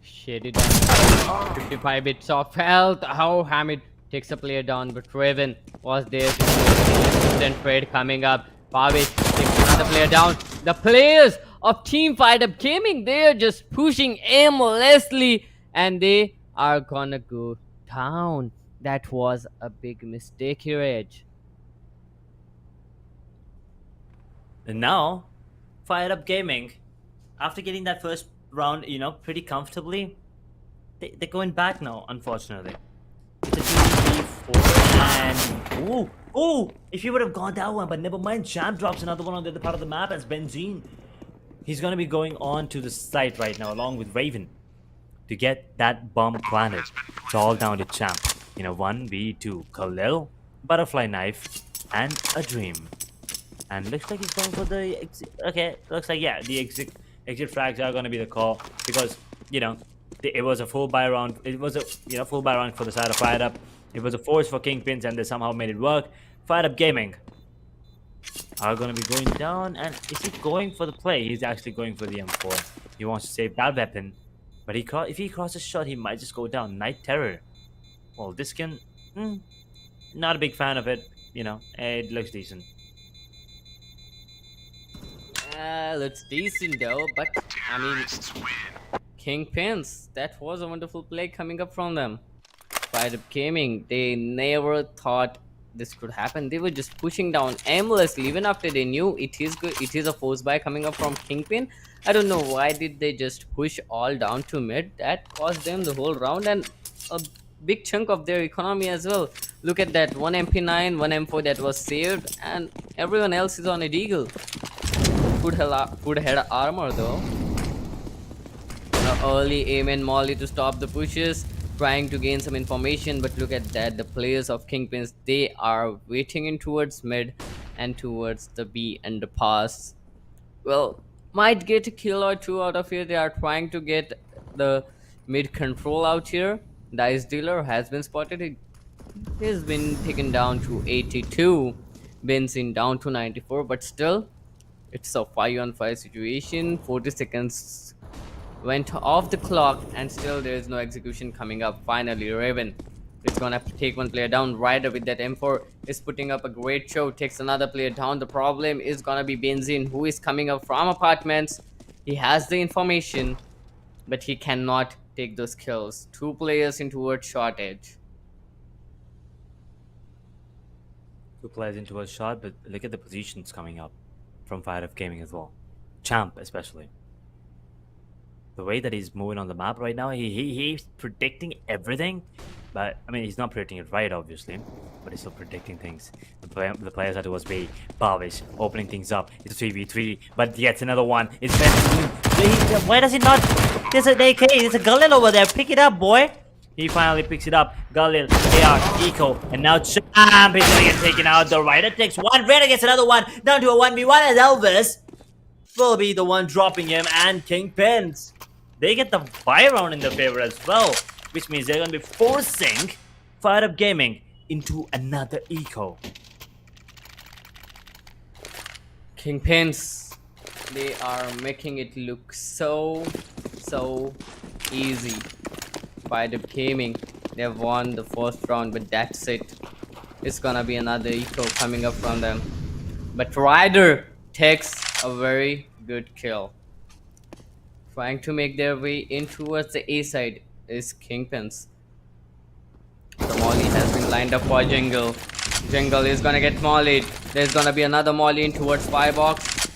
Shady down. 55 bits of health. How Hamid takes a player down, but Raven was there to do an instant trade coming up. Pavic takes another player down. The players of Team FIREDUP-GAMING, they're just pushing aimlessly, and they are gonna go down. That was a big mistake here, Edge. And now, FIREDUP-GAMING, after getting that first round, pretty comfortably, they're going back now, unfortunately. It's a 2-3-4, and ooh, if you would have gone that one, but never mind. Champ drops another one on the other part of the map as Benzin. He's gonna be going on to the site right now, along with Raven, to get that bomb planted. It's all down to Champ. 1v2. Khalil, Butterfly Knife, and a Dream. And looks like he's going for the okay. Looks like, yeah, the exit frags are gonna be the call, because it was a full buy round. It was a full buy round for the side of FIREDUP. It was a force for Kingpins, and they somehow made it work. FIREDUP-GAMING are gonna be going down, and is he going for the play? He's actually going for the M4. He wants to save that weapon, but if he crosses shot, he might just go down. Night Terror. Well, this skin, not a big fan of it. It looks decent. Looks decent though, but I mean, Kingpins, that was a wonderful play coming up from them. FIREDUP-GAMING, they never thought this could happen. They were just pushing down aimlessly, even after they knew it is good. It is a force buy coming up from Kingpin. I don't know why did they just push all down to mid. That cost them the whole round and a big chunk of their economy as well. Look at that, 1 MP9, 1 M4 that was saved, and everyone else is on a deagle. Food head armor though. Early aim and molly to stop the pushes, trying to gain some information, but look at that, the players of Kingpins, they are waiting in towards mid and towards the B and the pass. Well, might get a kill or two out of here. They are trying to get the mid control out here. Dice Dealer has been spotted. He's been taken down to 82. Benzin down to 94, but still it's a 5-on-5 situation. 40 seconds went off the clock, and still there is no execution coming up. Finally, Raven is gonna take one player down. Ryder with that M4 is putting up a great show, takes another player down. The problem is gonna be Benzin, who is coming up from apartments. He has the information, but he cannot take those kills. 2 players in towards short edge. 2 players into a shot, but look at the positions coming up from FIREDUP-GAMING as well. Champ, especially. The way that he's moving on the map right now, he's predicting everything. But, I mean, he's not predicting it right, obviously. But he's still predicting things. The players are towards B. Bavish opening things up. It's a 3v3. But yet another one. It's why does he not? There's an AK. There's a Galil over there. Pick it up, boy. He finally picks it up. Galil, AR, Eco, and now Champ is gonna get taken out. The Rider takes one. Raider gets another one. Down to a 1v1 as Elvis will be the one dropping him. And Kingpins, they get the buy round in their favor as well, which means they're gonna be forcing FIREDUP-GAMING into another eco. Kingpins, they are making it look so easy. FIREDUP-GAMING, they have won the first round, but that's it. It's gonna be another eco coming up from them. But Rider takes a very good kill. Trying to make their way in towards the A side is Kingpins. The molly has been lined up for Jungle. Jungle is gonna get mollied. There's gonna be another molly in towards Firebox.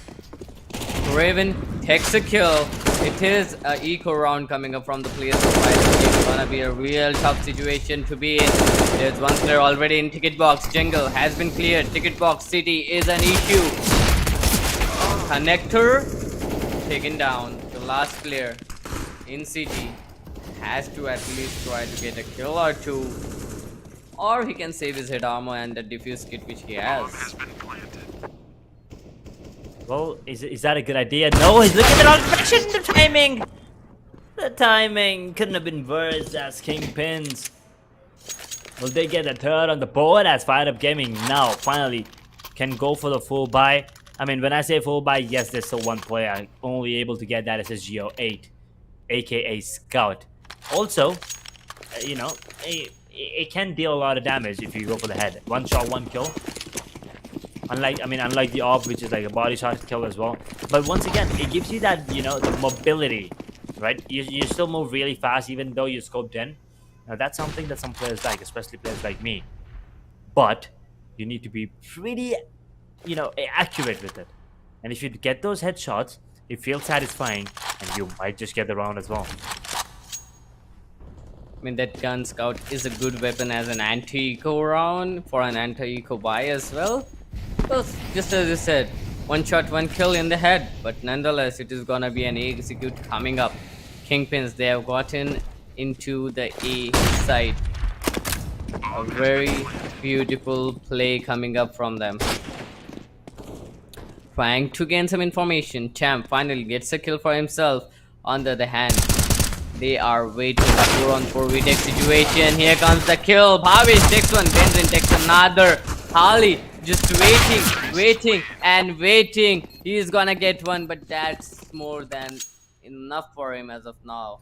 Raven takes a kill. It is a eco round coming up from the players of FIREDUP. It's gonna be a real tough situation to be in. There's one player already in ticket box. Jungle has been cleared. Ticket box city is an issue. Connector taken down. The last player in city has to at least try to get a kill or two, or he can save his head armor and the diffuse kit which he has. Well, is that a good idea? No, he's looking in the wrong direction. The timing couldn't have been worse as Kingpins. Will they get a third on the board as FIREDUP-GAMING now finally can go for the full buy? I mean, when I say full buy, yes, there's still one player only able to get that SSGO 8, aka Scout. Also, you know, it can deal a lot of damage if you go for the head. 1 shot, 1 kill. Unlike the AWP, which is like a body shot kill as well. But once again, it gives you that, you know, the mobility, right? You still move really fast even though you're scoped in. Now that's something that some players like, especially players like me. But you need to be pretty, you know, accurate with it. And if you get those headshots, it feels satisfying, and you might just get the round as well. I mean, that gun scout is a good weapon as an anti-eco round, for an anti-eco buy as well. So, just as you said, 1 shot, 1 kill in the head, but nonetheless, it is gonna be an execute coming up. Kingpins, they have gotten into the A side. A very beautiful play coming up from them. Trying to gain some information, Champ finally gets a kill for himself. On the other hand, they are waiting. 4-on-4 retake situation. Here comes the kill. Bhavish takes one. Benzin takes another. Holly just waiting and waiting. He's gonna get one, but that's more than enough for him as of now,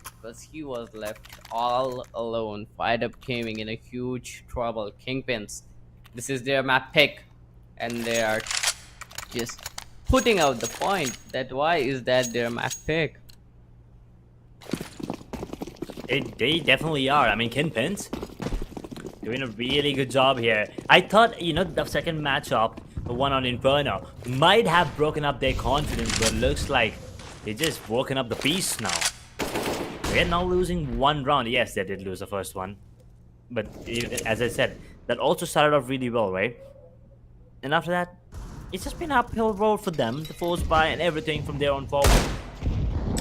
because he was left all alone. FIREDUP-GAMING in a huge trouble. Kingpins, this is their map pick, and they are just putting out the point that why is that their map pick. They definitely are. I mean, Kingpins doing a really good job here. I thought, you know, the second matchup, the one on Inferno, might have broken up their confidence, but looks like they just woken up the beast now. They're now losing 1 round. Yes, they did lose the first one, but as I said, that also started off really well, right? And after that, it's just been an uphill road for them, the force buy and everything from there on forward.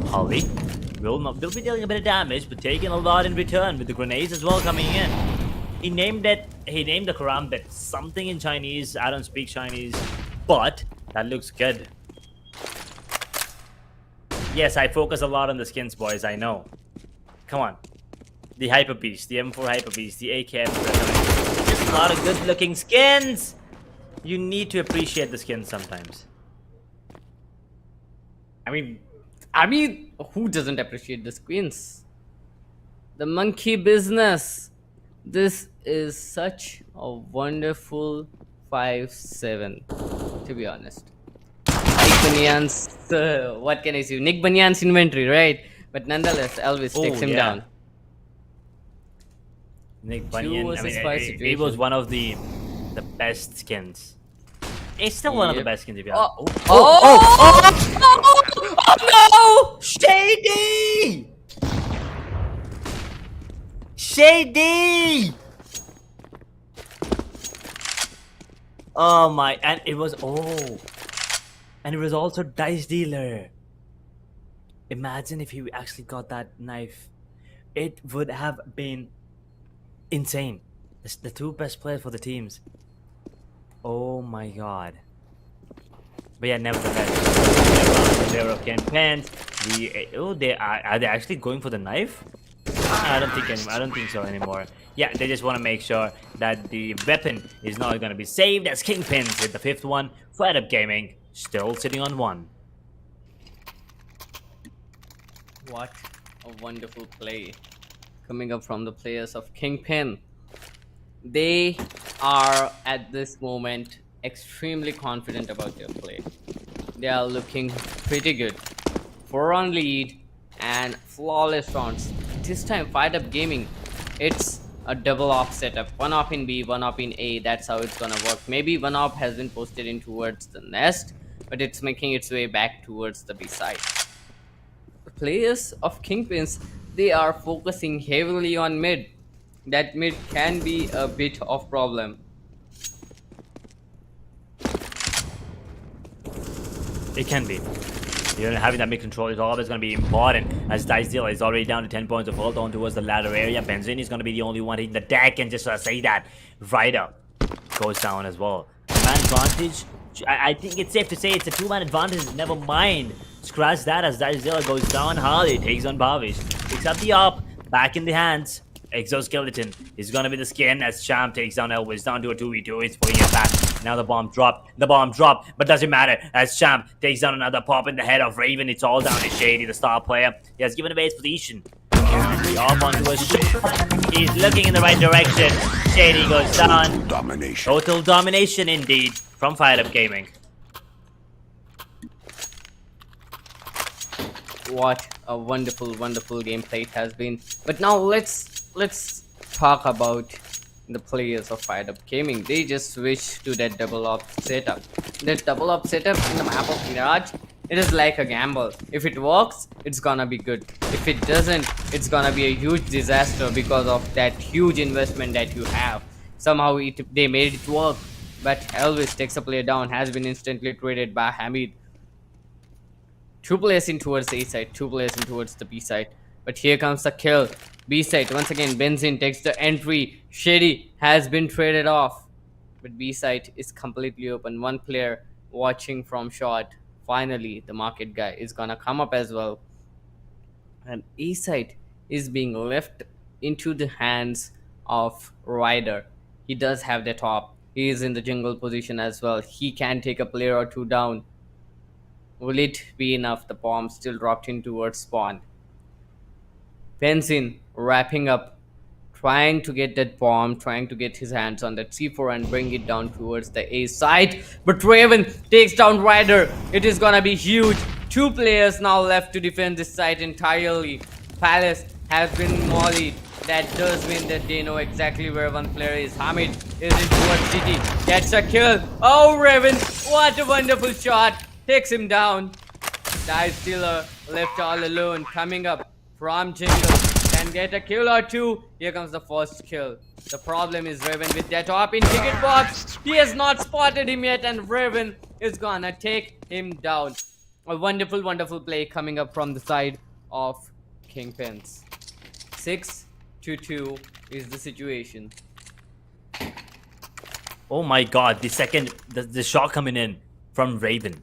Holly will be dealing a bit of damage, but taking a lot in return with the grenades as well coming in. He named the karambit something in Chinese. I don't speak Chinese, but that looks good. Yes, I focus a lot on the skins, boys, I know. Come on. The Hyper Beast, the M4 Hyper Beast, the AKM. Just a lot of good looking skins. You need to appreciate the skins sometimes. I mean, who doesn't appreciate the skins? The monkey business. This is such a wonderful 5-7, to be honest. Nick Banyan's, what can I say? Nick Banyan's inventory, right? But nonetheless, Elvis takes him down. Nick Bunyan, I mean, versus five it was situation. one of the best skins. It's still one of the Yep. best skins if you Oh, ask. oh no! Shady! Shady! Oh my, and it was and it was also Dice Dealer. Imagine if he actually got that knife. It would have been insane. It's the two best players for the teams. Oh my god. But yeah, nevertheless, there are Kingpins. Are they actually going for the knife? I don't think so anymore. Yeah, they just want to make sure that the weapon is not going to be saved as Kingpins hit the 5th one. FIREDUP-GAMING still sitting on 1. What a wonderful play coming up from the players of Kingpin. They are at this moment extremely confident about their play. They are looking pretty good. 4-round lead and flawless rounds. This time, FIREDUP-GAMING, it's a double op setup. 1 op in B, 1 op in A. That's how it's gonna work. Maybe 1 op has been posted in towards the nest, but it's making its way back towards the B side. The players of Kingpins, they are focusing heavily on mid. That mid can be a bit of problem. It can be. Having that mid control is always going to be important, as Dice Dealer is already down to 10 points of hold on towards the ladder area. Benzin is going to be the only one hitting the deck, and just to say that, Ryder goes down as well. Man advantage, I think it's safe to say it's a 2-man advantage. Never mind. Scratch that as Dice Dealer goes down. Harley takes on Bhavish. Picks up the op, back in the hands. Exoskeleton is gonna be the skin as Sham takes down Elvis down to a 2v2. He's pulling it back. Now the bomb dropped, but doesn't matter as Sham takes down another pop in the head of Raven. It's all down to Shady, the star player. He has given away his position. The off onto a shoot. He's looking in the right direction. Shady goes down. Total domination indeed from FIREDUP-GAMING. What a wonderful gameplay it has been. But now let's talk about the players of FIREDUP-GAMING. They just switched to that double op setup. That double op setup in the map of Mirage, it is like a gamble. If it works, it's gonna be good. If it doesn't, it's gonna be a huge disaster because of that huge investment that you have. Somehow they made it work, but Elvis takes a player down, has been instantly traded by Hamid. 2 players in towards the A side, 2 players in towards the B side. But here comes the kill. B side, once again, Benzin takes the entry. Shady has been traded off. But B side is completely open. 1 player watching from short. Finally, the market guy is gonna come up as well. And A side is being left into the hands of Ryder. He does have the top. He is in the jungle position as well. He can take a player or 2 down. Will it be enough? The bomb still dropped in towards spawn. Benzin wrapping up, trying to get that bomb, trying to get his hands on that C4 and bring it down towards the A side. But Raven takes down Ryder. It is gonna be huge. 2 players now left to defend this side entirely. Palace has been mollied. That does mean that they know exactly where 1 player is. Hamid is in towards City. Gets a kill. Oh, Raven, what a wonderful shot. Takes him down. Dice Dealer left all alone. Coming up from jungle. Can get a kill or 2. Here comes the first kill. The problem is Raven with that op in ticket box. He has not spotted him yet, and Raven is gonna take him down. A wonderful play coming up from the side of Kingpins. 6-2 is the situation. Oh my god, the shot coming in from Raven.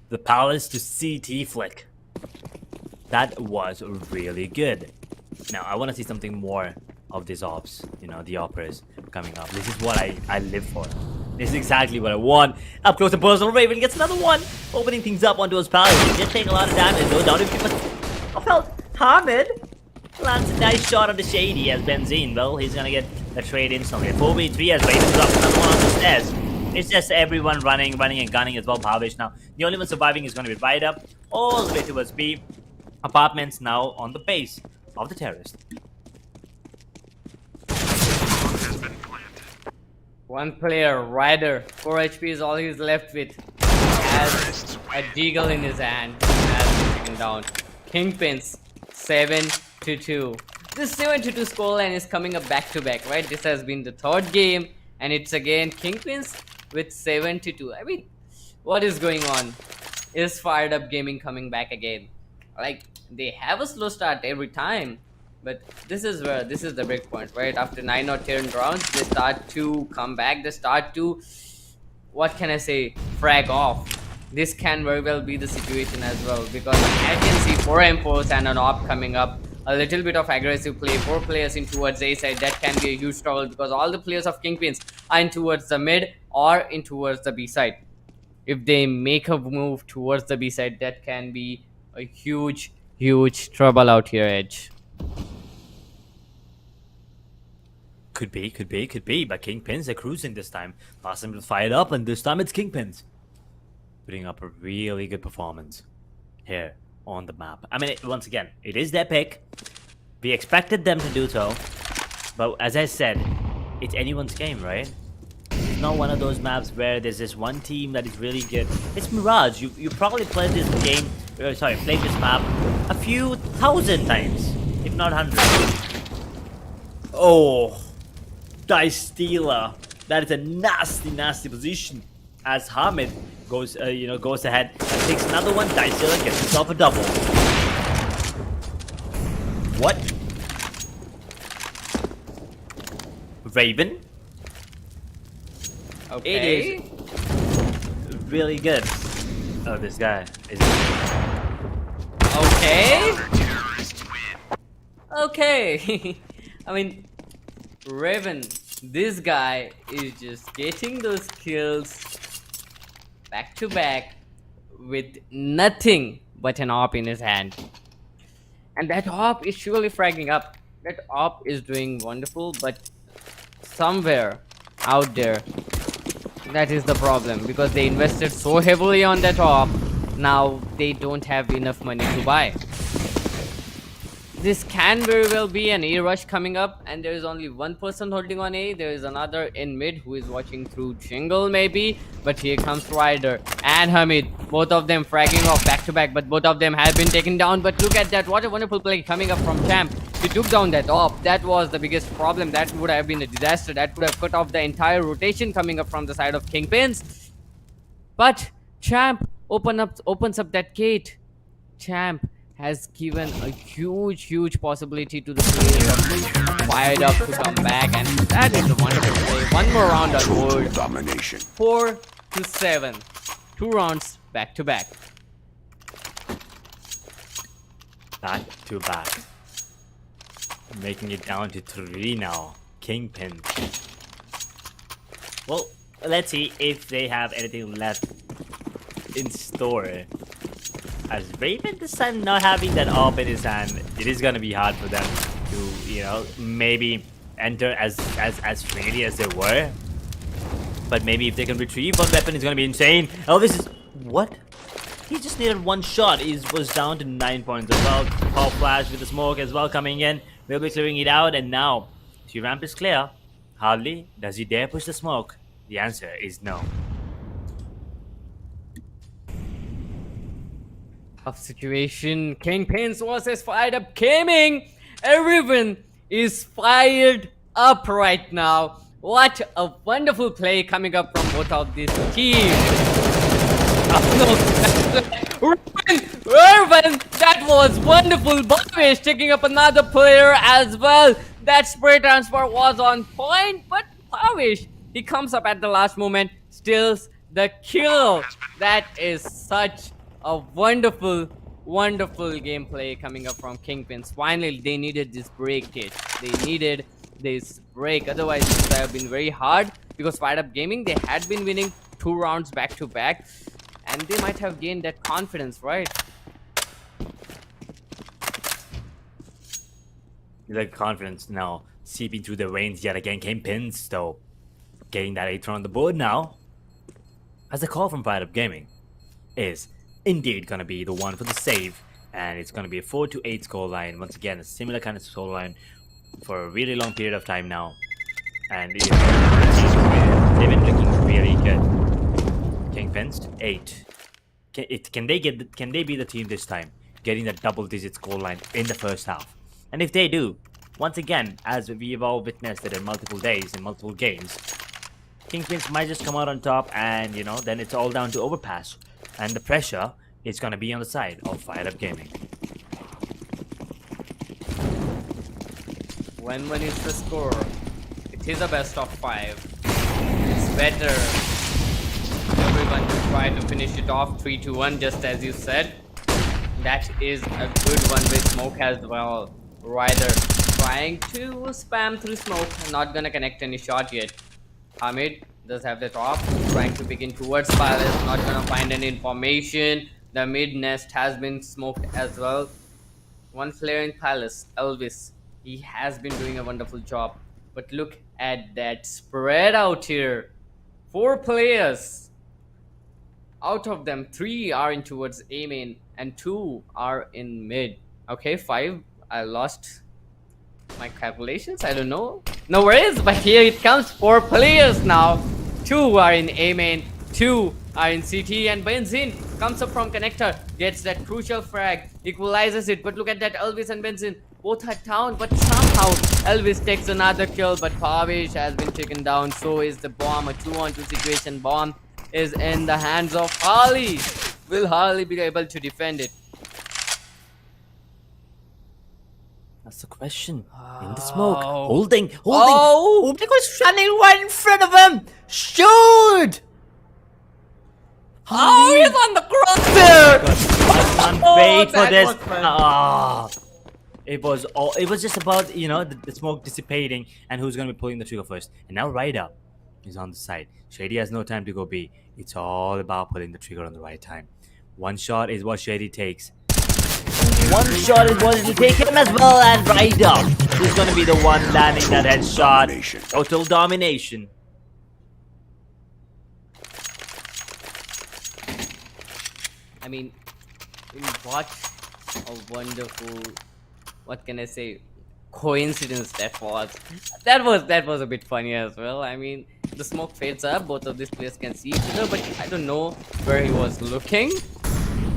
The Palace to CT flick. That was really good. Now, I want to see something more of these ops. You know, the operas coming up. This is what I live for. This is exactly what I want. Up close and personal, Raven gets another one. Opening things up onto his Palace. He did take a lot of damage, no doubt. I felt Hamid lands a nice shot on the Shady as Benzin. Well, he's going to get a trade instantly. 4v3 as Raven drops another one on the stairs. It's just everyone running and gunning as well. Bhavish now. The only one surviving is going to be right up all the way towards B. apartments now on the base of the terrorist. One player, Ryder, 4 HP is all he's left with. Has a deagle in his hand. Has been taken down. Kingpins, 7-2. This 7-2 scoreline is coming up back to back, right? This has been the third game, and it's again Kingpins with 7-2. I mean, what is going on? Is Fired Up Gaming coming back again? Like, they have a slow start every time, but this is the break point, right? After 9 or 10 rounds, they start to come back. They start to, what can I say, frag off. This can very well be the situation as well, because I can see 4 M4s and an AWP coming up. A little bit of aggressive play, 4 players in towards A side. That can be a huge trouble, because all the players of Kingpins are in towards the mid or in towards the B side. If they make a move towards the B side, that can be a huge trouble out here, Edge. Could be. But Kingpins are cruising this time. Last time it was Fired Up, and this time it's Kingpins. Putting up a really good performance here on the map. I mean, once again, it is their pick. We expected them to do so. But as I said, it's anyone's game, right? It's not one of those maps where there's this one team that is really good. It's Mirage. You probably played this game, played this map a few thousand times, if not hundreds. Oh, Dice Stealer. That is a nasty position. As Hamid goes ahead and takes another one. Dice Stealer gets himself a double. What? Raven? Okay. It is really good. Oh, this guy is. Okay. I mean, Raven, this guy is just getting those kills back to back with nothing but an AWP in his hand. And that AWP is surely fragging up. That AWP is doing wonderful, but somewhere out there, that is the problem, because they invested so heavily on that AWP. Now they don't have enough money to buy. This can very well be an A rush coming up, and there is only one person holding on A. There is another in mid who is watching through jungle maybe, but here comes Ryder and Hamid, both of them fragging off back to back, but both of them have been taken down. But look at that, what a wonderful play coming up from Champ. He took down that AWP. That was the biggest problem. That would have been a disaster. That would have cut off the entire rotation coming up from the side of Kingpins. But Champ opens up that gate. Champ has given a huge possibility to the players of Fired Up to come back, and that is a wonderful play. One more round on board. Domination. 4-7. 2 rounds back to back. Back to back. Making it down to 3 now. Kingpin. Well, let's see if they have anything left in store. As Raven this time not having that AWP in his hand, it is gonna be hard for them to, maybe enter as freely as they were. But maybe if they can retrieve one weapon, it's gonna be insane. Oh, this is what? He just needed one shot. He was down to 9 points as well. Pop flash with the smoke as well coming in. We'll be clearing it out, and now the ramp is clear. Hardly does he dare push the smoke. The answer is no. Tough situation. Kingpins versus Fired Up Gaming. Everyone is fired up right now. What a wonderful play coming up from both of these teams. Oh no, Irvin, that was wonderful. Bavish taking up another player as well. That spray transfer was on point, but Bavish, he comes up at the last moment, steals the kill. That is such a wonderful gameplay coming up from Kingpins. Finally, they needed this break kit. They needed this break. Otherwise, this would have been very hard, because Fired Up Gaming, they had been winning 2 rounds back to back, and they might have gained that confidence, right? Like confidence now seeping through the veins yet again. Kingpins though getting that 8th on the board now, as the call from Fired Up Gaming is indeed gonna be the one for the save And it's going to be a 4-8 scoreline. Once again, a similar kind of scoreline for a really long period of time now. And they've been looking really good. Kingpins 8. Can they be the team this time, getting the double-digit scoreline in the first half? And if they do, once again, as we've all witnessed it in multiple days, in multiple games, Kingpins might just come out on top, and then it's all down to overpass, and the pressure is gonna be on the side of FIREDUP-GAMING. When is the score? It is a best of 5. It's better everyone to try to finish it off 3-1, just as you said. That is a good one with smoke as well. Ryder trying to spam through smoke, not gonna connect any shot yet. Hamid does have the top, trying to begin towards Palace, not gonna find any information. The mid nest has been smoked as well. One player in Palace, Elvis, he has been doing a wonderful job. But look at that spread out here. 4 players. Out of them, 3 are in towards A main and 2 are in mid. Okay, 5. I lost my calculations. I don't know. No worries, but here it comes. 4 players now. 2 are in A main, 2 are in CT, and Benzin comes up from connector, gets that crucial frag, equalizes it. But look at that, Elvis and Benzin both are down, but somehow Elvis takes another kill. But Pavish has been taken down. So is the bomb. A 2-on-2 situation. Bomb is in the hands of Harley. Will Harley be able to defend it? That's the question. In the smoke, holding. Oh, Because running right in front of him. Shoot! Oh, he's on the crosshair. I can't wait for that this. was fun. It was just about the smoke dissipating and who's gonna be pulling the trigger first. And now Ryder is on the side. Shady has no time to go B. It's all about pulling the trigger on the right time. One shot is what Shady takes. One shot is what it'll take him as well, and Ryder is gonna be the one landing that headshot. Total domination. I mean, what a wonderful, what can I say, coincidence that was. That was a bit funny as well. I mean, the smoke fades up, both of these players can see each other, but I don't know where he was looking.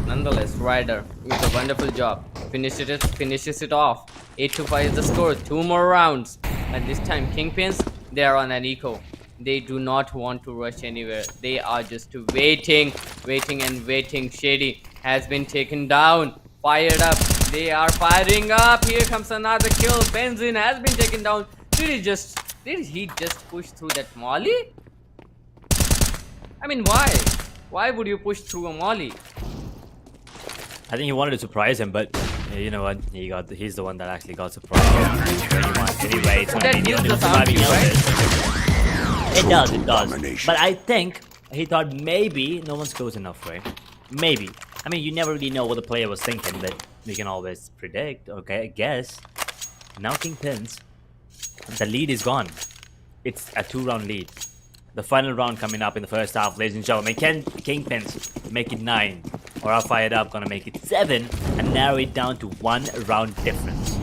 Nonetheless, Ryder with a wonderful job finishes it off. 8-5 is the score. 2 more rounds, and this time Kingpins, they are on an eco. They do not want to rush anywhere. They are just waiting. Shady has been taken down. Fired up. They are firing up. Here comes another kill. Benzin has been taken down. Did he just push through that molly? I mean, why? Why would you push through a molly? I think he wanted to surprise him, but you know what? He's the one that actually got surprised. Anyway, it's That gives the sound cue, right? It does. But I think he thought maybe no one's close enough, right? Maybe. I mean, you never really know what the player was thinking, but we can always predict. Okay, I guess. Now Kingpins, the lead is gone. It's a 2-round lead. The final round coming up in the first half, ladies and gentlemen. Can Kingpins make it 9? Or are Fired Up gonna make it 7 and narrow it down to 1 round difference?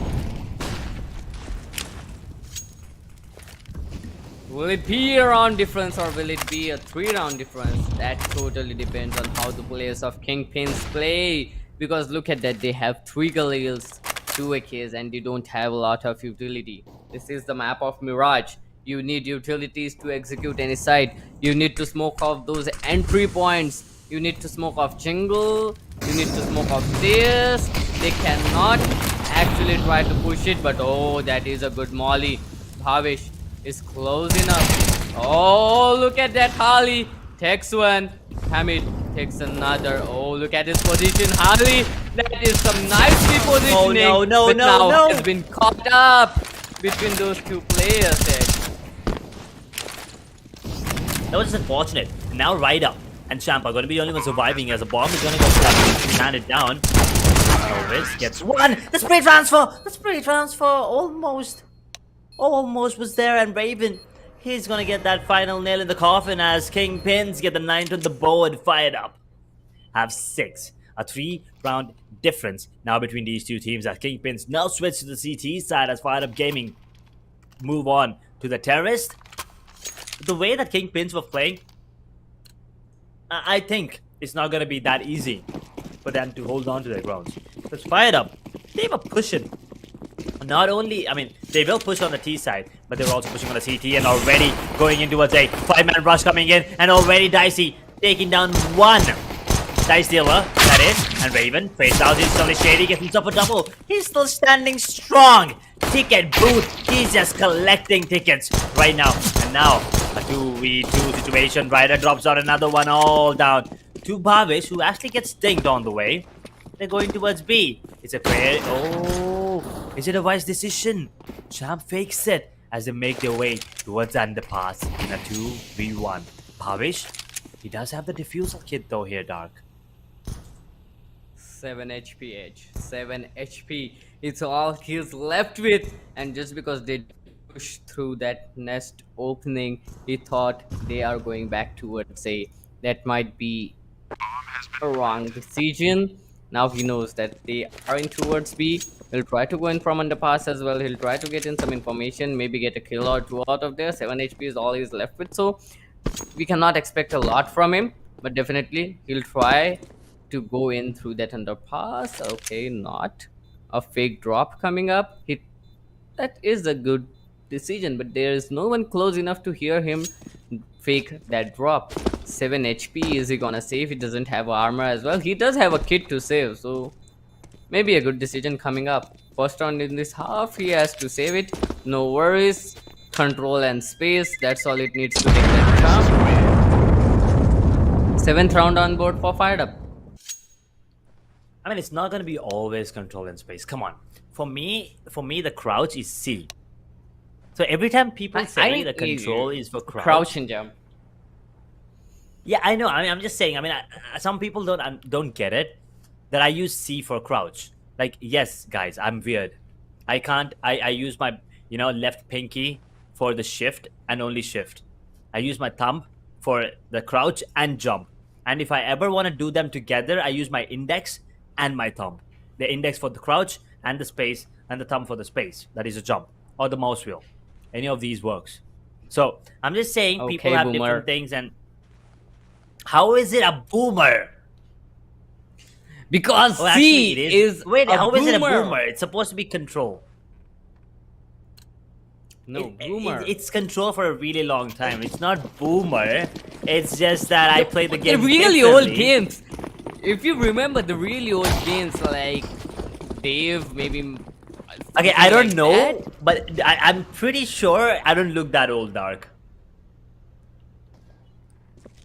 Will it be a round difference or will it be a 3-round difference? That totally depends on how the players of Kingpins play. Because look at that, they have 3 Galils, 2 AKs, and they don't have a lot of utility. This is the map of Mirage. You need utilities to execute any site. You need to smoke off those entry points. You need to smoke off jungle. You need to smoke off stairs. They cannot actually try to push it, but oh, that is a good molly. Bhavish is close enough. Oh, look at that. Harley takes one. Hamid takes another. Oh, look at his position. Harley, that is some nice repositioning. Oh, no, but no, now no. has been caught up between those 2 players there. That was just unfortunate. Now Ryder and Champ are going to be the only ones surviving as a bomb is going to go landed down. Elvis gets 1. The spray transfer almost was there, and Raven, he's going to get that final nail in the coffin as Kingpins get the 9th on the board. Fired Up have 6. A 3-round difference now between these two teams as Kingpins now switch to the CT side as FireUp Gaming move on to the Terrorist. The way that Kingpins were playing, I think it's not going to be that easy for them to hold on to their grounds. Because FireUp, they were pushing. Not only, I mean, they will push on the T side, but they're also pushing on the CT and already going into a 5-man rush coming in, and already Dicey taking down one Dice Dealer, that is, and Raven fades out instantly. Shady gets himself a double. He's still standing strong. Ticket booth, he's just collecting tickets right now. And now, a 2v2 situation. Ryder drops out another one all down to Bhavish, who actually gets dinged on the way. They're going towards B. It's a prayer. Oh, is it a wise decision? Champ fakes it as they make their way towards underpass in a 2v1. Bhavish, he does have the diffusal kit though here, Dark. 7 HP Edge. 7 HP. It's all he's left with. And just because they pushed through that nest opening, he thought they are going back towards A. That might be a wrong decision. Now he knows that they are in towards B. He'll try to go in from underpass as well. He'll try to get in some information, maybe get a kill or two out of there. 7 HP is all he's left with, so we cannot expect a lot from him, but definitely he'll try to go in through that underpass. Okay, not a fake drop coming up. That is a good decision, but there is no one close enough to hear him fake that drop. 7 HP, is he gonna save? He doesn't have armor as well. He does have a kit to save, so maybe a good decision coming up. First round in this half, he has to save it. No worries. Control and space, that's all it needs to take that jump. 7th round on board for FireDub. I mean, it's not going to be always control and space. Come on. For me, the crouch is C. So every time people say the control is for crouch and jump. Yeah, I know. I mean, I'm just saying. I mean, some people don't get it that I use C for crouch. Like, yes, guys, I'm weird. I can't. I use my left pinky for the shift and only shift. I use my thumb for the crouch and jump. And if I ever want to do them together, I use my index and my thumb. The index for the crouch and the space, and the thumb for the space. That is a jump or the mouse wheel. Any of these works. So I'm just saying, people have different things. And how is it a boomer? Because C is wait. How is it a boomer? It's supposed to be control. No, boomer. It's control for a really long time. It's not boomer. It's just that I play the game. The really old games. If you remember the really old games, like Dave, maybe. Okay, I don't know, but I'm pretty sure I don't look that old, Dark.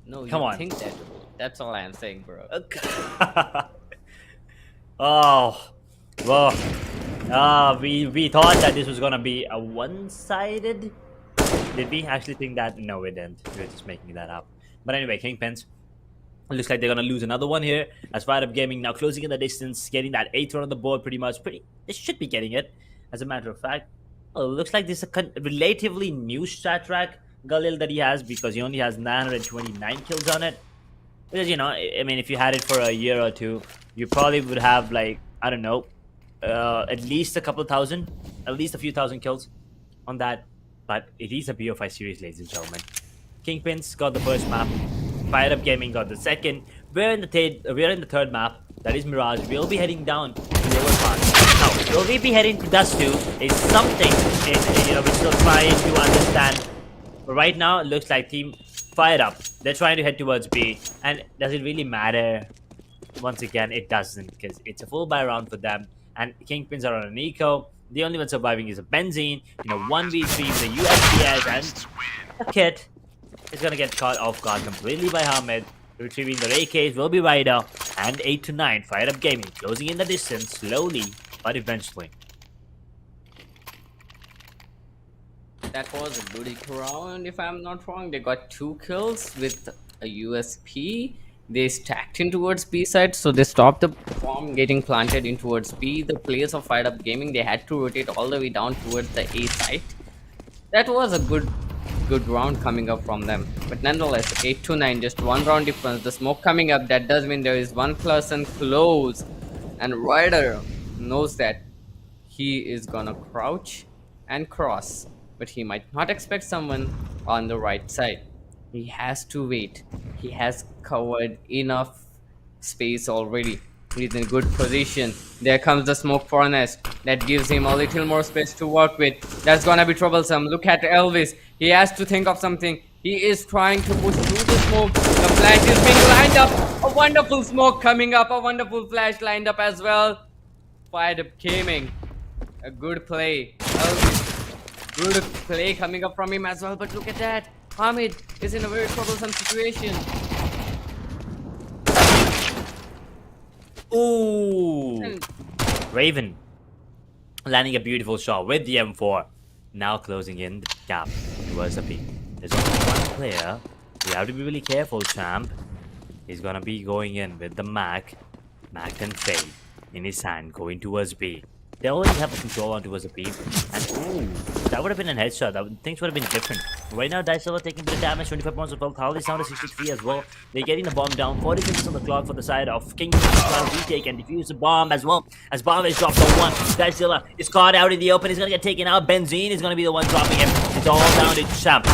No, come on. Think that. That's all I am saying, bro. Oh, well. We thought that this was gonna be a one-sided. Did we actually think that? No, we didn't. We were just making that up. But anyway, Kingpins. It looks like they're gonna lose another one here. As FireDub-Gaming now closing in the distance, getting that 8th run on the board pretty much. They should be getting it, as a matter of fact. Well, it looks like this is a relatively new stat track, Galil, that he has, because he only has 929 kills on it. Because, I mean, if you had it for a year or two, you probably would have, like, I don't know, at least a couple thousand, at least a few thousand kills on that. But it is a BO5 series, ladies and gentlemen. Kingpins got the first map. FireDub-Gaming got the second. We're in the third map. That is Mirage. We'll be heading down to the lower part. Now, will we be heading to Dust 2? Is something we're still trying to understand. But right now, it looks like Team FireUp. They're trying to head towards B. And does it really matter? Once again, it doesn't, because it's a full buy round for them. And Kingpins are on an eco. The only one surviving is a Benzene. 1v3 with a USPS and a kit. Is going to get caught off guard completely by Hamid. Retrieving the AKs will be Ryder. And 8-9, FireDub-Gaming closing in the distance slowly, but eventually. That was a good round, if I'm not wrong. They got 2 kills with a USP. They stacked in towards B side, so they stopped the bomb getting planted in towards B. The players of FireDub-Gaming, they had to rotate all the way down towards the A side. That was a good good round coming up from them. But nonetheless, 8 to 9, just one round difference. The smoke coming up, that does mean there is one person close. And Ryder knows that he is gonna crouch and cross, but he might not expect someone on the right side. He has to wait. He has covered enough space already. He's in good position. There comes the smoke furnace. That gives him a little more space to work with. That's gonna be troublesome. Look at Elvis. He has to think of something. He is trying to push through the smoke. The flash is being lined up. A wonderful smoke coming up. A wonderful flash lined up as well. FIREDUP-GAMING. A good play. Elvis. Good play coming up from him as well. But look at that. Hamid is in a very troublesome situation. Ooh. Raven landing a beautiful shot with the M4. Now closing in the gap towards the B. There's only one player. You have to be really careful, champ. He's gonna be going in with the Mac and Faye in his hand, going towards B. They already have a control on towards the B. And ooh, that would have been a headshot. Things would have been different. Right now, Dice are taking a bit of damage, 25 points of health. Harley's down to 63 as well. They're getting the bomb down. 40 seconds on the clock for the side of Kingpins trying to retake and defuse the bomb as well. As bomb is dropped on one. Dicezilla is caught out in the open. He's gonna get taken out. Benzine is gonna be the one dropping him. It's all down to Champ.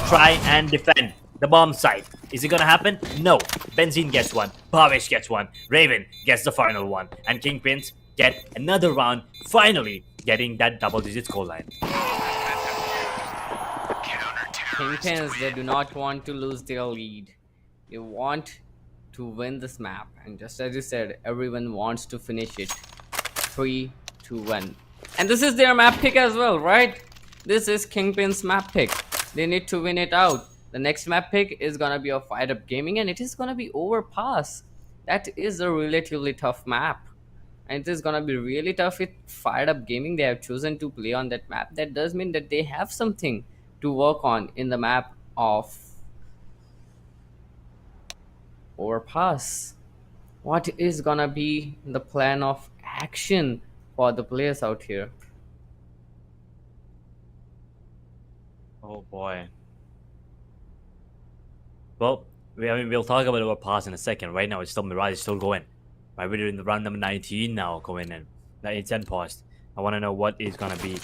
Try and defend the bomb site. Is it gonna happen? No. Benzine gets one. Bhavesh gets one. Raven gets the final one. And Kingpins get another round, finally getting that double-digit scoreline. Kingpins, they do not want to lose their lead. They want to win this map. And just as you said, everyone wants to finish it 3-1. And this is their map pick as well, right? This is Kingpin's map pick. They need to win it out. The next map pick is gonna be a FIREDUP-GAMING, and it is gonna be Overpass. That is a relatively tough map. And it is gonna be really tough with FIREDUP-GAMING. They have chosen to play on that map. That does mean that they have something to work on in the map of Overpass. What is gonna be the plan of action for the players out here? Oh boy. Well, we'll talk about Overpass in a second. Right now, it's still Mirage is still going. Right, we're in the round number 19 now, going in. It's unpaused. I want to know what is gonna be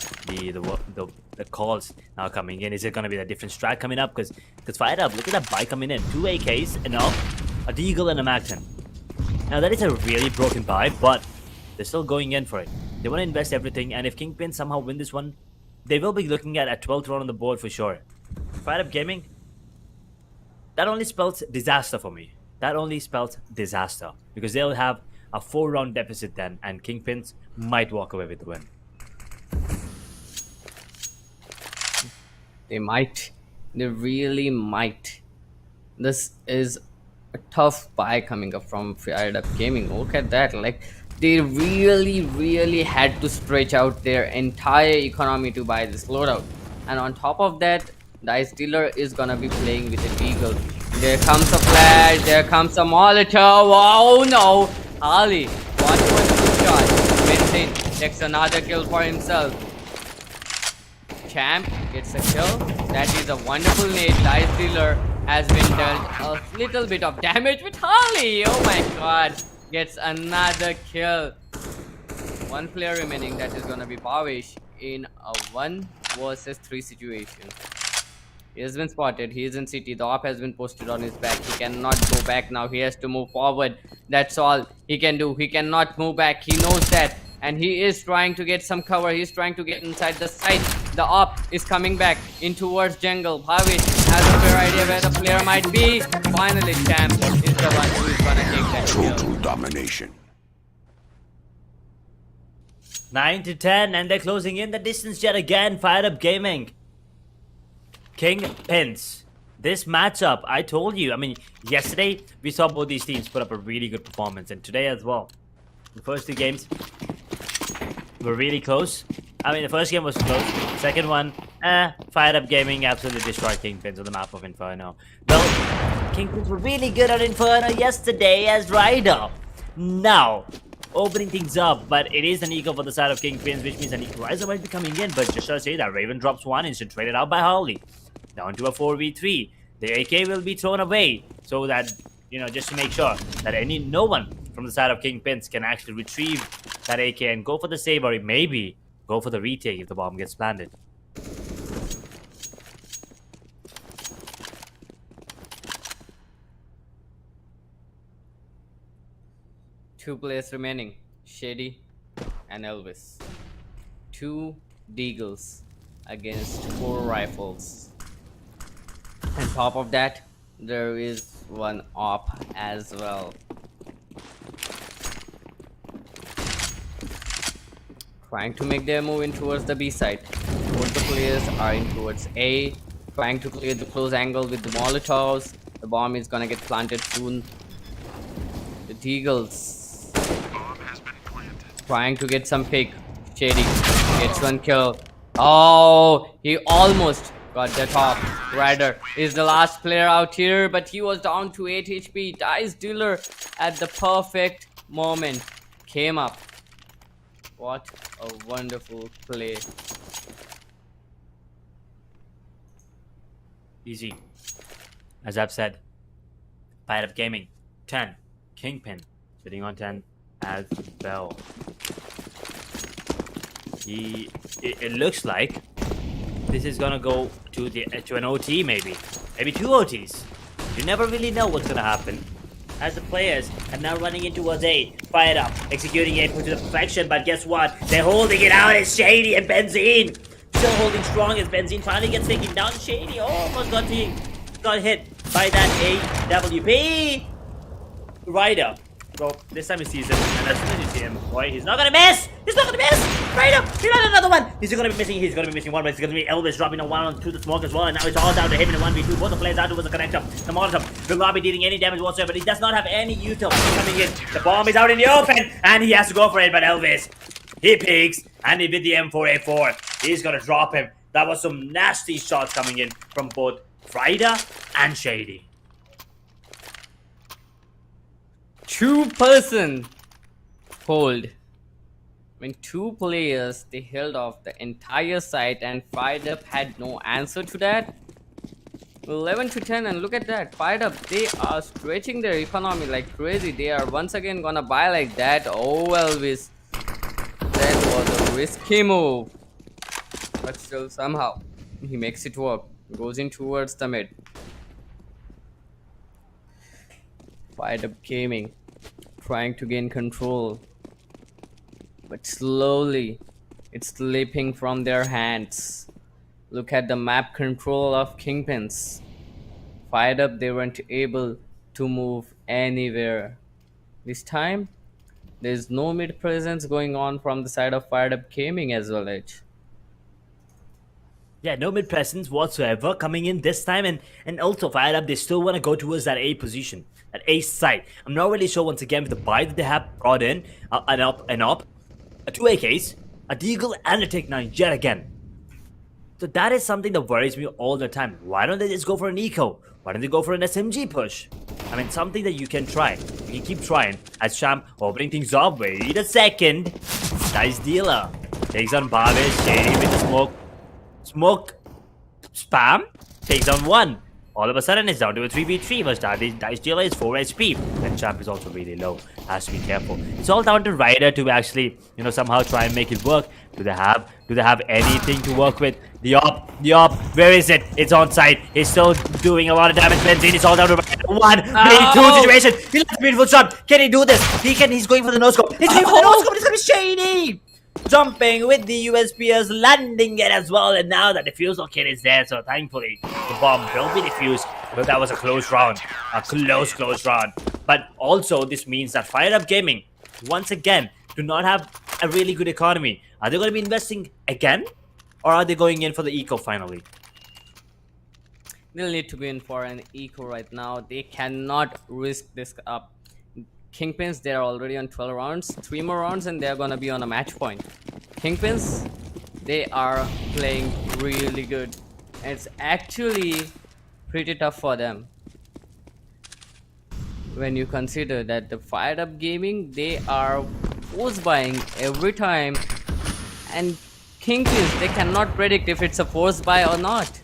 the calls now coming in. Is it gonna be a different strat coming up? Because FIREDUP, look at that buy coming in. 2 AKs and a Deagle and a Mac-10. Now that is a really broken buy, but they're still going in for it. They want to invest everything, and if Kingpin somehow win this one, they will be looking at a 12th round on the board for sure. FIREDUP-GAMING, that only spells disaster for me. That only spells disaster, because they'll have a 4-round deficit then, and Kingpins might walk away with the win. They might. They really might. This is a tough buy coming up from FIREDUP-GAMING. Look at that. Like, they really had to stretch out their entire economy to buy this loadout. And on top of that, Dice Dealer is gonna be playing with a Deagle. There comes a flash, there comes a Molotov. Oh no! Ali, 1.2 shot. Benzine takes another kill for himself. Champ gets a kill. That is a wonderful nade. Dice Dealer has been dealt a little bit of damage with Harley. Oh my god. Gets another kill. One player remaining. That is gonna be Bhavesh in a 1 versus 3 situation. He has been spotted. He is in city. The op has been posted on his back. He cannot go back now. He has to move forward. That's all he can do. He cannot move back. He knows that. And he is trying to get some cover. He's trying to get inside the site. The op is coming back in towards jungle. Bhavesh has a fair idea where the player might be. Finally, Champ is the one who is gonna take that kill. Total domination. 9 to 10, and they're closing in the distance yet again. FIREDUP-GAMING. Kingpins. This matchup, I told you. I mean, yesterday we saw both these teams put up a really good performance, and today as well. The first 2 games were really close. I mean, the first game was close. Second one, FIREDUP-GAMING absolutely destroyed Kingpins on the map of Inferno. Well, Kingpins were really good at Inferno yesterday as Ryder. Now, opening things up, but it is an eco for the side of Kingpins, which means an equalizer might be coming in. But just to say that, Raven drops one, instant traded out by Harley. down to a 4v3. The AK will be thrown away so that, just to make sure that no one from the side of Kingpins can actually retrieve that AK and go for the save, or maybe go for the retake if the bomb gets planted. Two players remaining, Shady and Elvis. 2 deagles against 4 rifles. On top of that, there is 1 op as well. Trying to make their move in towards the B side. Both the players are in towards A, trying to clear the close angle with the Molotovs. The bomb is gonna get planted soon. The deagles trying to get some pick. Shady gets 1 kill. Oh, he almost got the top. Ryder is the last player out here, but he was down to 8 HP. Dice Dealer at the perfect moment came up. What a wonderful play. Easy. As I've said, FIREDUP-GAMING 10, Kingpin sitting on 10 as well. It looks like this is gonna go to an OT, maybe 2 OTs. You never really know what's gonna happen, as the players are now running in towards A. FIREDUP executing it to the perfection, but guess what? They're holding it out as Shady and Benzine still holding strong as Benzine finally gets taken down. Shady almost got hit by that AWP. Ryder. So this time he sees him, and as soon as you see him, boy, he's not gonna miss! He's not gonna miss! Ryder! He got another one! He's gonna be missing one, but it's gonna be Elvis dropping a 1 onto the smoke as well, and now it's all down to him in a 1v2. Both the players out towards the connector. The Molotov will not be dealing any damage whatsoever, but he does not have any util coming in. The bomb is out in the open, and he has to go for it, but Elvis, he peeks, and he did the M4A4. He's gonna drop him. That was some nasty shots coming in from both Ryder and Shady. 2-person hold. When 2 players, they held off the entire site, and FIREDUP had no answer to that. 11 to 10, and look at that. FIREDUP, they are stretching their economy like crazy. They are once again gonna buy like that. Oh, Elvis, that was a risky move, but still somehow he makes it work. Goes in towards the mid. FIREDUP-GAMING trying to gain control, but slowly it's slipping from their hands. Look at the map control of Kingpins. FIREDUP, they weren't able to move anywhere. This time there's no mid presence going on from the side of FIREDUP-GAMING as well, Edge. Yeah, no mid presence whatsoever coming in this time, and also FIREDUP, they still want to go towards that A position, that A site. I'm not really sure once again with the buy that they have brought in, an op, 2 AKs, a deagle, and a Tech 9 yet again. So that is something that worries me all the time. Why don't they just go for an eco? Why don't they go for an SMG push? I mean, something that you can try. You can keep trying. As Sham opening things up. Wait a second. Dice Dealer takes on Barbish. Shady with the smoke spam. Takes on 1. All of a sudden, it's down to a 3v3. But Dice Dealer is 4 HP. And Champ is also really low. Has to be careful. It's all down to Ryder to actually, somehow try and make it work. Do they have anything to work with? The op, where is it? It's on site. He's still doing a lot of damage. Benzine, it's all down to Ryder. 1, maybe 2 situation. He left a beautiful shot. Can he do this? He's going for the no-scope. He's going for the no-scope. It's gonna be Shady. Jumping with the USPS, landing it as well, and now that the defusal kit is there, so thankfully the bomb will be defused. But that was a close round, a close round. But also this means that FIREDUP-GAMING once again do not have a really good economy. Are they going to be investing again, or are they going in for the eco finally? They'll need to go in for an eco right now. They cannot risk this up. Kingpins, they're already on 12 rounds. 3 more rounds and they're gonna be on a match point. Kingpins, they are playing really good. It's actually pretty tough for them. When you consider that the FIREDUP-GAMING, they are force buying every time. And Kingpins, they cannot predict if it's a force buy or not.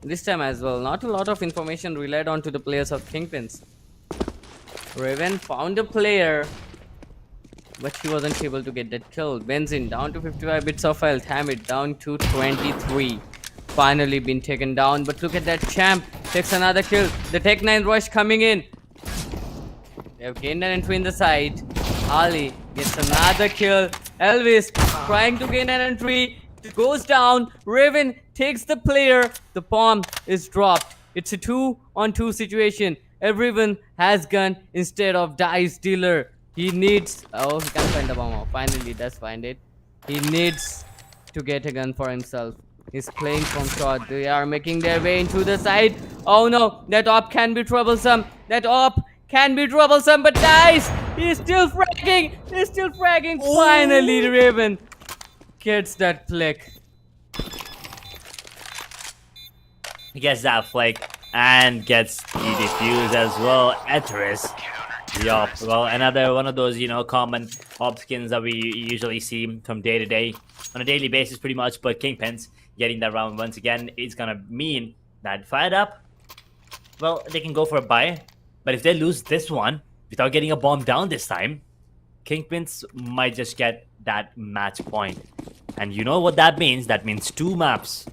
This time as well, not a lot of information relied on to the players of Kingpins. Raven found a player, but he wasn't able to get that kill. Benzin down to 55 bits of health. Hamid down to 23. Finally been taken down, but look at that champ. Takes another kill. The Tech 9 rush coming in. They have gained an entry in the side. Ali gets another kill. Elvis trying to gain an entry. It goes down. Raven takes the player. The bomb is dropped. It's a 2-on-2 situation. Everyone has gun instead of dice dealer. He needs. Oh, he can't find the bomb. Oh, finally, he does find it. He needs to get a gun for himself. He's playing from short. They are making their way into the side. Oh no, that op can be troublesome. That op can be troublesome, but dice. He's still fragging. He's still fragging. Finally, Raven gets that flick. He gets that flick and gets the defuse as well. Eteris. Yup. Well, another one of those, common op skins that we usually see from day to day, on a daily basis pretty much, but Kingpins getting that round once again is gonna mean that Fired Up, well, they can go for a buy, but if they lose this one without getting a bomb down this time, Kingpins might just get that match point. And you know what that means? That means 2 maps.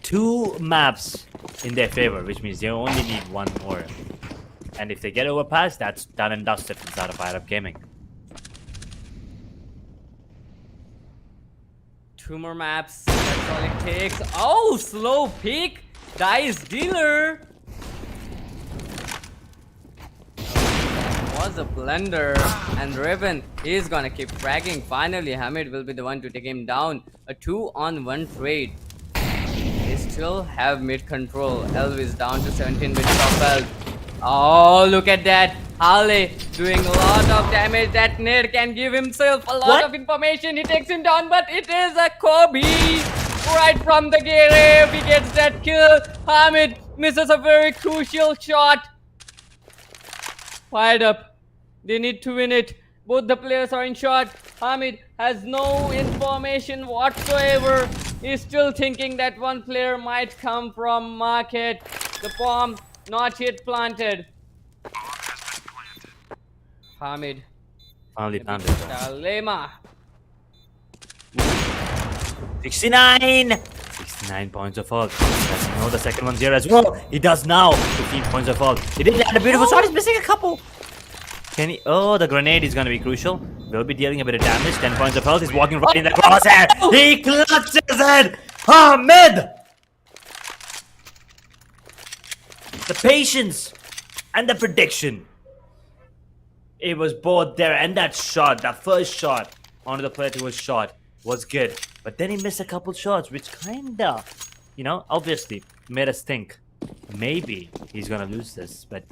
2 maps in their favor, which means they only need 1 more. And if they get overpassed, that's done and dusted inside of FIREDUP-GAMING. 2 more maps. That's all it takes. Oh, slow peek. Dice dealer. Was a blunder. And Raven is gonna keep fragging. Finally, Hamid will be the one to take him down. A 2-on-1 trade. They still have mid control. Elvis down to 17 bits of health. Oh, look at that. Harley doing a lot of damage. That nade can give himself a lot of information. He takes him down, but it is a Kobe. Right from the gate, he gets that kill. Hamid misses a very crucial shot. Fired up. They need to win it. Both the players are in shot. Hamid has no information whatsoever. He's still thinking that one player might come from market. The bomb not yet planted. Hamid. Finally planted. Lema. 69! 69 points of fault. Does he know the second one's here as well? He does now. 15 points of fault. He did land a beautiful shot. He's missing a couple. Can he? Oh, the grenade is going to be crucial. Will be dealing a bit of damage. 10 points of health. He's walking right in the crosshair. He clutches it. Hamid! The patience and the prediction. It was both there, and that shot, that first shot onto the player who was shot, was good. But then he missed a couple shots, which kinda, obviously made us think maybe he's gonna lose this. But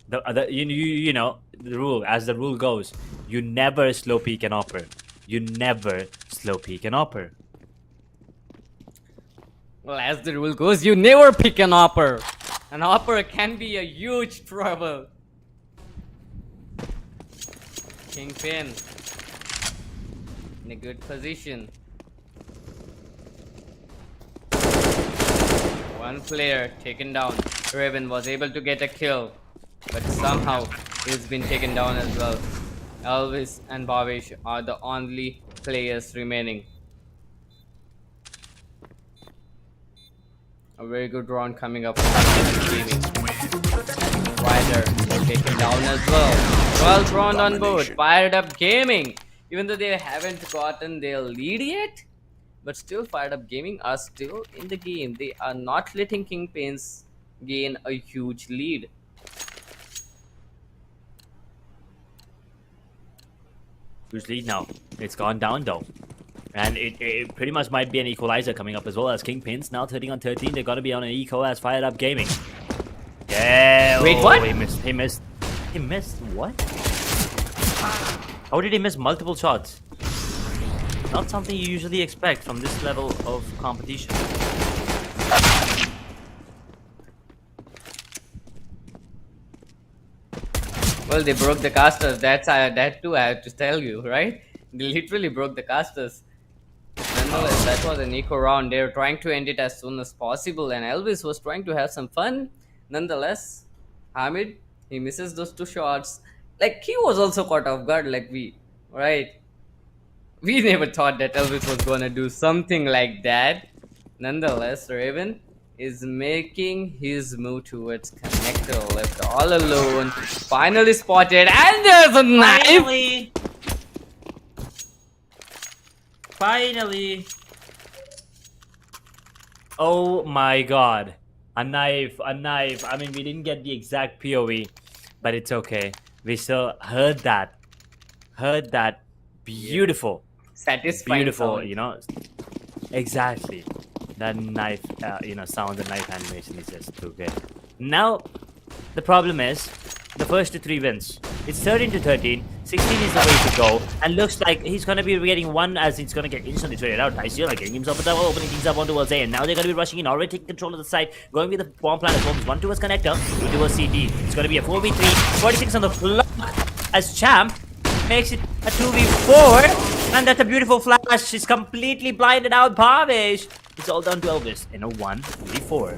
the rule, as the rule goes, you never slow peek an opper. You never slow peek an opper. Well, as the rule goes, you never pick an opper. An opera can be a huge trouble. Kingpin in a good position. One player taken down. Raven was able to get a kill, but somehow he's been taken down as well. Elvis and Bhavesh are the only players remaining. A very good round coming up for Gaming. Ryder taken down as well. 12th round on board. Fired Up Gaming. Even though they haven't gotten their lead yet, but still Fired Up Gaming are still in the game. They are not letting Kingpins gain a huge lead. Who's lead now? It's gone down though. And it pretty much might be an equalizer coming up as well, as Kingpins now 13 on 13. They're gonna be on an eco as Fired Up Gaming. Yeah. Wait, what? He missed. He missed what? How did he miss multiple shots? Not something you usually expect from this level of competition. Well, they broke the casters. That too I have to tell you, right? They literally broke the casters. Nonetheless, that was an eco round. They were trying to end it as soon as possible, and Elvis was trying to have some fun. Nonetheless, Hamid, he misses those 2 shots. Like, he was also caught off guard, right? We never thought that Elvis was gonna do something like that. Nonetheless, Raven is making his move towards connector, left all alone. Finally spotted, and there's a knife! Finally! Oh my god. A knife, a knife. I mean, we didn't get the exact POV, but it's okay. We still heard that. Heard that. Beautiful. Satisfying Beautiful, sound. you know. Exactly. That knife, sound, the knife animation is just too good. Now, the problem is, the first 3 wins. It's 13-13. 16 is the way to go. And looks like he's going to be getting one as he's going to get instantly traded out. Tyseal getting himself with the opening things up on towards A. And now they're going to be rushing in, already taking control of the side. Going with the bomb plan as well. There's 1 towards connector, 2 towards CD. It's going to be a 4v3. 46 on the clock as Champ makes it a 2v4. And that's a beautiful flash. She's completely blinded out. Bhavesh. It's all down to Elvis in a 1v4.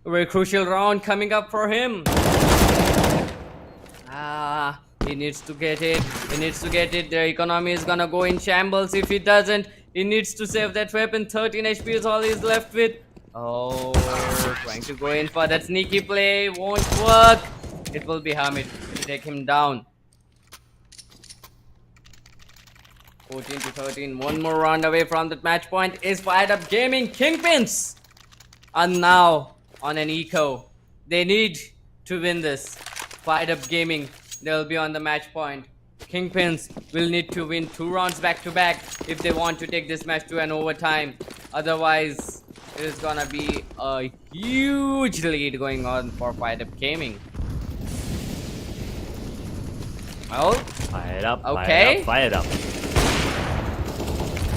Very crucial round coming up for him. He needs to get it. He needs to get it. Their economy is gonna go in shambles if he doesn't. He needs to save that weapon. 13 HP is all he's left with. Oh, trying to go in for that sneaky play. Won't work. It will be Hamid to take him down. 14-13. 1 more round away from that match point is FIREDUP-GAMING. Kingpins are now on an eco. They need to win this. FIREDUP-GAMING, they'll be on the match point. Kingpins will need to win 2 rounds back to back if they want to take this match to an overtime. Otherwise, it is gonna be a huge lead going on for FIREDUP-GAMING. Well, Fired up, okay. fired up, fired up.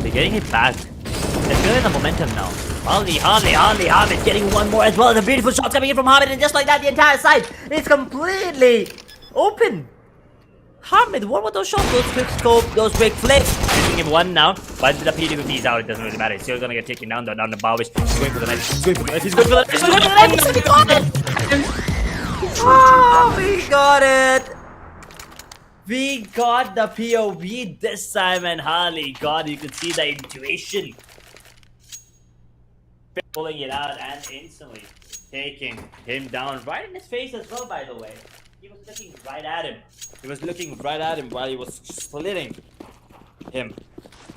They're getting it back. They're feeling the momentum now. Hamid getting 1 more as well. The beautiful shots coming in from Hamid, and just like that, the entire side is completely open. Hamid, what were those shots? Those quick scope, those quick flicks. Giving him 1 now, but the PWP's out. It doesn't really matter. He's still gonna get taken down the Bawish. He's going for the knife. He's going for the knife. He's going for the knife. He's going for the knife. He's going for the knife. Oh, we got it. We got the POV this time, and Harley, God, you could see the intuition. Pulling it out and instantly taking him down right in his face as well, by the way. He was looking right at him. He was looking right at him while he was splitting him.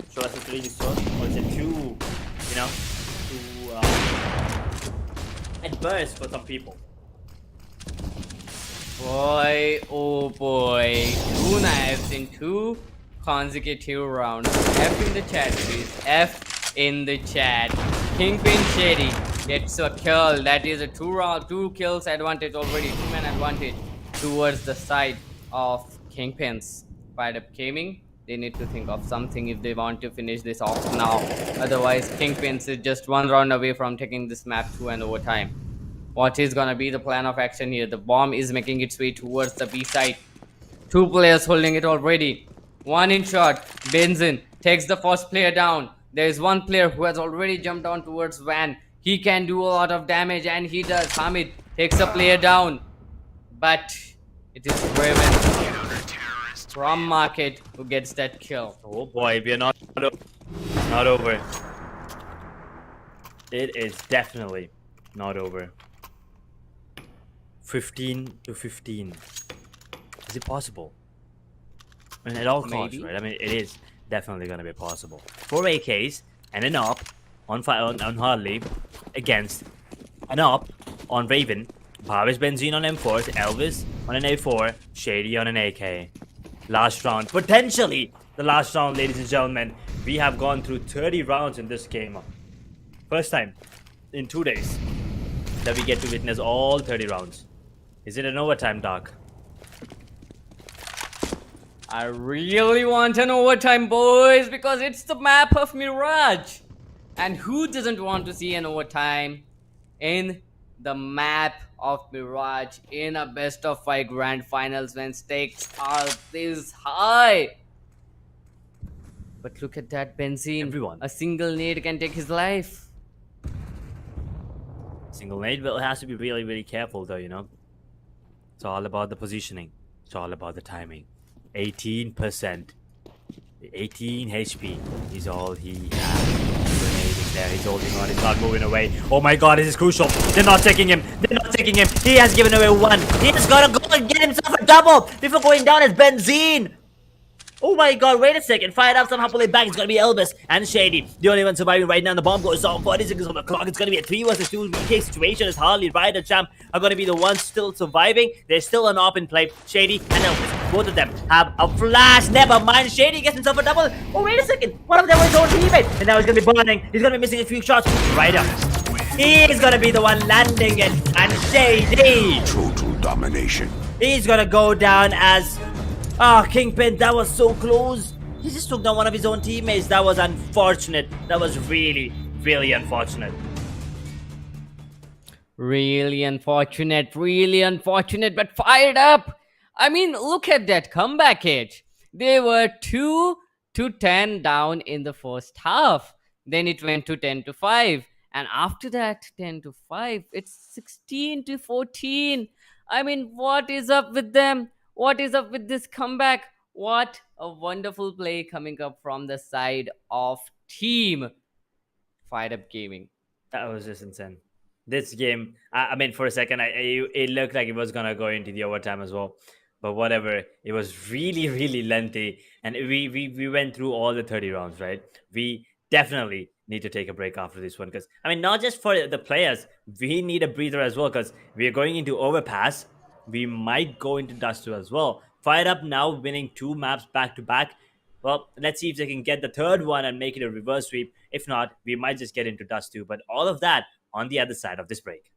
So that's a 3 sword, or is it 2, it bursts for some people. Boy, oh boy. 2 knives in 2 consecutive rounds. F in the chat, please. F in the chat. Kingpin Shady gets a kill. That is a 2 kills advantage already. 2-man advantage towards the side of Kingpins. FIREDUP-GAMING, they need to think of something if they want to finish this off now. Otherwise, Kingpins is just 1 round away from taking this map to an overtime. What is gonna be the plan of action here? The bomb is making its way towards the B side. 2 players holding it already. 1 in shot. Benzin takes the first player down. There is 1 player who has already jumped down towards Van. He can do a lot of damage, and he does. Hamid takes a player down. But it is Raven from Market who gets that kill. Oh boy, we are not over. It is definitely not over. 15-15. Is it possible? I mean, at all costs, right? I mean, it is definitely going to be possible. 4 AKs and an op on Harley against an op on Raven. Bhavesh Benzine on M4, Elvis on an A4, Shady on an AK. Last round, potentially the last round, ladies and gentlemen. We have gone through 30 rounds in this game. First time in 2 days that we get to witness all 30 rounds. Is it an overtime, Doc? I really want an overtime, boys, because it's the map of Mirage. And who doesn't want to see an overtime in the map of Mirage in a best of 5 grand finals when stakes are this high? But look at that benzene. Everyone. A single nade can take his life. Single nade will has to be really, really careful though, It's all about the positioning. It's all about the timing. 18%. 18 HP is all he has. Grenade is there. He's holding on. He's not moving away. Oh my god, this is crucial. They're not taking him. They're not taking him. He has given away one. He has got to go and get himself a double before going down as benzene. Oh my god, wait a second. Fired Up somehow pull it back. It's gonna be Elvis and Shady. The only one surviving right now. The bomb goes off. 40 seconds on the clock. It's gonna be a 3 versus 2 VK situation as Harley, Ryder, Champ are gonna be the ones still surviving. There's still an AWP in play. Shady and Elvis. Both of them have a flash. Never mind. Shady gets himself a double. Oh, wait a second. One of them was his own teammate. And now he's gonna be burning. He's gonna be missing a few shots. Ryder. He's gonna be the one landing it. And Shady. Total domination. He's gonna go down as Kingpin. That was so close. He just took down one of his own teammates. That was unfortunate. That was really, really unfortunate. Really unfortunate, but fired up. I mean, look at that comeback edge. They were 2-10 down in the first half. Then it went to 10-5. And after that, 10-5, it's 16-14. I mean, what is up with them? What is up with this comeback? What a wonderful play coming up from the side of Team FIREDUP-GAMING. That was just insane. This game, I mean, for a second, it looked like it was gonna go into the overtime as well. But whatever, it was really, really lengthy, and we went through all the 30 rounds, right? We definitely need to take a break after this one, because I mean, not just for the players, we need a breather as well, because we are going into overpass. We might go into Dust 2 as well. Fired Up now winning 2 maps back to back. Well, let's see if they can get the third one and make it a reverse sweep. If not, we might just get into Dust 2. But all of that on the other side of this break.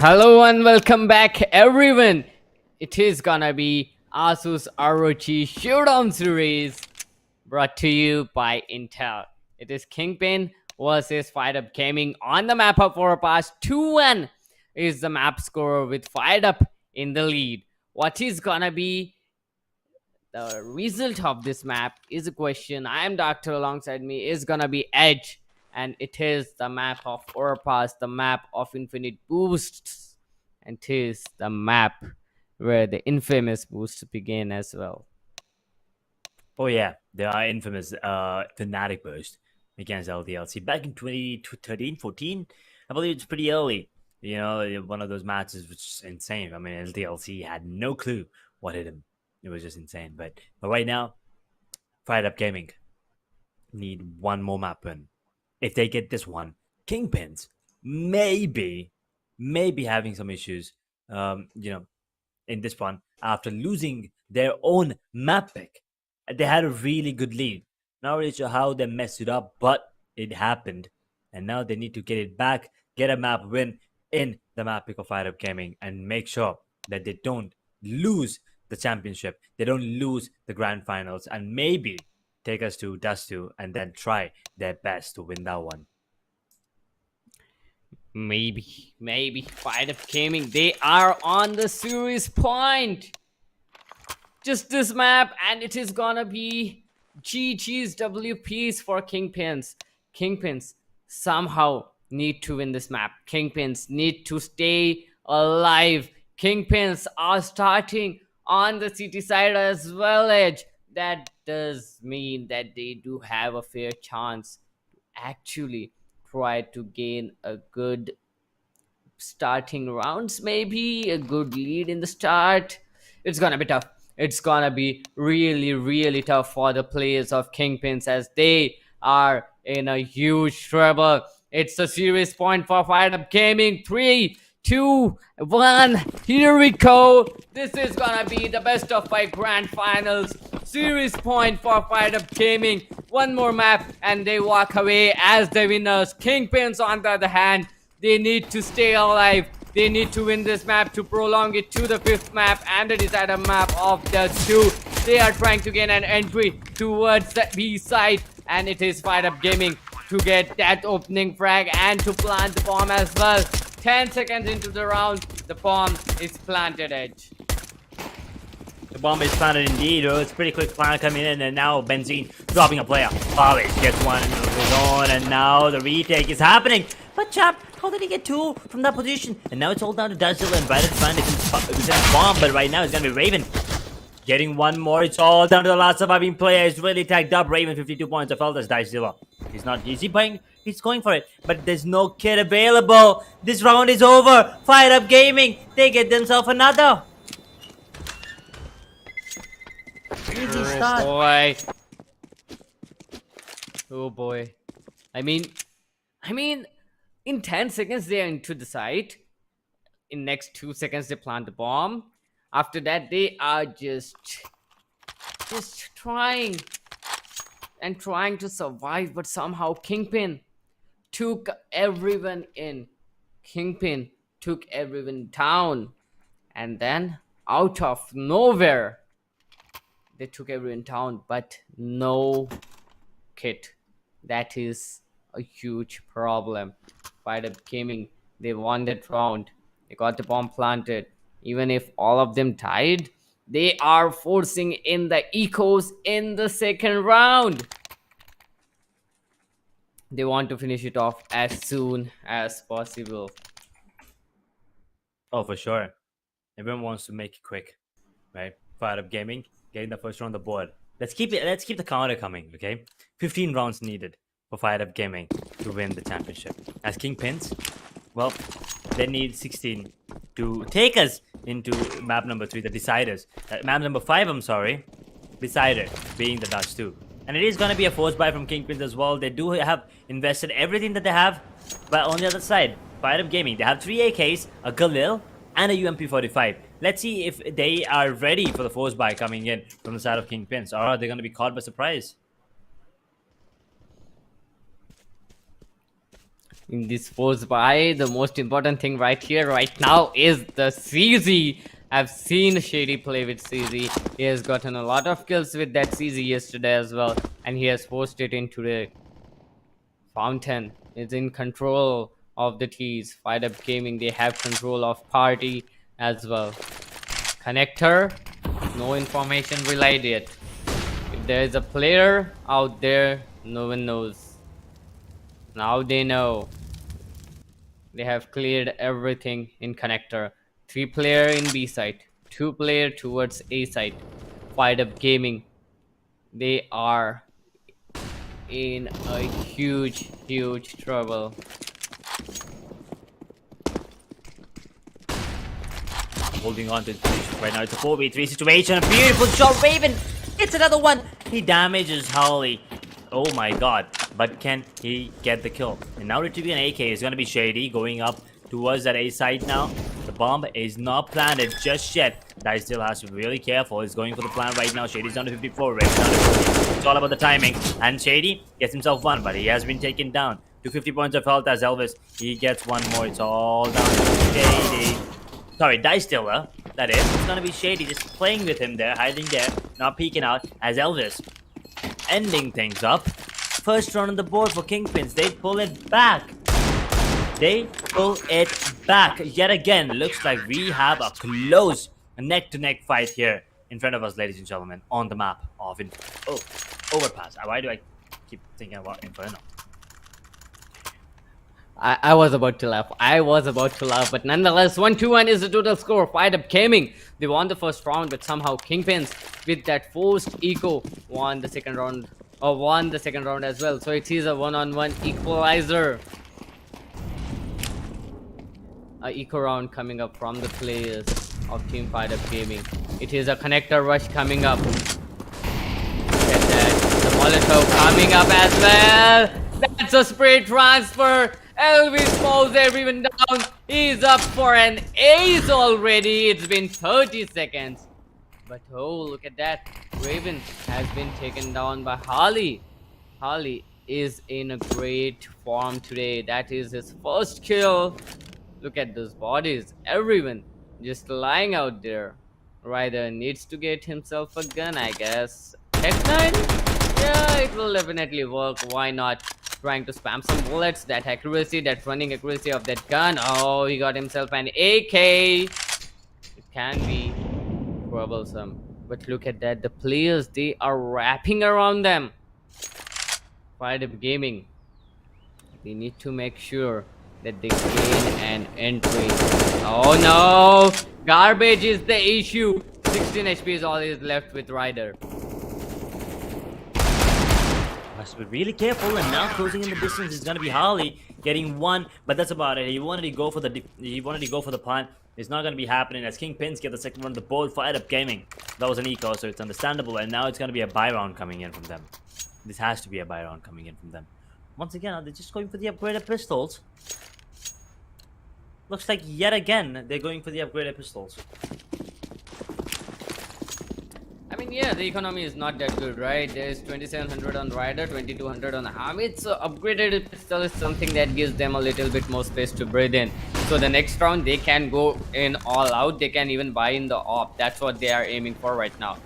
Hello and welcome back, everyone. It is gonna be ASUS ROG Showdown series brought to you by Intel. It is Kingpin versus FIREDUP-GAMING on the map of Overpass. 2-1 is the map score with FIREDUP in the lead. What is gonna be the result of this map is a question. I am Doctor. Alongside me is gonna be Edge, and it is the map of Overpass, the map of infinite boosts, and it is the map where the infamous boosts begin as well. Oh yeah, there are infamous Fnatic burst against LDLC back in 2013, 14. I believe it's pretty early. You know, one of those matches was just insane. I mean, LDLC had no clue what hit him. It was just insane. But right now, FIREDUP-GAMING need one more map win. If they get this one, Kingpins maybe having some issues. In this one after losing their own map pick. They had a really good lead. Not really sure how they messed it up, but it happened. And now they need to get it back, get a map win in the map pick of FIREDUP-GAMING, and make sure that they don't lose the championship. They don't lose the grand finals, and maybe take us to Dust 2 and then try their best to win that one. Maybe FIREDUP-GAMING, they are on the series point. Just this map, and it is gonna be GG's WPs for Kingpins. Kingpins somehow need to win this map. Kingpins need to stay alive. Kingpins are starting on the city side as well, Edge. That does mean that they do have a fair chance to actually try to gain a good starting rounds, maybe a good lead in the start. It's gonna be tough. It's gonna be really tough for the players of Kingpins, as they are in a huge trouble. It's a serious point for FIREDUP-GAMING. 3, 2, 1, here we go. This is gonna be the best of 5 grand finals. Serious point for FIREDUP-GAMING. One more map and they walk away as the winners. Kingpins, on the other hand, they need to stay alive. They need to win this map to prolong it to the 5th map and the decider map of the 2. They are trying to gain an entry towards the B side, and it is FIREDUP-GAMING to get that opening frag and to plant the bomb as well. 10 seconds into the round, the bomb is planted, Edge. The bomb is planted indeed. Oh, it's pretty quick plan coming in, and now Benzine dropping a player. Always gets one of his own, and now the retake is happening. But chap, how did he get 2 from that position? And now it's all down to Dazilla and Brighton trying to bomb, but right now it's gonna be Raven. Getting one more. It's all down to the last surviving player. He's really tagged up. Raven, 52 points. I felt as Dazilla. He's not easy playing. He's going for it, but there's no kit available. This round is over. FIREDUP-GAMING, they get themselves another. Easy start. Boy. Oh boy. I mean, in 10 seconds they are into the site. In next 2 seconds they plant the bomb. After that they are just trying to survive, but somehow Kingpin took everyone in. Kingpin took everyone down, and then out of nowhere they took everyone down, but no kit. That is a huge problem. FIREDUP-GAMING, they won that round. They got the bomb planted. Even if all of them died, they are forcing in the ecos in the 2nd round. They want to finish it off as soon as possible. Oh, for sure. Everyone wants to make it quick, right? FIREDUP-GAMING getting the first round on the board. Let's keep the counter coming, okay? 15 rounds needed for FIREDUP-GAMING to win the championship. As Kingpins, well, they need 16 to take us into map number 3, the deciders. Map number 5, I'm sorry, decider being the Dust 2. And it is going to be a force buy from Kingpins as well. They do have invested everything that they have, but on the other side, FIREDUP-GAMING, they have 3 AKs, a Galil, and a UMP45. Let's see if they are ready for the force buy coming in from the side of Kingpins, or are they going to be caught by surprise? in this force buy. The most important thing right here, right now, is the CZ. I've seen Shady play with CZ. He has gotten a lot of kills with that CZ yesterday as well, and he has forced it into the Fountain. Is in control of the T's. FIREDUP Gaming, they have control of party as well. Connector, no information relayed yet. If there is a player out there, no one knows. Now they know. They have cleared everything in connector. 3 player in B site, 2 player towards A site. FIREDUP Gaming, they are in a huge trouble. Holding on to the position right now. It's a 4v3 situation. A beautiful shot. Raven. It's another one. He damages Holly. Oh my god. But can he get the kill? And now retrieving an AK is going to be Shady going up towards that A side now. The bomb is not planted just yet. That still has to be really careful. He's going for the plan right now. Shady's down to 54. Raven's down to 40. It's all about the timing. And Shady gets himself one, but he has been taken down. 250 points of health as Elvis. He gets one more. It's all down to Shady. Sorry, Distiller, that is. It's gonna be Shady just playing with him there, hiding there, not peeking out, as Elvis ending things up. First round on the board for Kingpins. They pull it back. They pull it back. Yet again, looks like we have a close neck-to-neck fight here in front of us, ladies and gentlemen, on the map of Overpass. Why do I keep thinking about Inferno? I was about to laugh. But nonetheless, 1-2-1 is the total score. FIREDUP Gaming, they won the first round, but somehow Kingpins, with that forced eco, won the second round as well. So it is a one-on-one equalizer. A eco round coming up from the players of Team FIREDUP Gaming. It is a connector rush coming up. Look at that. The Molotov coming up as well. That's a spray transfer. Elvis mows everyone down. He's up for an ace already. It's been 30 seconds. But oh, look at that. Raven has been taken down by Harley. Harley is in a great form today. That is his first kill. Look at those bodies. Everyone just lying out there. Ryder needs to get himself a gun, I guess. Tech 9? Yeah, it will definitely work. Why not? Trying to spam some bullets. That accuracy, that running accuracy of that gun. Oh, he got himself an AK. It can be troublesome. But look at that. The players, they are wrapping around them. FIREDUP Gaming, they need to make sure that they gain an entry. Oh no! Garbage is the issue. 16 HP is all is left with Ryder. Must be really careful, and now closing in the distance is gonna be Harley getting one, but that's about it. He wanted to go for the plant. It's not gonna be happening as Kingpins get the second one on the board. FIREDUP Gaming. That was an eco, so it's understandable, and now it's gonna be a buy round coming in from them. This has to be a buy round coming in from them. Once again, are they just going for the upgraded pistols? Looks like yet again they're going for the upgraded pistols. I mean, yeah, the economy is not that good, right? There's 2700 on Ryder, 2200 on Hamid, so upgraded pistol is something that gives them a little bit more space to breathe in. So the next round, they can go in all out. They can even buy in the op. That's what they are aiming for right now.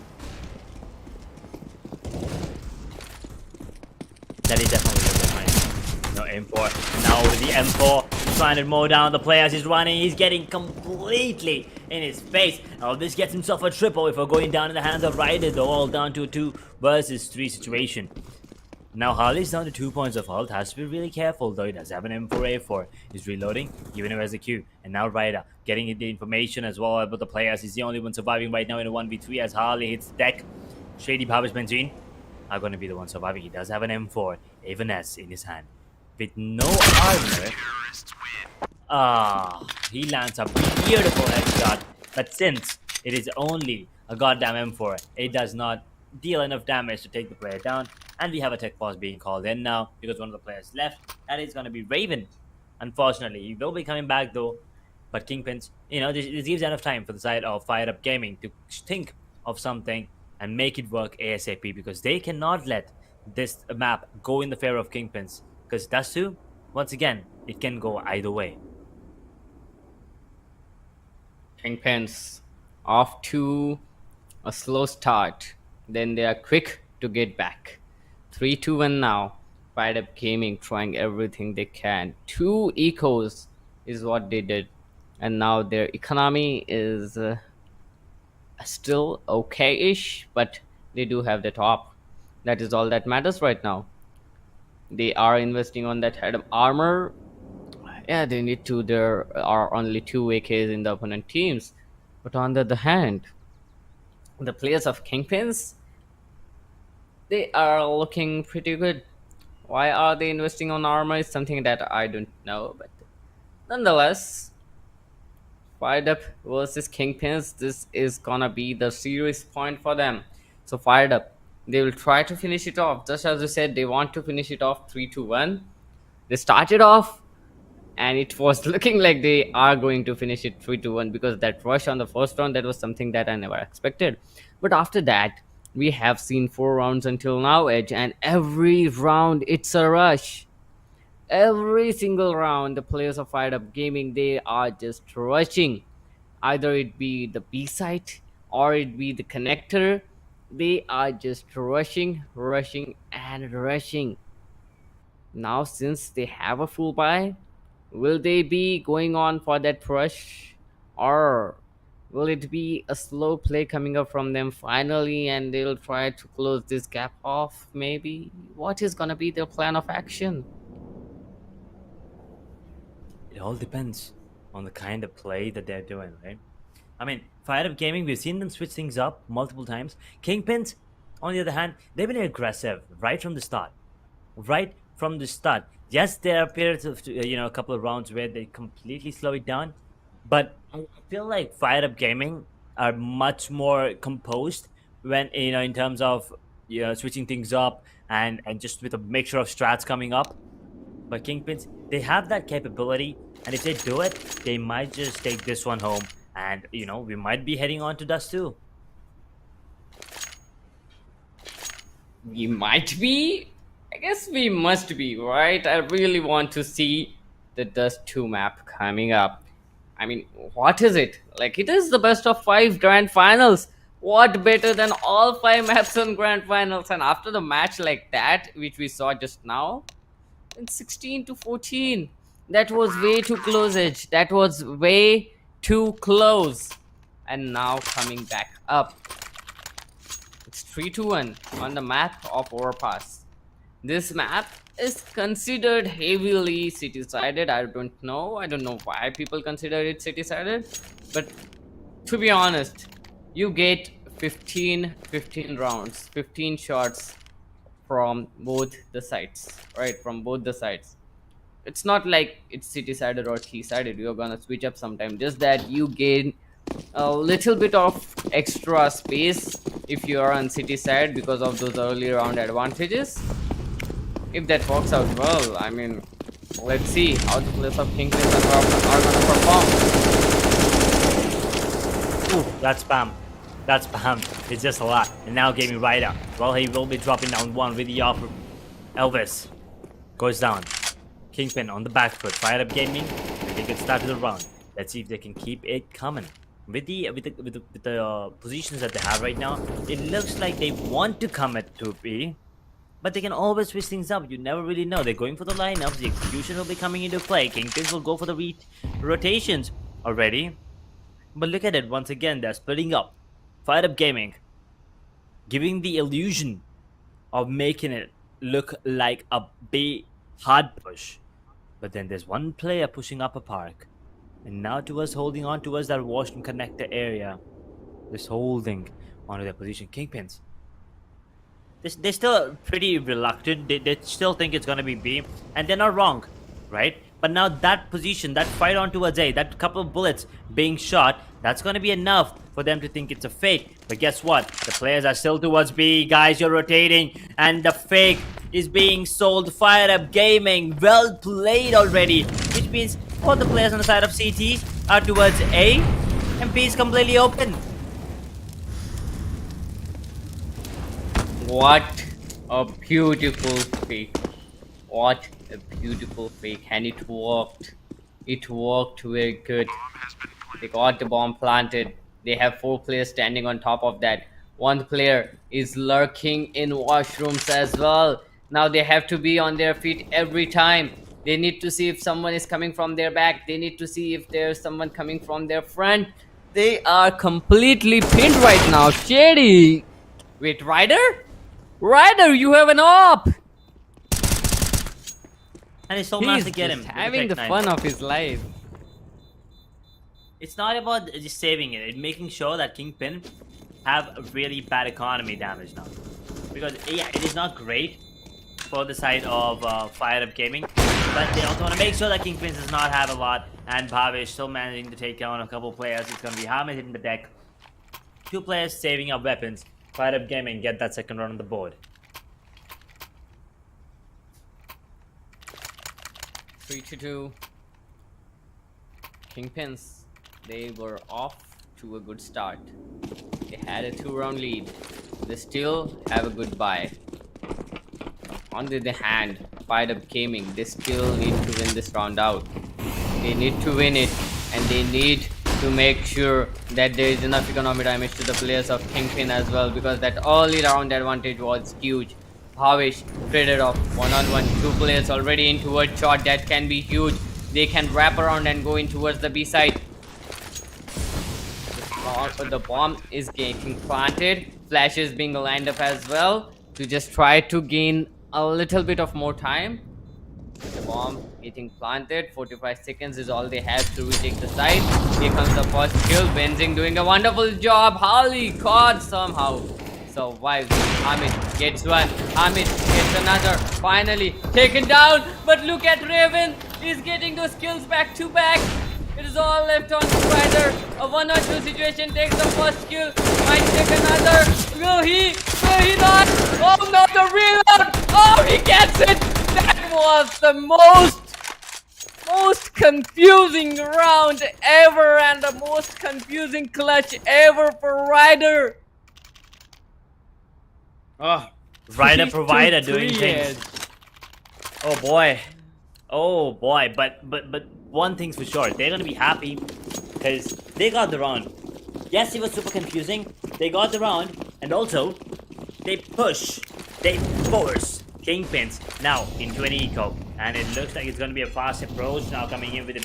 That is definitely a good nice. No M4. Now with the M4, trying to mow down the player as he's running. He's getting completely in his face. Now this gets himself a triple if we're going down in the hands of Ryder, though, all down to a 2 versus 3 situation. Now Harley's down to 2 points of health. Has to be really careful, though. He does have an M4A4. He's reloading, even if he has a Q. And now Ryder getting the information as well about the players. He's the only one surviving right now in a 1v3 as Harley hits the deck. Shady Powers Benzine are going to be the one surviving. He does have an M4, even S in his hand. With no armor. He lands a beautiful headshot. But since it is only a goddamn M4, it does not deal enough damage to take the player down. And we have a tech pause being called in now because one of the players left. That is going to be Raven. Unfortunately, he will be coming back though. But Kingpins, you know, this gives enough time for the side of FIREDUP Gaming to think of something and make it work ASAP, because they cannot let this map go in the favor of Kingpins, because Dasu, once again, it can go either way. Kingpins off to a slow start. Then they are quick to get back. 3-2-1 now. Fired Up Gaming trying everything they can. 2 ecos is what they did. And now their economy is still okay-ish, but they do have the top. That is all that matters right now. They are investing on that head of armor. Yeah, they need to. There are only 2 AKs in the opponent teams. But on the other hand, the players of Kingpins, they are looking pretty good. Why are they investing on armor is something that I don't know, but nonetheless, Fired Up versus Kingpins, this is gonna be the serious point for them. So Fired Up, they will try to finish it off. Just as you said, they want to finish it off 3-1. They started off and it was looking like they are going to finish it 3-1 because that rush on the first round, that was something that I never expected. But after that, we have seen 4 rounds until now, Edge, and every round it's a rush. Every single round, the players of Fired Up Gaming, they are just rushing. Either it be the B site or it be the connector, they are just rushing, rushing, and rushing. Now, since they have a full buy, will they be going on for that rush, or will it be a slow play coming up from them finally and they'll try to close this gap off? Maybe. What is gonna be their plan of action? It all depends on the kind of play that they're doing, right? I mean, Fire Up Gaming, we've seen them switch things up multiple times. Kingpins, on the other hand, they've been aggressive right from the start. Right from the start. Yes, there are periods of, a couple of rounds where they completely slow it down, but I feel like Fire Up Gaming are much more composed when, in terms of, switching things up and just with a mixture of strats coming up. But Kingpins, they have that capability, and if they do it, they might just take this one home, and we might be heading on to Dust 2. We might be. I guess we must be, right? I really want to see the Dust 2 map coming up. I mean, what is it? Like, it is the best of 5 grand finals. What better than all 5 maps on grand finals? And after the match like that, which we saw just now, in 16-14, that was way too close, Edge. That was way too close. And now coming back up. It's 3-1 on the map of Overpass. This map is considered heavily city-sided. I don't know why people consider it city-sided, but to be honest, you get 15 rounds, 15 shots from both the sides, right? From both the sides. It's not like it's city-sided or T-sided. You're gonna switch up sometime. Just that you gain a little bit of extra space if you are on city side because of those early round advantages. If that works out well, I mean, let's see how the players of Kingpins are gonna perform. Ooh, that's spam. That's spam. It's just a lot. And now Gaming Rider. Well, he will be dropping down one with the offer. Elvis goes down. Kingpin on the back foot. Fire Up Gaming. They can start the round. Let's see if they can keep it coming. With the positions that they have right now, it looks like they want to come at 2B, but they can always switch things up. You never really know. They're going for the lineups. The execution will be coming into play. Kingpins will go for the rotations already. But look at it. Once again, they're splitting up. Fire Up Gaming, giving the illusion of making it look like a big hard push. But then there's one player pushing up a park. And now towards holding on towards that washroom connector area. Just holding onto their position. Kingpins. They're still pretty reluctant. They still think it's going to be B. And they're not wrong. Right? But now that position, that fight on towards A, that couple of bullets being shot, that's going to be enough for them to think it's a fake. But guess what? The players are still towards B. Guys, you're rotating. And the fake is being sold. Fire Up Gaming. Well played already. Which means all the players on the side of CT are towards A. And B is completely open. What a beautiful fake. What a beautiful fake, and it worked. It worked very good. They got the bomb planted. They have 4 players standing on top of that. One player is lurking in washrooms as well. Now they have to be on their feet every time. They need to see if someone is coming from their back. They need to see if there's someone coming from their front. They are completely pinned right now. Shady. Wait, Ryder? Ryder, you have an op! And he still managed He's to get just him. with having the Tech 9. fun of his life. It's not about just saving it. It's making sure that Kingpin have a really bad economy damage now. Because, yeah, it is not great for the side of FIREDUP-GAMING. But they also want to make sure that Kingpins does not have a lot. And Bhavish still managing to take down a couple players. It's going to be Hamid hitting the deck. 2 players saving up weapons. FIREDUP-GAMING get that second run on the board. 3-2. Kingpins, they were off to a good start. They had a 2-round lead. They still have a good buy. On the other hand, FIREDUP-GAMING, they still need to win this round out. They need to win it, and they need to make sure that there is enough economic damage to the players of Kingpin as well, because that early round advantage was huge. Bhavish traded off 1-on-1, 2 players already in towards shot. That can be huge. They can wrap around and go in towards the B side. The bomb is getting planted. Flash is being lined up as well to just try to gain a little bit of more time. The bomb getting planted. 45 seconds is all they have to retake the side. Here comes the first kill. Benzing doing a wonderful job. Holly caught somehow. Survives. Hamid gets one. Hamid gets another. Finally taken down. But look at Raven. He's getting those kills back to back. It is all left on Spider. A 1-on-2 situation. Takes the first kill. Might take another. Will he? Will he not? Oh no, the reload. Oh, he gets it. That was the most confusing round ever, and the most confusing clutch ever for Ryder. Oh, Ryder 3-3 provider doing things. heads. Oh boy. Oh boy. But one thing's for sure. They're gonna be happy because they got the round. Yes, it was super confusing. They got the round, and also they force Kingpins now into an eco, and it looks like it's going to be a fast approach now coming in with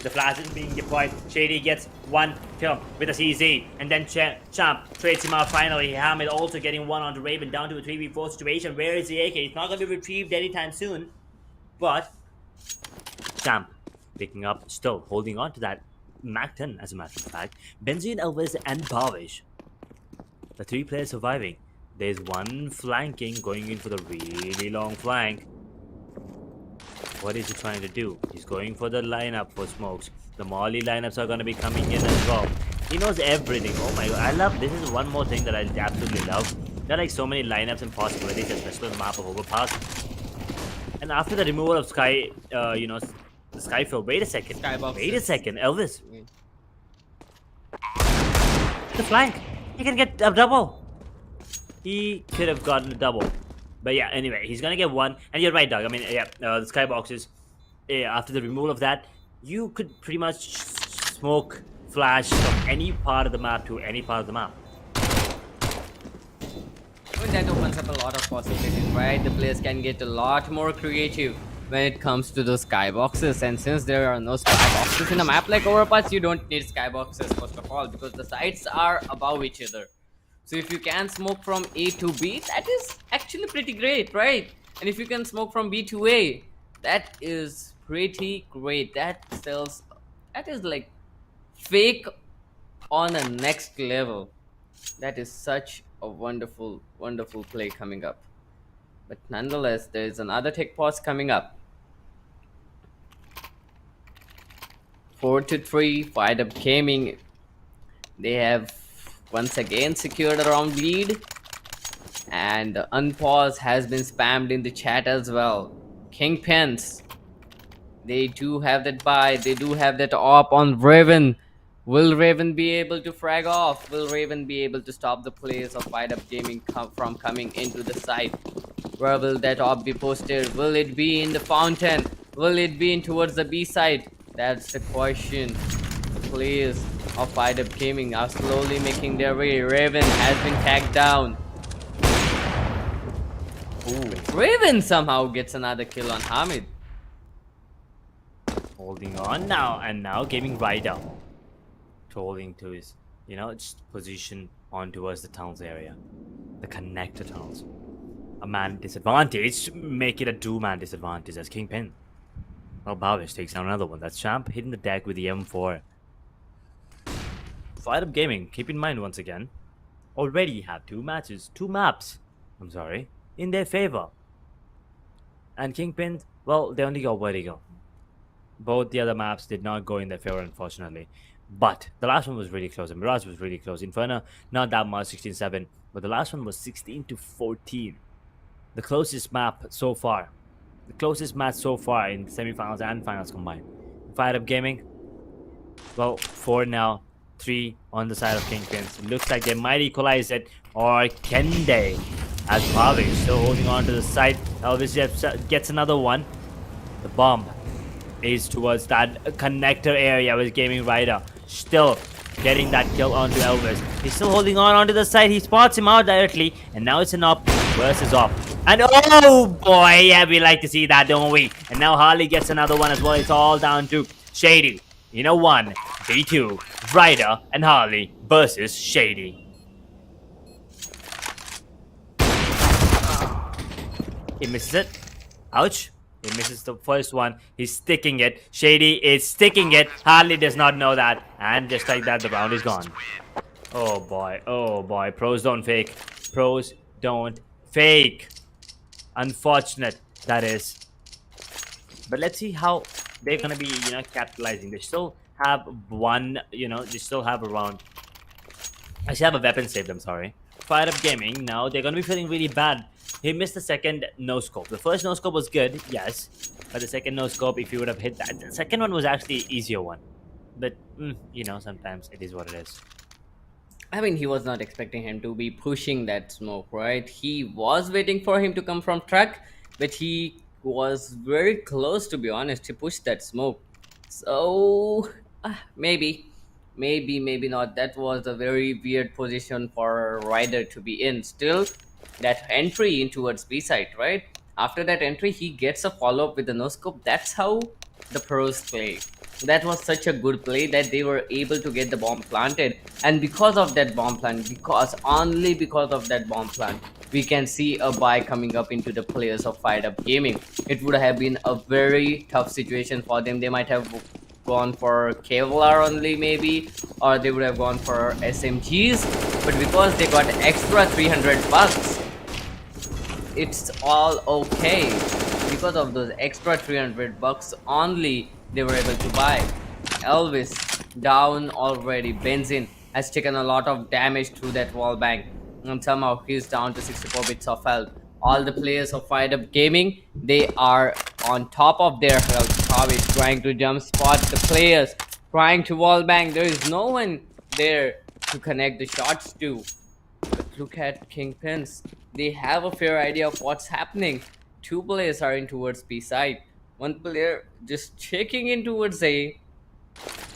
the flashes being deployed. Shady gets 1 kill with a CZ, and then Champ trades him out finally. Hamid also getting 1 onto Raven, down to a 3v4 situation. Where is the AK? It's not going to be retrieved anytime soon, but Champ picking up, still holding on to that Mac 10 as a matter of fact. Benzine, Elvis, and Bhavish, the 3 players surviving. There's one flanking, going in for the really long flank. What is he trying to do? He's going for the lineup for smokes. The Molly lineups are going to be coming in as well. He knows everything. Oh my god, I love this. Is one more thing that I absolutely love. There are like so many lineups and possibilities, especially on the map of Overpass. And after the removal of Sky, the Skyfill. Wait a second. Skybox. Wait a second, Elvis. The flank. He can get a double. He could have gotten a double. But yeah, anyway, he's gonna get 1. And you're right, Doug. I mean, yeah, the skyboxes, after the removal of that, you could pretty much smoke flash from any part of the map to any part of the map. Well, that opens up a lot of possibilities, right? The players can get a lot more creative when it comes to those skyboxes. And since there are no skyboxes in a map like Overpass, you don't need skyboxes first of all, because the sites are above each other. So if you can smoke from A to B, that is actually pretty great, right? And if you can smoke from B to A, that is pretty great. That is like fake on a next level. That is such a wonderful, wonderful play coming up. But nonetheless, there is another tech pause coming up. 4-3, FIREDUP-GAMING. They have once again secured a round lead, and unpause has been spammed in the chat as well. Kingpins, they do have that buy, they do have that op on Raven. Will Raven be able to frag off? Will Raven be able to stop the players of FIREDUP-GAMING from coming into the site? Where will that op be posted? Will it be in the fountain? Will it be in towards the B side? That's the question. The players of FIREDUP-GAMING are slowly making their way. Raven has been tagged down. Ooh. Raven somehow gets another kill on Hamid. Holding on now, and now Gaming Rider. Trolling to his, just position on towards the tunnels area. The connector tunnels. A man disadvantage, make it a two-man disadvantage as Kingpin. Well, Bavish takes down another one. That's Champ hitting the deck with the M4. FIREDUP-GAMING, keep in mind once again, already have two maps, in their favor. And Kingpin, well, they only got Vertigo. Both the other maps did not go in their favor, unfortunately. But the last one was really close, and Mirage was really close. Inferno, not that much, 16-7. But the last one was 16-14. The closest map so far. The closest match so far in semifinals and finals combined. FIREDUP-GAMING, well, 4 now, 3 on the side of Kingpins. It looks like they might equalize it, or can they? As Bhavi is still holding on to the side. Elvis gets another one. The bomb is towards that connector area with Gaming Rider. Still getting that kill onto Elvis. He's still holding on onto the side. He spots him out directly. And now it's an op versus op. And oh boy, yeah, we like to see that, don't we? And now Harley gets another one as well. It's all down to Shady. One, B2, Rider and Harley versus Shady. He misses it. Ouch. He misses the first one. He's sticking it. Shady is sticking it. Harley does not know that. And just like that, the round is gone. Oh boy. Oh boy. Pros don't fake. Pros don't fake. Unfortunate, that is. But let's see how they're gonna be, capitalizing. They still have one, they still have a round. I should have a weapon saved, I'm sorry. FIREDUP-GAMING, now they're gonna be feeling really bad. He missed the second no-scope. The first no-scope was good, yes. But the second no-scope, if you would have hit that. The second one was actually an easier one. But, sometimes it is what it is. I mean, he was not expecting him to be pushing that smoke, right? He was waiting for him to come from truck, but he was very close, to be honest. He pushed that smoke. So, maybe not. That was a very weird position for Ryder to be in. Still, that entry in towards B side, right? After that entry, he gets a follow-up with the no-scope. That's how the pros play. That was such a good play that they were able to get the bomb planted. And because of that bomb plant, only because of that bomb plant, we can see a buy coming up into the players of FIREDUP-GAMING. It would have been a very tough situation for them. They might have gone for Kevlar only maybe, or they would have gone for SMGs. But because they got extra 300 bucks, it's all okay. Because of those extra 300 bucks only, they were able to buy. Elvis down already. Benzin has taken a lot of damage through that wall bang, and somehow he's down to 64 bits of health. All the players of FIREDUP-GAMING, they are on top of their health. Kavish trying to jump spot the players, trying to wall bang. There is no one there to connect the shots to. But look at Kingpins. They have a fair idea of what's happening. Two players are in towards B side. One player just checking in towards A.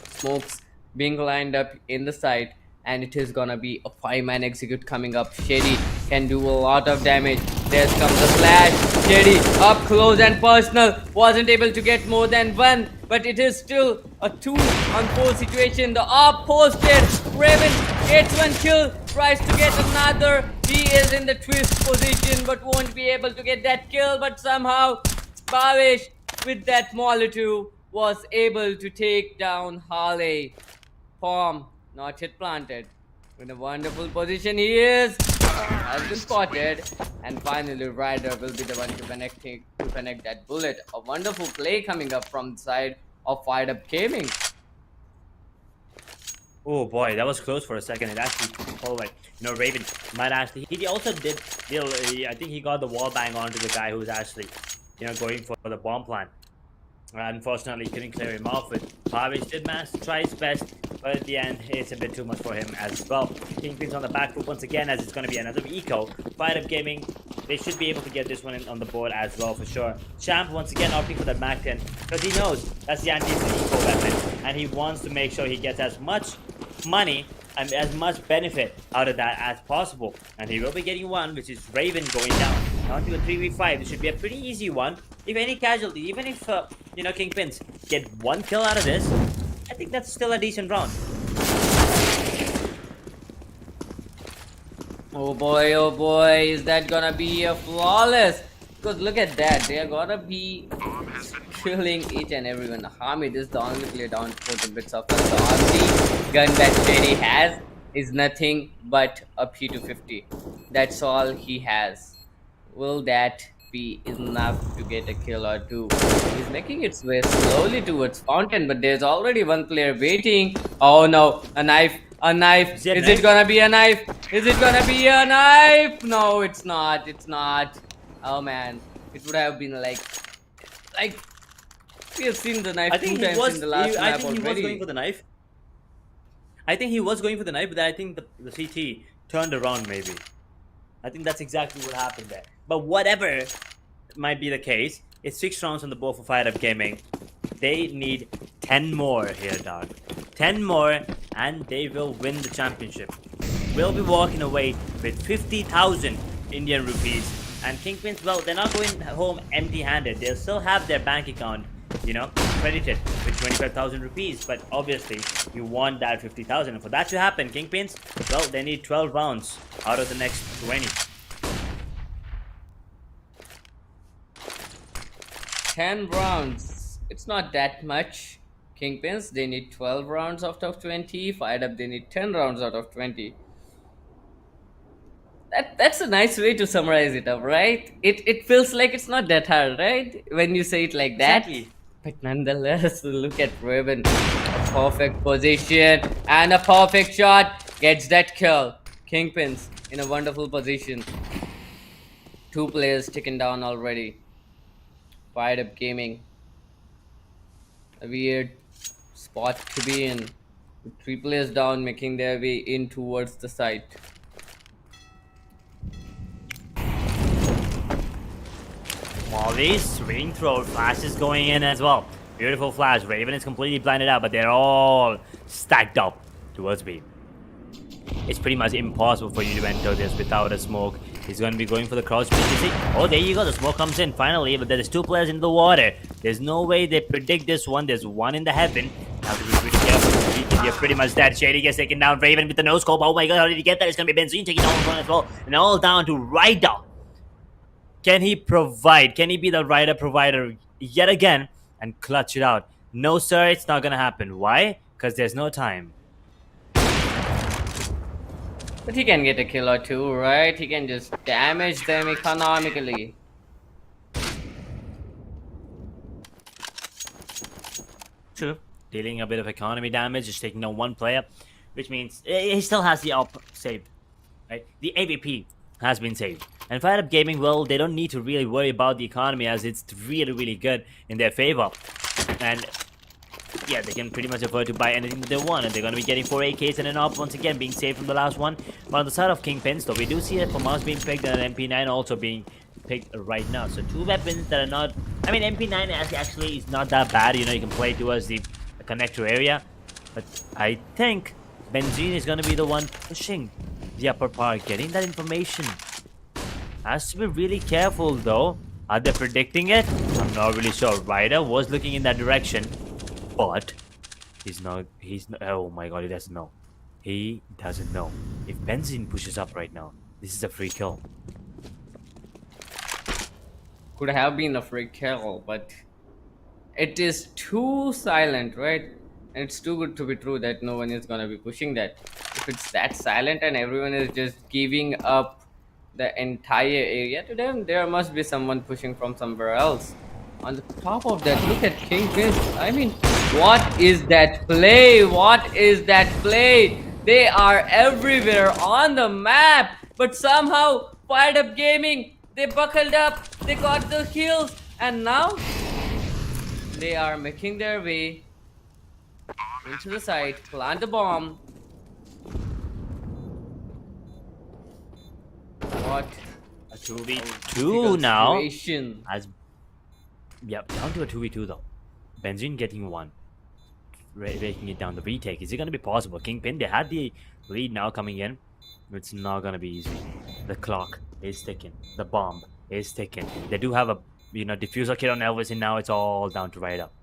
Smokes being lined up in the side. And it is gonna be a 5-man execute coming up. Shady can do a lot of damage. There's comes the flash. Shady up close and personal. Wasn't able to get more than one. But it is still a 2-on-4 situation. The op posted. Raven gets one kill. Tries to get another. He is in the twist position but won't be able to get that kill. But somehow Bavish with that Molotov was able to take down Harley. Form not yet planted. In a wonderful position he is. Has been spotted. And finally Ryder will be the one to connect that bullet. A wonderful play coming up from the side of FIREDUP-GAMING. Oh boy, that was close for a second. It actually, Raven might actually. He also did. I think he got the wall bang onto the guy who was actually, going for the bomb plant. Unfortunately, couldn't clear him off. But Bhavish did manage to try his best, but at the end, it's a bit too much for him as well. Kingpins on the back foot once again, as it's going to be another eco. FIREDUP-GAMING they should be able to get this one on the board as well for sure. Champ once again opting for that Mac 10 because he knows that's the anti-eco weapon and he wants to make sure he gets as much money and as much benefit out of that as possible. And he will be getting one, which is Raven going down to a 3v5. This should be a pretty easy one. If any casualty, even if Kingpins get one kill out of this, I think that's still a decent round. Oh boy, is that gonna be a flawless? Because look at that, they are gonna be killing each and everyone. Hamid is the only player down to 14 bits of the only gun that Jerry has is nothing but a P250. That's all he has. Will that be enough to get a kill or two? He's making its way slowly towards Fountain, but there's already one player waiting. Oh no, a knife. A knife. Is it gonna be a knife? Is it gonna be a knife? No, it's not. It's not. Oh man, it would have been like we have seen the knife two times in the last map I think he was already. going for the knife. I think he was going for the knife, but I think the CT turned around maybe. I think that's exactly what happened there. But whatever might be the case, it's 6 rounds on the board for FIREDUP-GAMING. They need 10 more here, dog. 10 more and they will win the championship. We'll be walking away with 50,000 Indian rupees. And Kingpins, well, they're not going home empty-handed. They'll still have their bank account, credited with 25,000 rupees. But obviously, you want that 50,000. And for that to happen, Kingpins, well, they need 12 rounds out of the next 20. 10 rounds. It's not that much. Kingpins, they need 12 rounds out of 20. FIREDUP, they need 10 rounds out of 20. That's a nice way to summarize it up, right? It feels like it's not that hard, right? When you say it like that. Exactly. But nonetheless, look at Raven. A perfect position and a perfect shot. Gets that kill. Kingpins in a wonderful position. 2 players taken down already. FIREDUP-GAMING. A weird spot to be in. 3 players down, making their way in towards the site. Molly, swing throw, flash is going in as well. Beautiful flash. Raven is completely blinded out, but they're all stacked up towards B. It's pretty much impossible for you to enter this without a smoke. He's going to be going for the crouch speed. You see? Oh, there you go. The smoke comes in finally, but there's 2 players in the water. There's no way they predict this one. There's one in the heaven. Have to be pretty careful. You're pretty much dead. Shady gets taken down. Raven with the no scope. Oh my god, how did he get that? It's going to be Benzine taking down one as well. And all down to Rider. Can he provide? Can he be the Rider provider yet again and clutch it out? No, sir, it's not going to happen. Why? Because there's no time. But he can get a kill or 2, right? He can just damage them economically. True. Dealing a bit of economy damage, just taking down 1 player, which means he still has the op saved. Right? The AVP has been saved. And FIREDUP-GAMING, well, they don't need to really worry about the economy as it's really, really good in their favor. And yeah, they can pretty much afford to buy anything that they want, and they're going to be getting 4 AKs and an op once again being saved from the last one. But on the side of Kingpins, though, we do see a FAMAS being picked and an MP9 also being picked right now. So 2 weapons that are not... I mean, MP9 actually is not that bad. You can play towards the connector area. But I think Benzine is going to be the one pushing the upper part, getting that information. Has to be really careful, though. Are they predicting it? I'm not really sure. Ryder was looking in that direction. But he's not, oh my god, he doesn't know. He doesn't know. If Benzine pushes up right now, this is a free kill. Could have been a free kill, but it is too silent, right? And it's too good to be true that no one is gonna be pushing that. If it's that silent and everyone is just giving up the entire area to them, there must be someone pushing from somewhere else. On the top of that, look at Kingpins. I mean, what is that play? What is that play? They are everywhere on the map, but somehow FIREDUP-GAMING, they buckled up, they got the kills, and now they are making their way into the site, plant the What A 2v2 now. Situation. As yep, down to a 2v2 though. Benzene getting one. Breaking it down the retake. Is it going to be possible? Kingpin, they had the lead now coming in. It's not going to be easy. The clock is ticking. The bomb is ticking. They do have a diffuser kit on Elvis, and now it's all down to right up.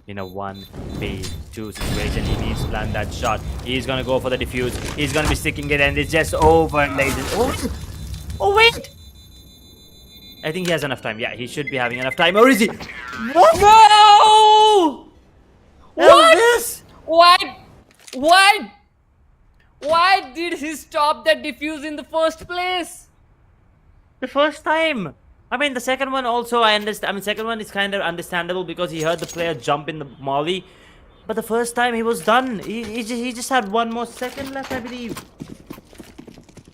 In a 1v2 situation, he needs to land that shot. He's going to go for the defuse. He's going to be sticking it, and it's just over, ladies. Oh, wait! I think he has enough time. Yeah, he should be having enough time. Or is he? What? No! What? Elvis? Why did he stop that defuse in the first place? The first time. I mean, the second one also, I understand. I mean, second one is kind of understandable because he heard the player jump in the molly. But the first time he was done. He just had one more second left, I believe.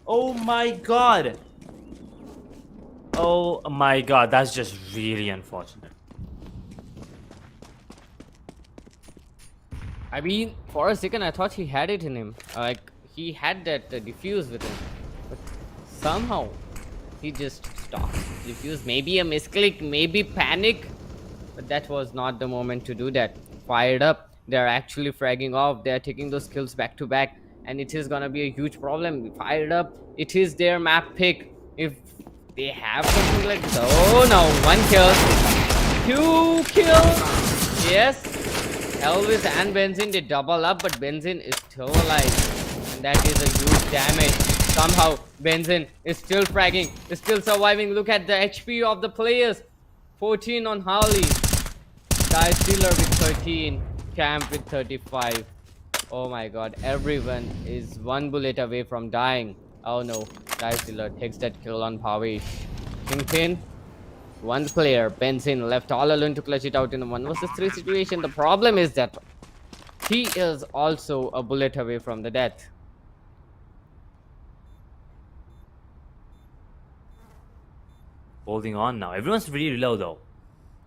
Oh my god. Oh my god, that's just really unfortunate. I mean, for a second I thought he had it in him. Like, he had that defuse with him. But somehow, he just stopped. Defuse, maybe a misclick, maybe panic. But that was not the moment to do that. Fired up. They're actually fragging off. They're taking those kills back to back. And it is gonna be a huge problem. Fired up. It is their map pick. If they have something like this. Oh no, 1 kill. 2 kills. Yes. Elvis and Benzene, they double up, but Benzene is still alive. And that is a huge damage. Somehow, Benzene is still fragging, is still surviving. Look at the HP of the players. 14 on Harley. Dice Dealer with 13. Camp with 35. Oh my god, everyone is 1 bullet away from dying. Oh no, Dice Dealer takes that kill on Pavish. Kingpin. 1 player, Benzene, left all alone to clutch it out in a 1 vs 3 situation. The problem is that he is also a bullet away from the death. Holding on now. Everyone's really low though.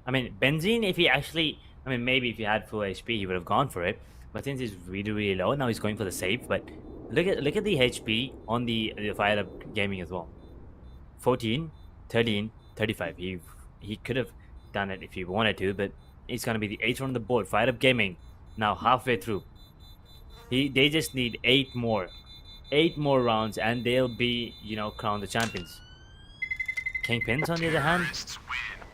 I mean, Benzene, if he actually... I mean, maybe if he had full HP, he would have gone for it. But since he's really low, now he's going for the save. But look at the HP on the FIREDUP-GAMING as well. 14, 13, 35. He could have done it if he wanted to, but it's gonna be the 8th on the board. FIREDUP-GAMING now halfway through. They just need 8 more rounds, and they'll be crowned the champions. Kingpins, on the other hand,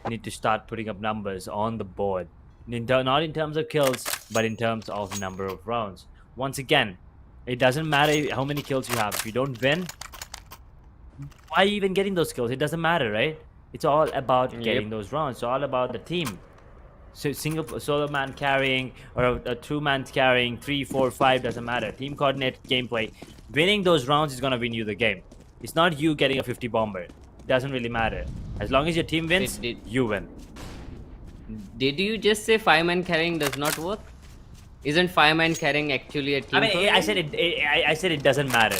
need to start putting up numbers on the board. Not in terms of kills, but in terms of number of rounds. Once again, it doesn't matter how many kills you have. If you don't win, why are you even getting those kills? It doesn't matter, right? It's all about getting those rounds. It's all about the team. So solo man carrying or a 2-man carrying, 3, 4, 5 doesn't matter. Team coordinate gameplay. Winning those rounds is gonna win you the game. It's not you getting a 50 bomber. It doesn't really matter. As long as your team wins, you win. Did you just say 5-man carrying does not work? Isn't 5-man carrying actually a team? I mean, I said it doesn't matter.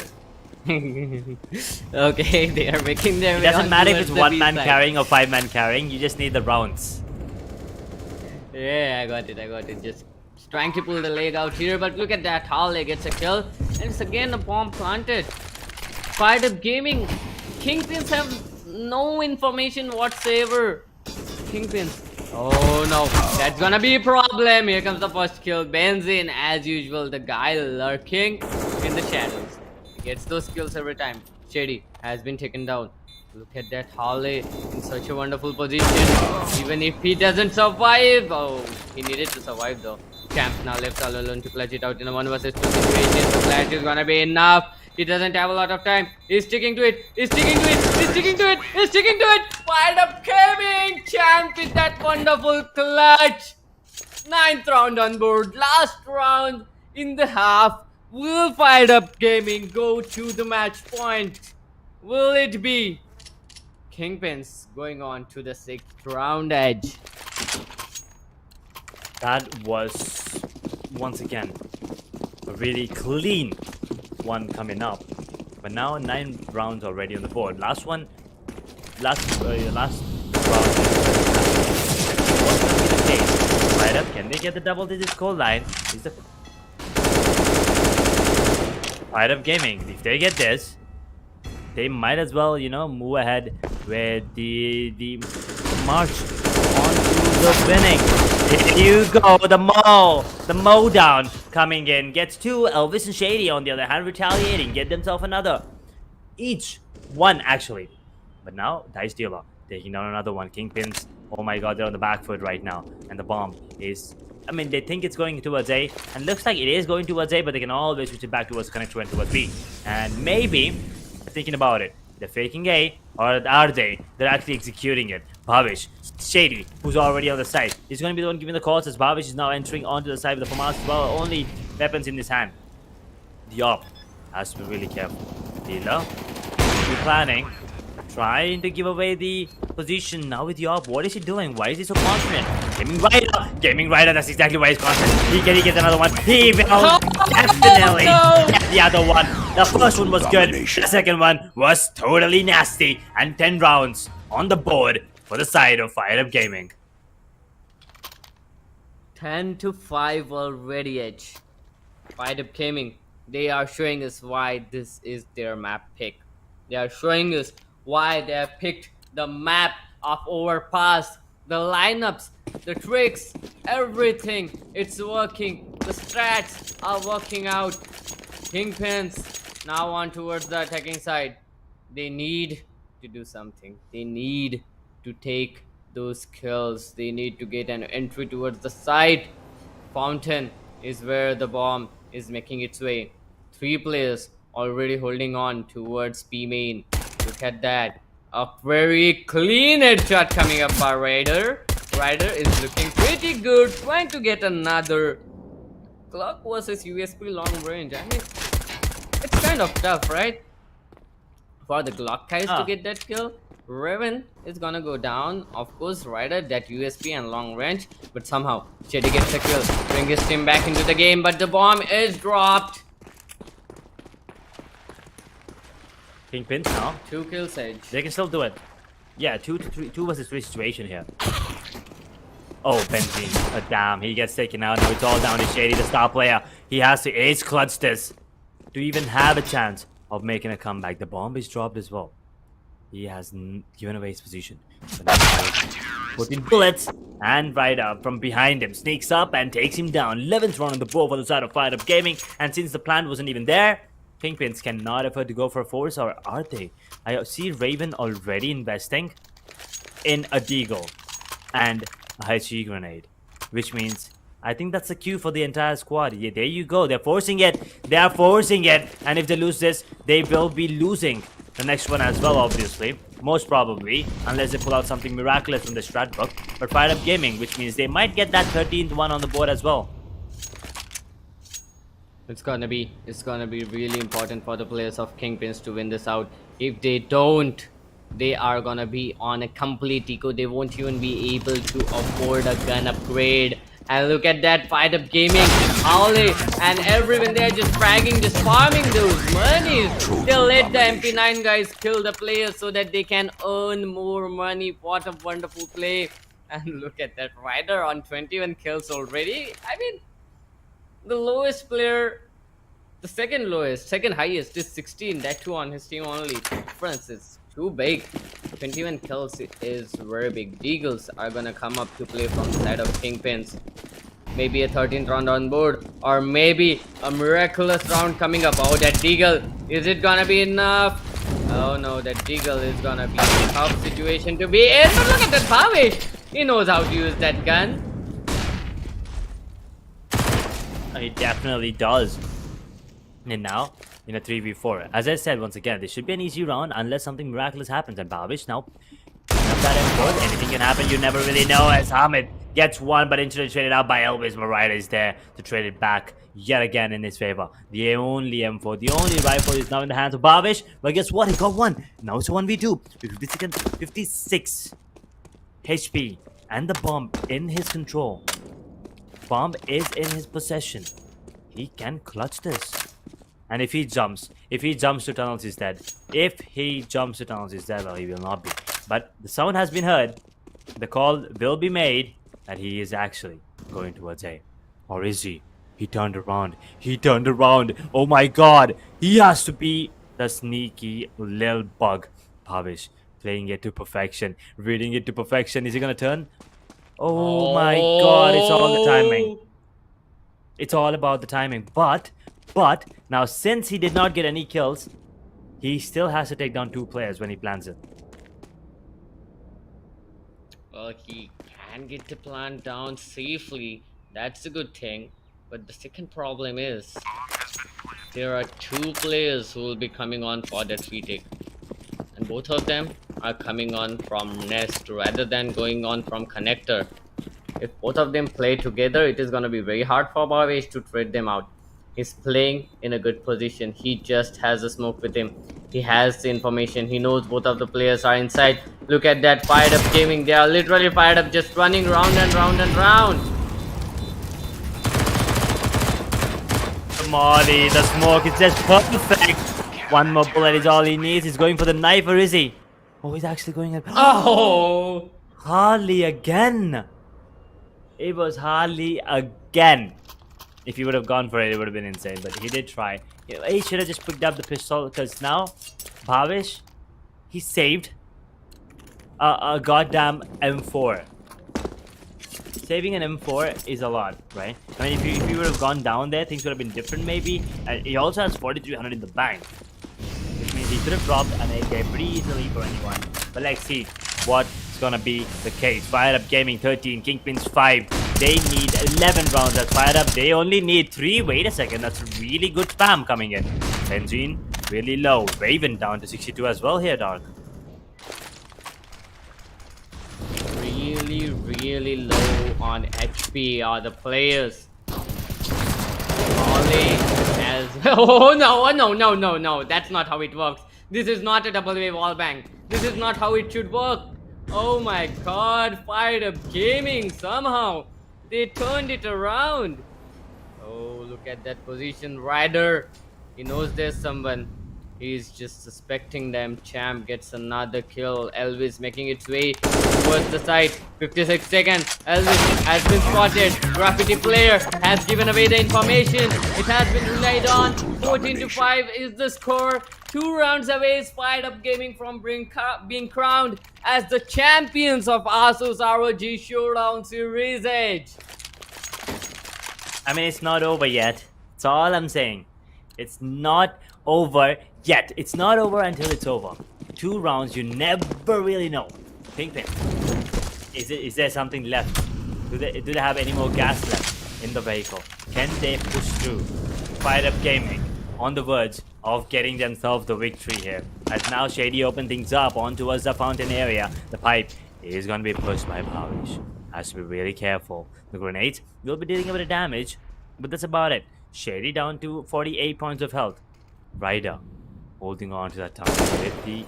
Okay, they are making their It way doesn't on matter if towards it's the 1-man B side. carrying or 5-man carrying. You just need the rounds. Yeah, I got it. Just trying to pull the leg out here, but look at that. Harley gets a kill, and it's again a bomb planted. FIREDUP-GAMING. Kingpins have no information whatsoever. Kingpins. Oh no, that's gonna be a problem. Here comes the first kill. Benzene, as usual, the guy lurking in the shadows. He gets those kills every time. Shady has been taken down. Look at that, Harley in such a wonderful position. Even if he doesn't survive. Oh, he needed to survive though. Camp now left all alone to clutch it out in a 1 vs 2 situation. The flash is gonna be enough. He doesn't have a lot of time. He's sticking to it. He's sticking to it. He's sticking to it. He's sticking to it. FIREDUP-GAMING champ with that wonderful clutch. 9th round on board. Last round in the half. Will FIREDUP-GAMING go to the match point? Will it be Kingpins going on to the 6th round edge? That was, once again, a really clean one coming up. But now 9 rounds already on the board. Last round. What's going to be the case? FIREDUP, can they get the double-digit score line? Is the FIREDUP-GAMING, if they get this, they might as well, you know, move ahead with the march on to the winning. Here you go, the Mo down coming in, gets two. Elvis and Shady on the other hand retaliating, get themselves another, each one actually. But now Dice Dealer taking down another one. Kingpins, oh my god, they're on the back foot right now, and the bomb is, I mean, they think it's going towards A, and looks like it is going towards A, but they can always switch it back towards connector and towards B. And maybe, thinking about it, they're faking A, or are they? They're actually executing it. Bhavish, Shady, who's already on the side, he's going to be the one giving the calls as Bhavish is now entering onto the side with the FAMAS as well. Only weapons in his hand. The op has to be really careful. Dealer, planning, trying to give away the position now with the op. What is he doing? Why is he so confident? Gaming Rider, that's exactly why he's confident. He gets another one. He will definitely get the other one. The first one was good. The second one was totally nasty. And 10 rounds on the board for the side of FIREDUP Gaming. 10-5 already, Edge. FIREDUP Gaming, they are showing us why this is their map pick. They are showing us why they have picked the map of Overpass, the lineups, the tricks, everything. It's working. The strats are working out. Kingpins now on towards the attacking side. They need to do something. They need to take those kills. They need to get an entry towards the side. Fountain is where the bomb is making its way. 3 players already holding on towards B main. Look at that. A very clean headshot coming up by Raider. Raider is looking pretty good, trying to get another. Glock versus USP long range. I mean, it's kind of tough, right? For the Glock guys to get that kill. Raven is gonna go down. Of course, Raider, that USP and long range. But somehow, Shady gets a kill. Bring his team back into the game, but the bomb is dropped. Kingpins now. 2 kills, Edge. They can still do it. Yeah, 2 versus 3 situation here. Oh, Benzine. Damn, he gets taken out. Now it's all down to Shady, the star player. He has to ace clutch this to even have a chance of making a comeback. The bomb is dropped as well. He has given away his position. Putting bullets, and right up from behind him sneaks up and takes him down. 11th round on the board for the side of FIREDUP Gaming. And since the plan wasn't even there, Kingpins cannot afford to go for a force, or are they? I see Raven already investing in a deagle and a HG grenade, which means I think that's a cue for the entire squad. Yeah, there you go. They're forcing it. They are forcing it. And if they lose this, they will be losing the next one as well, obviously. Most probably, unless they pull out something miraculous from the strat book. But FIREDUP Gaming, which means they might get that 13th one on the board as well. It's gonna be really important for the players of Kingpins to win this out. If they don't, they are gonna be on a complete eco. They won't even be able to afford a gun upgrade. And look at that, FIREDUP Gaming, Howley, and everyone there just fragging, just farming those monies. They'll let the MP9 guys kill the players so that they can earn more money. What a wonderful play. And look at that, Ryder on 21 kills already. I mean, the lowest player, the second highest is 16. That too on his team only. The difference is too big. 21 kills is very big. Deagles are gonna come up to play from the side of Kingpins. Maybe a 13th round on board, or maybe a miraculous round coming up. Oh, that Deagle, is it gonna be enough? Oh no, that Deagle is gonna be a tough situation to be in. But look at that Bhavish. He knows how to use that gun. He definitely does. And now, in a 3v4, as I said once again, this should be an easy round unless something miraculous happens. And Bhavish now, that M4, anything can happen, you never really know, as Hamid gets one, but instantly traded out by Elvis. Mariah is there to trade it back yet again in his favor. The only M4, the only rifle is now in the hands of Bhavish. But guess what? He got one. Now it's a 1v2 with 56 HP and the bomb in his control. Bomb is in his possession. He can clutch this. And if he jumps to tunnels, he's dead. If he jumps to tunnels, he's dead. Well, he will not be. But the sound has been heard. The call will be made that he is actually going towards A. Or is he? He turned around. He turned around. Oh my god. He has to be the sneaky little bug. Bhavish playing it to perfection, reading it to perfection. Is he gonna turn? Oh my god, it's all the timing. It's all about the timing. But now since he did not get any kills, he still has to take down 2 players when he plans it. Well, he can get the plant down safely. That's a good thing. But the second problem is there are 2 players who will be coming on for that retake. And both of them are coming on from nest rather than going on from connector. If both of them play together, it is going to be very hard for Bhavesh to trade them out. He's playing in a good position. He just has a smoke with him. He has the information. He knows both of the players are inside. Look at that fired up gaming. They are literally fired up, just running round and round and round. Molly, the smoke is just perfect. One more bullet is all he needs. He's going for the knife, or is he? Oh, he's actually going at Oh! Harley again. It was Harley again. If he would have gone for it, it would have been insane. But he did try. He should have just picked up the pistol, because now Bhavish, he saved a goddamn M4. Saving an M4 is a lot, right? I mean, if you would have gone down there, things would have been different maybe. And he also has 4,300 in the bank, which means he could have dropped an AK pretty easily for anyone. But let's see what's gonna be the case. FIREDUP-GAMING 13, Kingpins 5. They need 11 rounds. That's FIREDUP. They only need 3. Wait a second, that's really good spam coming in. Benzene really low. Raven down to 62 as well here, Dark. Really low on HP are the players. Molly has oh no, that's not how it works. This is not a double wave wall bang. This is not how it should work. Oh my god, FIREDUP-GAMING somehow they turned it around. Oh, look at that position. Ryder, he knows there's someone. He's just suspecting them. Champ gets another kill. Elvis making its way towards the site. 56 seconds. Elvis has been spotted. Graffiti player has given away the information. It has been relied on. 14-5 is the score. 2 rounds away is FIREDUP-GAMING from being crowned as the champions of ASUS ROG Showdown Series Edge. I mean, it's not over yet. That's all I'm saying. It's not over yet. It's not over until it's over. 2 rounds, you never really know. Kingpin, is there something left? Do they have any more gas left in the vehicle? Can they push through? FIREDUP-GAMING on the verge of getting themselves the victory here. As now Shady open things up on towards the fountain area. The pipe is going to be pushed by Bhavish. Has to be really careful. The grenades will be dealing a bit of damage, but that's about it. Shady down to 48 points of health. Ryder holding on to that tower with the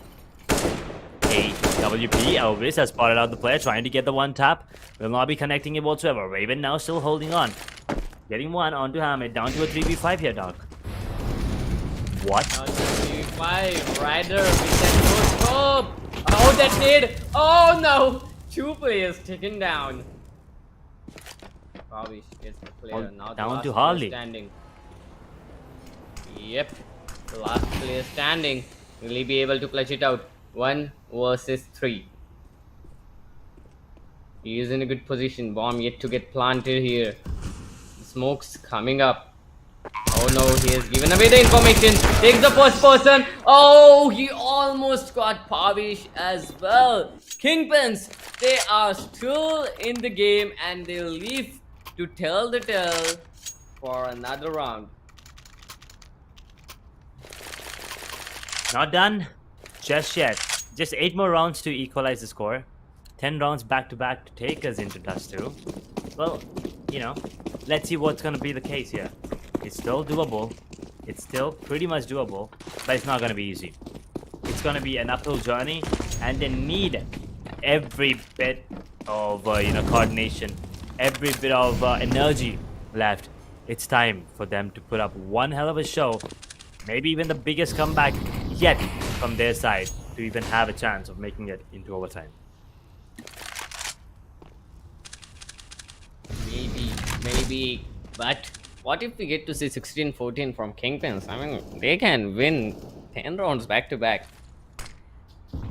AWP. Elvis has spotted out the player, trying to get the 1 tap. Will not be connecting it whatsoever. Raven now still holding on. Getting 1 onto Hamid. Down to a 3v5 here, Doc. What? 3v5. Ryder with that no scope. Oh, that nade. Oh no. 2 players taken down. Bhavish gets the player. Now down the to last Harley. player standing. Yep. The last player standing. Will he be able to clutch it out? 1 versus 3. He is in a good position. Bomb yet to get planted here. The smoke's coming up. Oh no, he has given away the information. Takes the first person. Oh, he almost got Bhavish as well. Kingpins, they are still in the game and they'll leave to tell the tale for another round. Not done just yet. Just 8 more rounds to equalize the score. 10 rounds back to back to take us into Dust 2. Well, you know, let's see what's going to be the case here. It's still doable. It's still pretty much doable, but it's not going to be easy. It's going to be an uphill journey, and they need every bit of coordination, every bit of energy left. It's time for them to put up one hell of a show, maybe even the biggest comeback yet from their side, to even have a chance of making it into overtime. Maybe, but what if we get to see 16-14 from Kingpins? I mean, they can win 10 rounds back to back.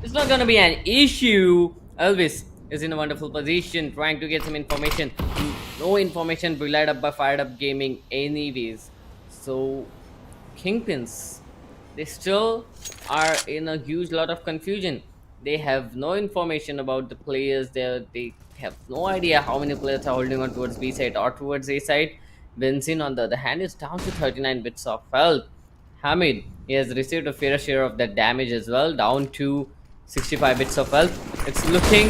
It's not gonna be an issue. Elvis is in a wonderful position trying to get some information. No information relied up by Fired Up Gaming anyways. So Kingpins, they still are in a huge lot of confusion. They have no information about the players. They have no idea how many players are holding on towards B side or towards A side. Benzin, on the other hand, is down to 39 bits of health. Hamid, he has received a fair share of that damage as well, down to 65 bits of health. It's looking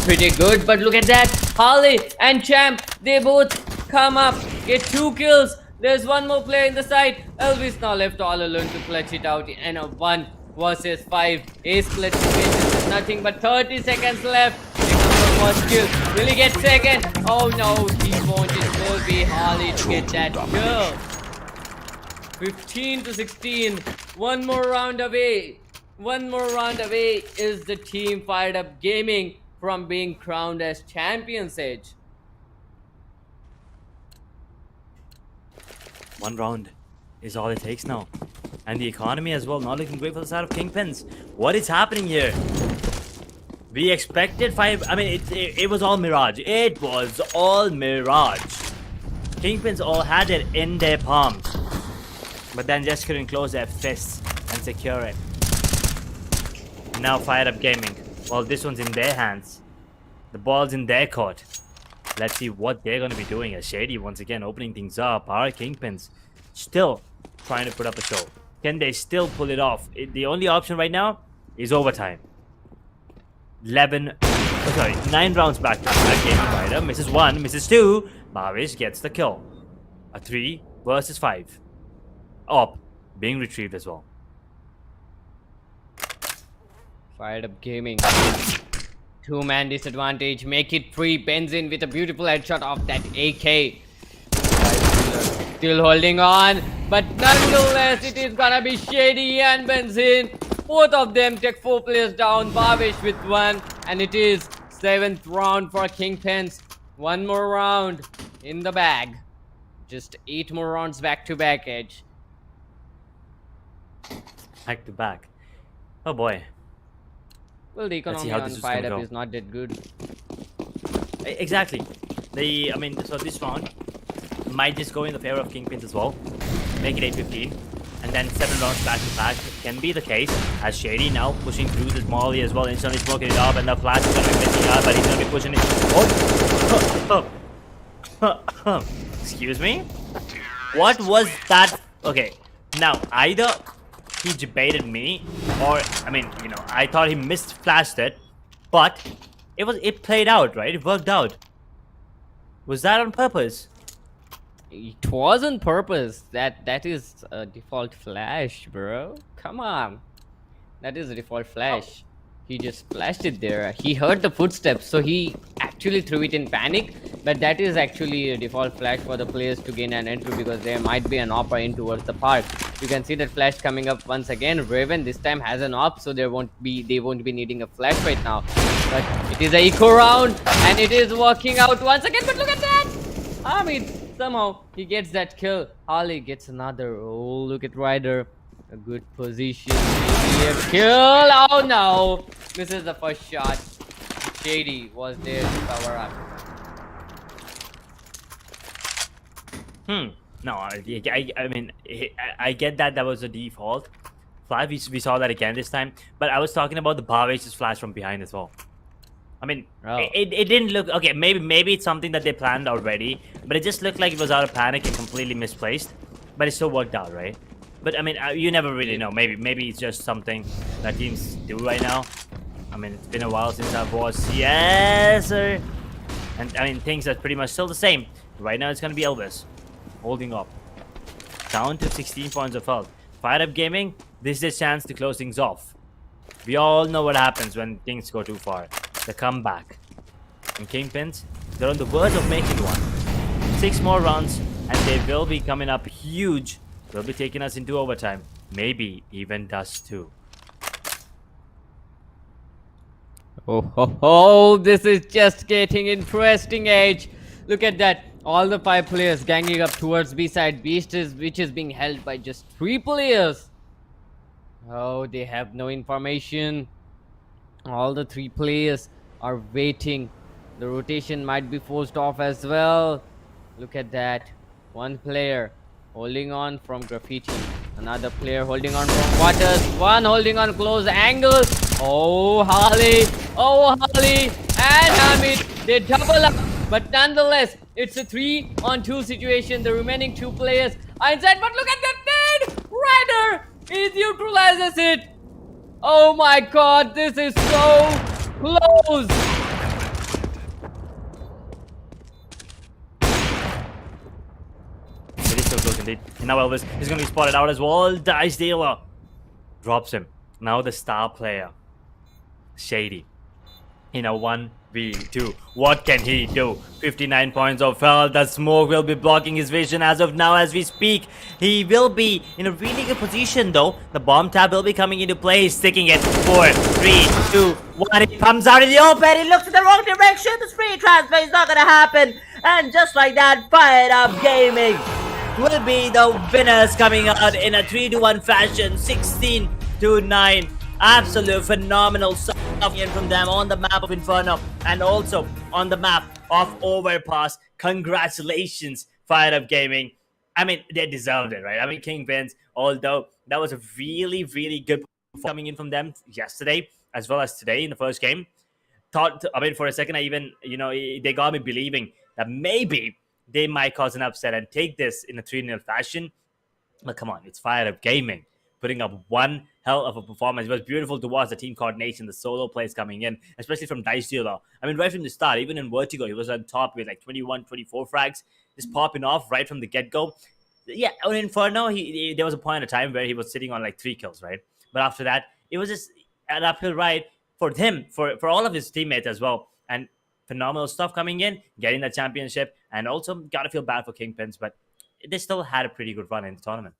pretty good, but look at that. Harley and Champ, they both come up, get 2 kills. There's one more player in the side. Elvis now left all alone to clutch it out in a 1 versus 5. Ace clutch situations is nothing but 30 seconds left. First kill. Will he get second? Oh no, he won't. It will be Harley to get that kill. 15 to 16. One more round away. One more round away is the team Fired Up Gaming from being crowned as champions. Edge. One round is all it takes now. And the economy as well, not looking great for the side of Kingpins. What is happening here? We expected 5. I mean, it was all mirage. It was all mirage. Kingpins all had it in their palms. But then just couldn't close their fists and secure it. Now Fired Up Gaming. Well, this one's in their hands. The ball's in their court. Let's see what they're going to be doing as Shady once again opening things up. Our Kingpins still trying to put up a show. Can they still pull it off? The only option right now is overtime. 9 rounds back to back. Gaming Fighter misses 1, misses 2. Bhavish gets the kill. A 3 versus 5. Op being retrieved as well. Fired Up Gaming. 2-man disadvantage. Make it 3. Benzin with a beautiful headshot off that AK. Still holding on. But nonetheless, it is gonna be Shady and Benzin. Both of them take 4 players down. Bhavish with 1. And it is 7th round for Kingpins. One more round in the bag. Just 8 more rounds back to back, Edge. Back to back. Oh boy. Well, the economy on Fired Up is not that good. Exactly. So this round might just go in the favor of Kingpins as well. Make it 8-15. And then 7 rounds back to back can be the case. As Shady now pushing through this Molly as well. Instantly smoking it up. And the flash is going to be missing out. But he's going to be pushing it. Oh. Excuse me? What was that? Okay. Now, either he debated me, or I thought he misflashed it, but it played out, right? It worked out. Was that on purpose? It was on purpose. That is a default flash, bro. Come on. That is a default flash. He just flashed it there. He heard the footsteps, so he actually threw it in panic. But that is actually a default flash for the players to gain an entry, because there might be an opera in towards the park. You can see that flash coming up once again. Raven this time has an op, so they won't be needing a flash right now. But it is a eco round, and it is working out once again. But look at that! Somehow he gets that kill. Harley gets another. Oh, look at Ryder. A good position. Maybe a kill. Oh no! Misses the first shot. Shady was there to cover up. No, I get that was a default flash. We saw that again this time. But I was talking about the Bhavish's flash from behind as well. It didn't look okay. Maybe it's something that they planned already, but it just looked like it was out of panic and completely misplaced. But it still worked out, right? But you never really know. Maybe it's just something that teams do right now. It's been a while since I've watched. Yes, sir. And things are pretty much still the same. Right now, it's gonna be Elvis holding up, down to 16 points of health. Fired Up Gaming. This is a chance to close things off. We all know what happens when things go too far. The comeback. And Kingpins, they're on the verge of making one. 6 more rounds, and they will be coming up huge. They'll be taking us into overtime. Maybe even Dust too. Oh, this is just getting interesting, Edge. Look at that. All the 5 players ganging up towards B side. Which is being held by just 3 players. Oh, they have no information. All the three players are waiting. The rotation might be forced off as well. Look at that. One player holding on from graffiti. Another player holding on from waters. One holding on close angle. Oh, Harley. Oh, Harley. And Hamid. They double up. But nonetheless, it's a 3-on-2 situation. The remaining two players are inside. But look at that nade. Ryder. He neutralizes it. Oh my god, this is so close! It is so close indeed. And now Elvis is going to be spotted out as well. Dice dealer drops him. Now the star player, Shady, in a 1v2. What can he do? 59 points of health. The smoke will be blocking his vision as of now as we speak. He will be in a really good position though. The bomb tab will be coming into play. He's sticking it. 4, 3, 2, 1. It comes out in the open. He looks in the wrong direction. The spree transfer is not going to happen. And just like that, Fired Up Gaming will be the winners coming out in a 3-1 fashion. 16-9. Absolute phenomenal stuff from them on the map of Inferno and also on the map of Overpass. Congratulations, Fired Up Gaming. I mean, they deserved it, right? I mean, Kingpins, although that was a really, really good performance coming in from them yesterday as well as today in the first game. For a second, I even, they got me believing that maybe they might cause an upset and take this in a 3-0 fashion. But come on, it's Fired Up Gaming putting up one hell of a performance. It was beautiful to watch the team coordination, the solo plays coming in, especially from Dice Dealer. I mean, right from the start, even in Vertigo, he was on top with like 21, 24 frags, just popping off right from the get-go. Yeah, on Inferno, there was a point in time where he was sitting on like 3 kills, right? But after that, it was just an uphill ride for him, for all of his teammates as well. And phenomenal stuff coming in, getting the championship, and also gotta feel bad for Kingpins, but they still had a pretty good run in the tournament.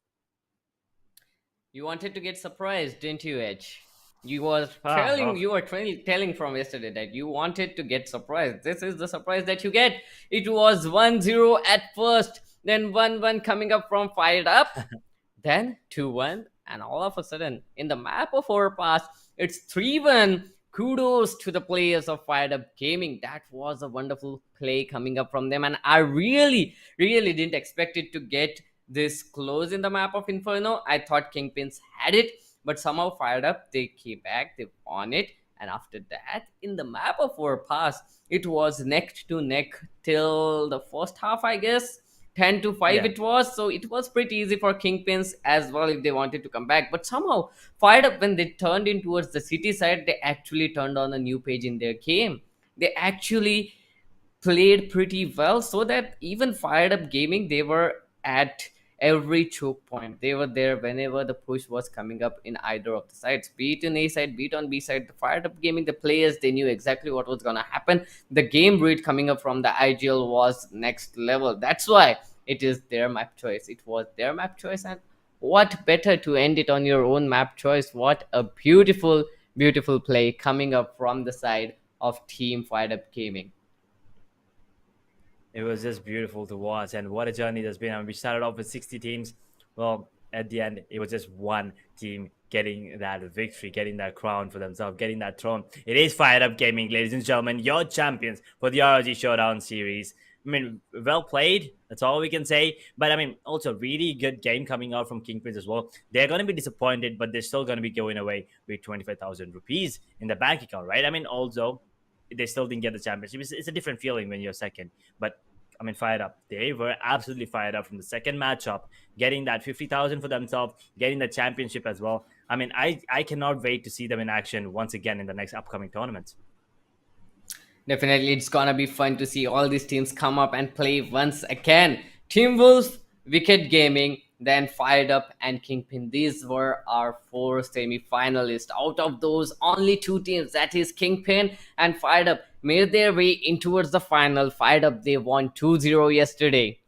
You wanted to get surprised, didn't you, Edge? You were telling from yesterday that you wanted to get surprised. This is the surprise that you get. It was 1-0 at first, then 1-1 coming up from Fired Up, then 2-1, and all of a sudden, in the map of Overpass, it's 3-1. Kudos to the players of Fired Up Gaming. That was a wonderful play coming up from them, and I really, really didn't expect it to get this close in the map of Inferno. I thought Kingpins had it, but somehow Fired Up, they came back, they won it, and after that, in the map of Overpass, it was neck to neck till the first half, I guess. 10-5 it was, so it was pretty easy for Kingpins as well if they wanted to come back. But somehow, Fired Up, when they turned in towards the city side, they actually turned on a new page in their game. They actually played pretty well, so that even Fired Up Gaming, they were at every choke point. They were there whenever the push was coming up in either of the sides, be it in A side, be it on B side. The Fired Up Gaming, the players, they knew exactly what was gonna happen. The game read coming up from the IGL was next level. That's why it is their map choice. It was their map choice, and what better to end it on your own map choice? What a beautiful, beautiful play coming up from the side of Team Fired Up Gaming. It was just beautiful to watch, and what a journey that's been. I mean, we started off with 60 teams. Well, at the end, it was just one team getting that victory, getting that crown for themselves, getting that throne. It is Fired Up Gaming, ladies and gentlemen, your champions for the ROG Showdown series. I mean, well played. That's all we can say. But I mean, also really good game coming out from Kingpins as well. They're going to be disappointed, but they're still going to be going away with 25,000 rupees in the bank account, right? I mean, also, they still didn't get the championship. It's a different feeling when you're second. But I mean, Fired Up. They were absolutely fired up from the second matchup, getting that 50,000 for themselves, getting the championship as well. I mean, I cannot wait to see them in action once again in the next upcoming tournaments. Definitely, it's gonna be fun to see all these teams come up and play once again. Team Wolf, Wicked Gaming, then Fired Up and Kingpin. These were our 4 semi-finalists. Out of those, only 2 teams, that is Kingpin and Fired Up, made their way in towards the final. Fired Up, they won 2-0 yesterday.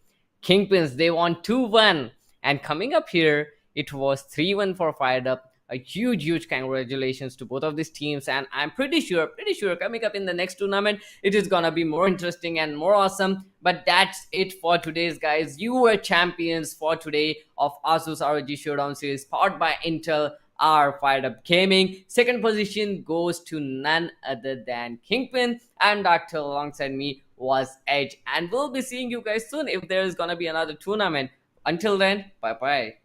Kingpins, they won 2-1. And coming up here, it was 3-1 for Fired Up. A huge congratulations to both of these teams, and I'm pretty sure coming up in the next tournament, it is gonna be more interesting and more awesome. But that's it for today's, guys. You were champions for today of ASUS ROG Showdown series, powered by Intel. are Fired Up Gaming. Second position goes to none other than Kingpin, and Doctor alongside me was Edge. And we'll be seeing you guys soon if there is gonna be another tournament. Until then, bye bye.